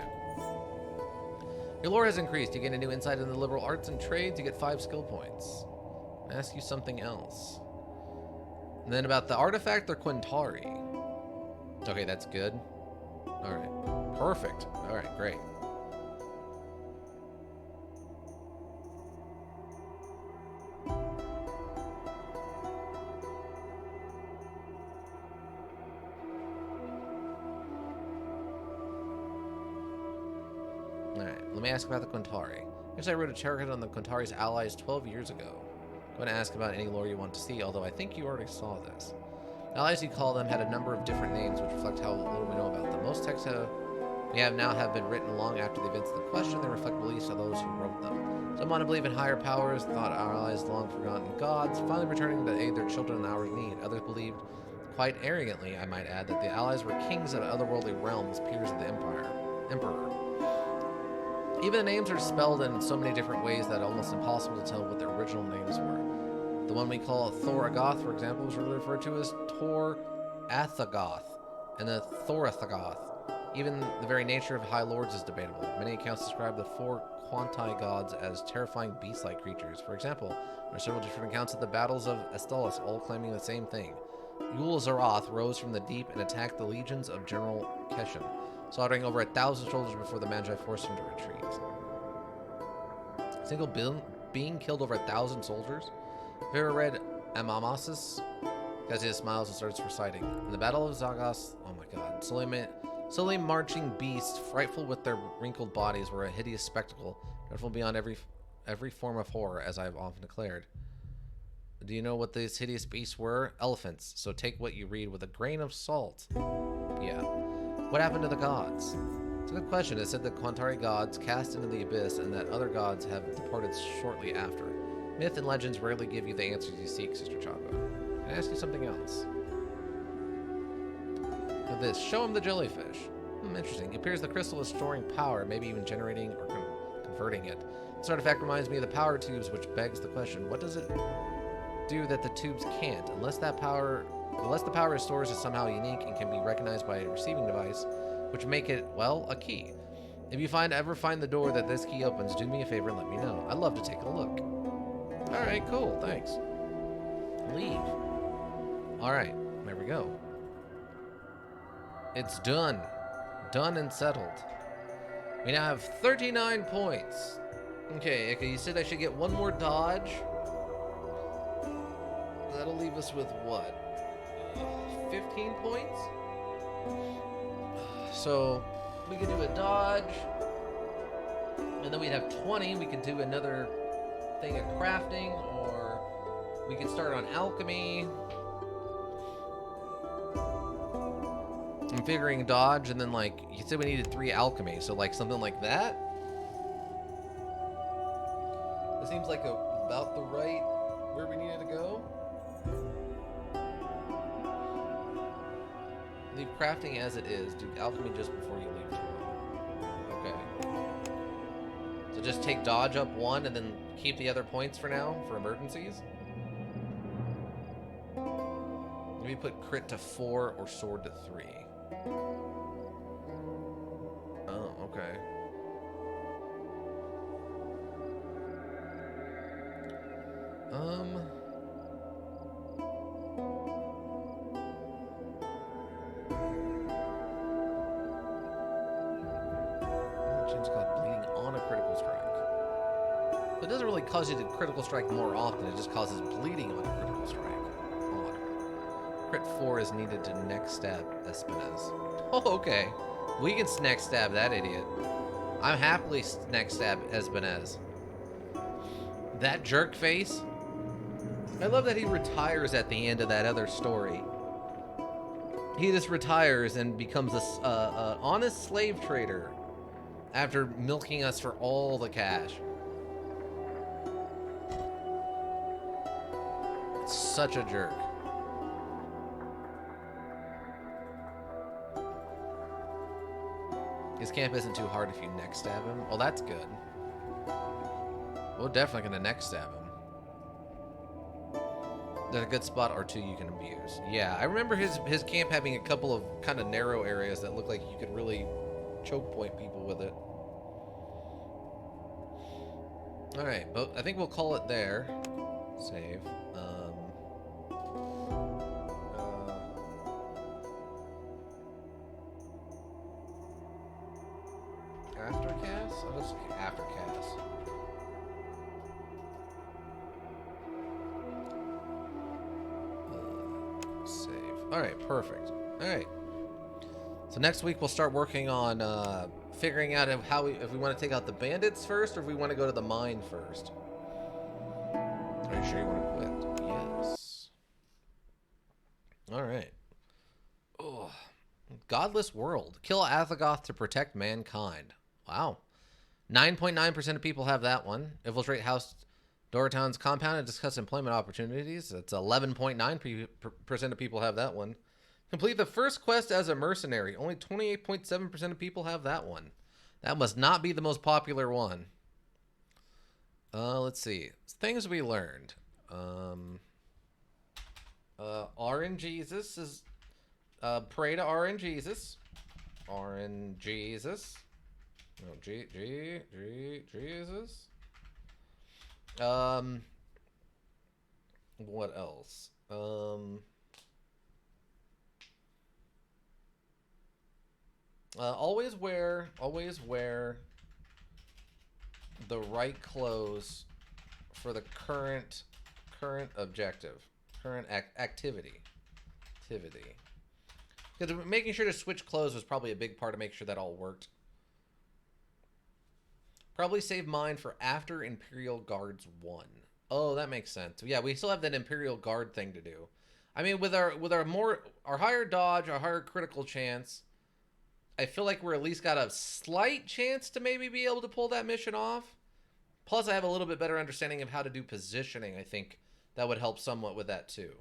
[SPEAKER 1] Your lore has increased. You gain a new insight into the liberal arts and trades. You get 5 skill points. I'll ask you something else. And then about the artifact, they're Quintari. Okay, that's good. Alright. Perfect. Alright, great. Alright, let me ask about the Quintari. Actually, I wrote a chart on the Quintari's allies 12 years ago. I'm going to ask about any lore you want to see, although I think you already saw this. The allies, you call them, had a number of different names, which reflect how little we know about them. Most texts we have now have been written long after the events in question. They reflect beliefs of those who wrote them. Some want to believe in higher powers, thought our allies long forgotten gods, finally returning to aid their children in hour of need. Others believed, quite arrogantly, I might add, that the allies were kings of otherworldly realms, peers of the emperor. Even the names are spelled in so many different ways that it's almost impossible to tell what their original names were. The one we call Thoragoth, for example, was really referred to as Tor Athagoth, and the Thorathagoth. Even the very nature of High Lords is debatable. Many accounts describe the 4 Quantai gods as terrifying beast-like creatures. For example, there are several different accounts of the battles of Astolos, all claiming the same thing. Yul-Zaroth rose from the deep and attacked the legions of General Keshen, slaughtering over 1,000 soldiers before the Magi forced him to retreat. A single being killed over 1,000 soldiers? Have you ever read Amasis? Cassius smiles and starts reciting. In the Battle of Zagos, oh my god, slowly marching beasts, frightful with their wrinkled bodies, were a hideous spectacle, dreadful beyond every form of horror, as I have often declared. Do you know what these hideous beasts were? Elephants, so take what you read with a grain of salt. Yeah. What happened to the gods? It's a good question. It said the Quantari gods cast into the abyss and that other gods have departed shortly after. Myth and legends rarely give you the answers you seek, Sister Chaco. Can I ask you something else? Look at this. Show him the jellyfish. Interesting. It appears the crystal is storing power, maybe even generating or converting it. This artifact reminds me of the power tubes, which begs the question, what does it do that the tubes can't? Unless the power it stores is somehow unique and can be recognized by a receiving device, which make it, well, a key. If you ever find the door that this key opens, do me a favor and let me know. I'd love to take a look. Alright, cool, thanks. Leave. Alright, there we go. It's done. Done and settled. We now have 39 points. Okay, you said I should get one more dodge. That'll leave us with what? 15 points? So, we could do a dodge. And then we'd have 20. We could do another thing of crafting, or we could start on alchemy. I'm figuring dodge, and then, like, you said we needed 3 alchemy, so, like, something like that? It seems like about the right where we needed to go. Leave crafting as it is. Do alchemy just before you leave tomorrow. Okay. So just take dodge up 1 and then keep the other points for now for emergencies. Maybe put crit to 4 or sword to 3. Oh, okay. Change called bleeding on a critical strike. It doesn't really cause you to critical strike more often. It just causes bleeding on a critical strike. Crit 4 is needed to next stab Espinez. Oh, okay. We can next stab that idiot. I'm happily next stab Espinez. That jerk face. I love that he retires at the end of that other story. He just retires and becomes a honest slave trader after milking us for all the cash. Such a jerk. His camp isn't too hard if you next stab him. Oh, that's good. We're definitely gonna next stab him. There's a good spot or two you can abuse. Yeah, I remember his camp having a couple of kind of narrow areas that looked like you could really choke point people with it. All right, but I think we'll call it there. Save. After cast? I'll just after cast. Save. All right, perfect. All right. So next week we'll start working on figuring out if we want to take out the bandits first or if we want to go to the mine first. Are you sure you want to quit? Yes. All right. Oh, Godless World. Kill Athagoth to protect mankind. Wow. 9.9% of people have that one. Infiltrate House Doratown's compound and discuss employment opportunities. That's 11.9% of people have that one. Complete the first quest as a mercenary. Only 28.7% of people have that one. That must not be the most popular one. Let's see. Things we learned. RNGesus is... pray to RNGesus. RNGesus. No, Jesus. What else? Always wear the right clothes for the current objective, current activity. Because making sure to switch clothes was probably a big part to make sure that all worked. Probably save mine for after Imperial Guards 1. Oh, that makes sense. Yeah, we still have that Imperial Guard thing to do. I mean, with our higher dodge, our higher critical chance, I feel like we're at least got a slight chance to maybe be able to pull that mission off. Plus, I have a little bit better understanding of how to do positioning. I think that would help somewhat with that too.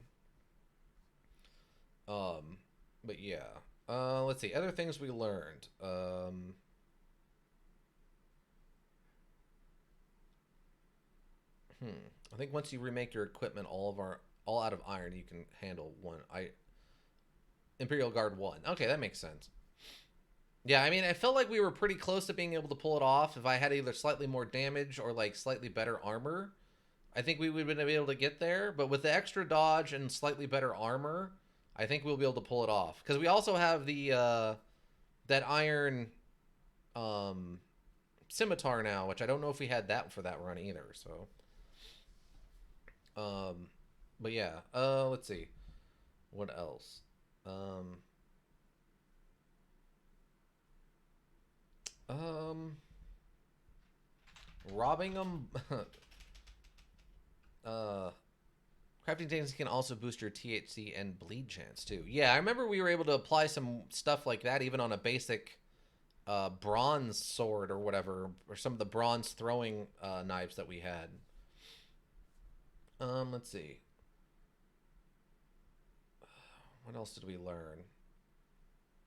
[SPEAKER 1] But yeah. Let's see. Other things we learned. I think once you remake your equipment all out of iron, you can handle one. Imperial Guard 1. Okay, that makes sense. Yeah, I mean, I felt like we were pretty close to being able to pull it off if I had either slightly more damage or like slightly better armor. I think we would have been able to get there, but with the extra dodge and slightly better armor, I think we'll be able to pull it off. Because we also have the that iron scimitar now, which I don't know if we had that for that run either. So, but yeah, let's see, what else? Robbing them. Crafting techniques can also boost your THC and bleed chance too. Yeah, I remember we were able to apply some stuff like that even on a basic bronze sword or whatever, or some of the bronze throwing knives that we had. Let's see. What else did we learn?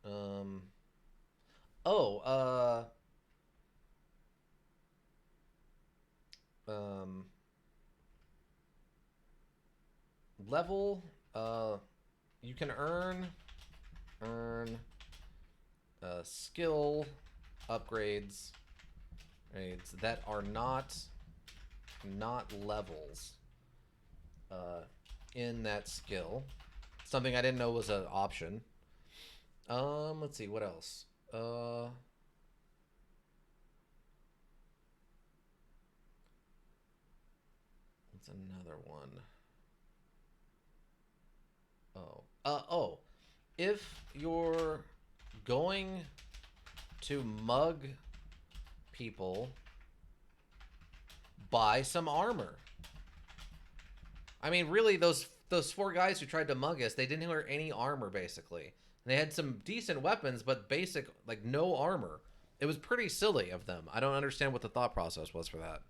[SPEAKER 1] Um, oh, um, level. Uh, you can earn skill upgrades, grades that are not levels uh, in that skill. Something I didn't know was an option. Let's see what else. What's another one? Oh. If you're going to mug people, buy some armor. I mean, really, those four guys who tried to mug us, they didn't wear any armor basically. They had some decent weapons, but basic like no armor. It was pretty silly of them. I don't understand what the thought process was for that.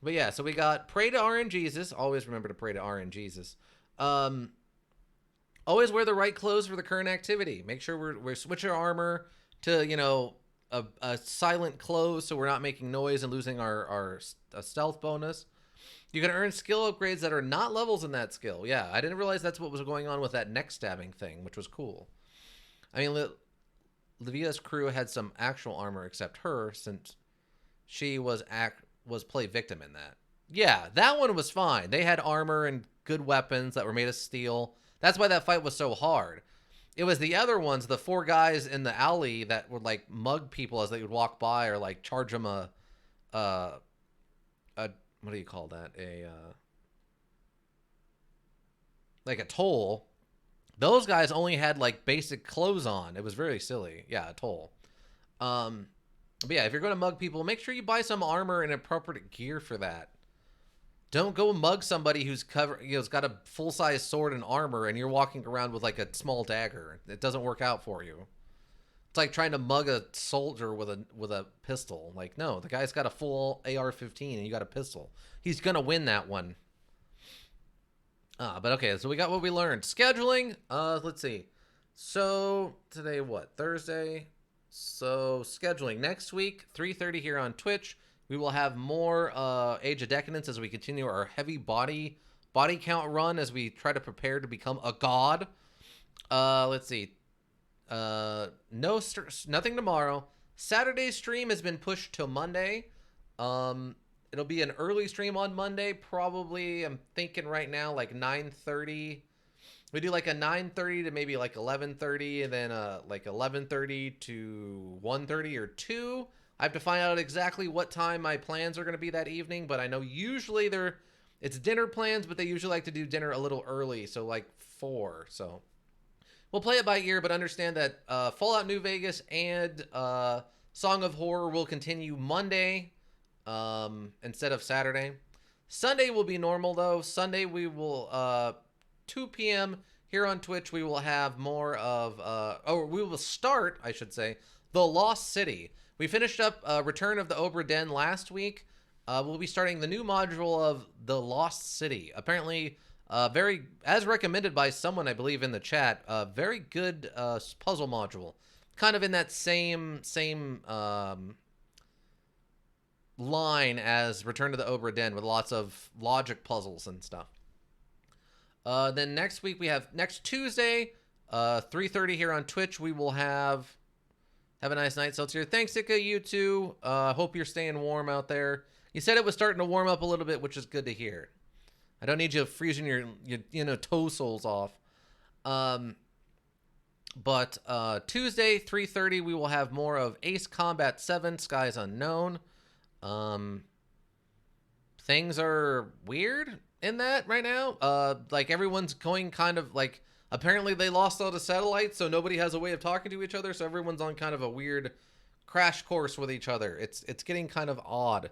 [SPEAKER 1] But yeah, so we got pray to RNGesus. Always remember to pray to RNGesus. Um, always wear the right clothes for the current activity. Make sure we're switching our armor to a silent clothes so we're not making noise and losing our stealth bonus. You can earn skill upgrades that are not levels in that skill. Yeah, I didn't realize that's what was going on with that neck stabbing thing, which was cool. I mean, Livia's crew had some actual armor except her, since she was play victim in that. Yeah, that one was fine. They had armor and good weapons that were made of steel. That's why that fight was so hard. It was the other ones, the four guys in the alley that would like mug people as they would walk by, or like charge them uh, a what do you call that? Like a toll. Those guys only had like basic clothes on. It was very silly. Yeah, a toll. Um, but yeah, if you're going to mug people, make sure you buy some armor and appropriate gear for that. Don't go mug somebody who's has got a full size sword and armor, and you're walking around with like a small dagger. It doesn't work out for you. It's like trying to mug a soldier with a pistol. Like, no, the guy's got a full AR-15 and you got a pistol. He's gonna win that one. But okay, so we got what we learned. Scheduling. Let's see. So today, what, Thursday? So scheduling next week, 3:30 here on Twitch. We will have more Age of Decadence as we continue our heavy body count run as we try to prepare to become a god. Let's see. Nothing tomorrow. Saturday's stream has been pushed till Monday. It'll be an early stream on Monday, probably. I'm thinking right now like 9:30. We do like a 9:30 to maybe like 11:30, and then like 11:30 to 1:30 or 2. I have to find out exactly what time my plans are going to be that evening, but I know usually it's dinner plans, but they usually like to do dinner a little early, so like 4. So we'll play it by ear, but understand that Fallout New Vegas and Song of Horror will continue Monday instead of Saturday. Sunday will be normal, though. Sunday we will, 2 p.m. here on Twitch, we will have more of, we will start, I should say, The Lost City. We finished up Return of the Obra Dinn last week. We'll be starting the new module of The Lost City. Apparently, very, as recommended by someone, I believe, in the chat, very good puzzle module. Kind of in that same line as Return to the Obra Dinn, with lots of logic puzzles and stuff. Then next week we have, next Tuesday, 3:30 here on Twitch, we will have a nice night, Seltzer. Thanks, Sika, you too. Hope you're staying warm out there. You said it was starting to warm up a little bit, which is good to hear. I don't need you freezing your toe soles off. But Tuesday, 3:30, we will have more of Ace Combat 7, Skies Unknown. Things are weird in that right now. Like, everyone's going kind of like, apparently they lost all the satellites, so nobody has a way of talking to each other, so everyone's on kind of a weird crash course with each other. It's getting kind of odd.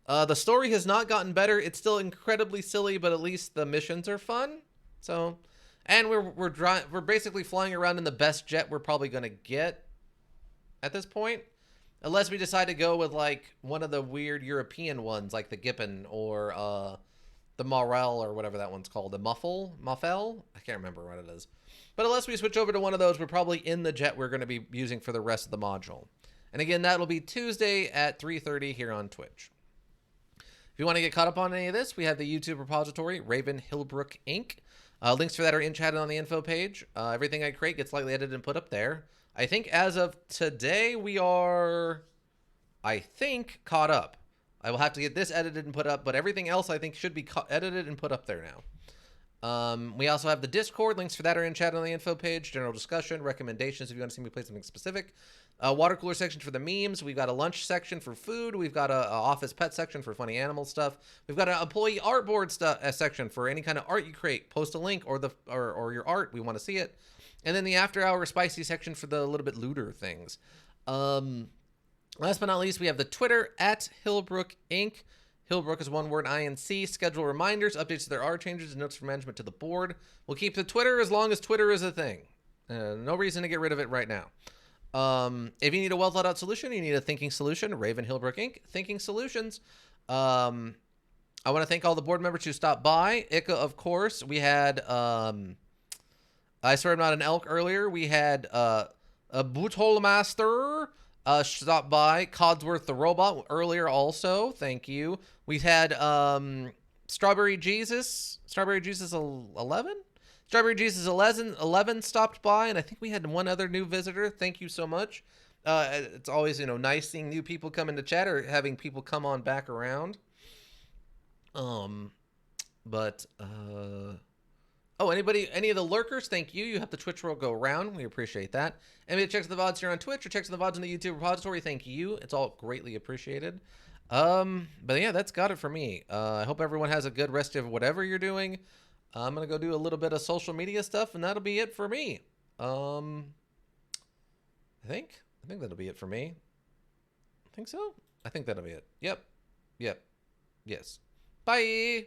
[SPEAKER 1] The story has not gotten better. It's still incredibly silly, but at least the missions are fun. So, and we're basically flying around in the best jet we're probably gonna get at this point, unless we decide to go with like one of the weird European ones, like the Gippon or the Morel or whatever that one's called. The Muffel? I can't remember what it is. But unless we switch over to one of those, we're probably in the jet we're going to be using for the rest of the module. And again, that'll be Tuesday at 3:30 here on Twitch. If you want to get caught up on any of this, we have the YouTube repository, Raven Hillbrook Inc. Links for that are in chat and on the info page. Everything I create gets lightly edited and put up there. I think as of today, we are, caught up. I will have to get this edited and put up, but everything else I think should be edited and put up there now. We also have the Discord. Links for that are in chat on the info page. General discussion, recommendations if you want to see me play something specific. Water cooler section for the memes. We've got a lunch section for food. We've got a office pet section for funny animal stuff. We've got an employee artboard section for any kind of art you create. Post a link or your art. We want to see it. And then the after hour spicy section for the little bit looter things. Last but not least, we have the Twitter at Hillbrook Inc. Hillbrook is one word, INC. Schedule reminders, updates if there are changes, and notes from management to the board. We'll keep the Twitter as long as Twitter is a thing. No reason to get rid of it right now. If you need a well thought out solution, you need a thinking solution, Raven Hillbrook Inc. Thinking Solutions. I want to thank all the board members who stopped by. Ika, of course. We had, I swear I'm not an elk earlier. We had, a Boothole Master, stopped by. Codsworth the Robot earlier also. Thank you. We've had, Strawberry Jesus 11? Strawberry Jesus 11 stopped by, and I think we had one other new visitor. Thank you so much. It's always, nice seeing new people come into chat or having people come on back around. Any of the lurkers, thank you. You have the Twitch world go around. We appreciate that. Anybody that checks the VODs here on Twitch or checks the VODs on the YouTube repository, thank you. It's all greatly appreciated. But yeah, that's got it for me. I hope everyone has a good rest of whatever you're doing. I'm going to go do a little bit of social media stuff, and that'll be it for me. I think that'll be it for me. I think so. I think that'll be it. Yep. Yes. Bye.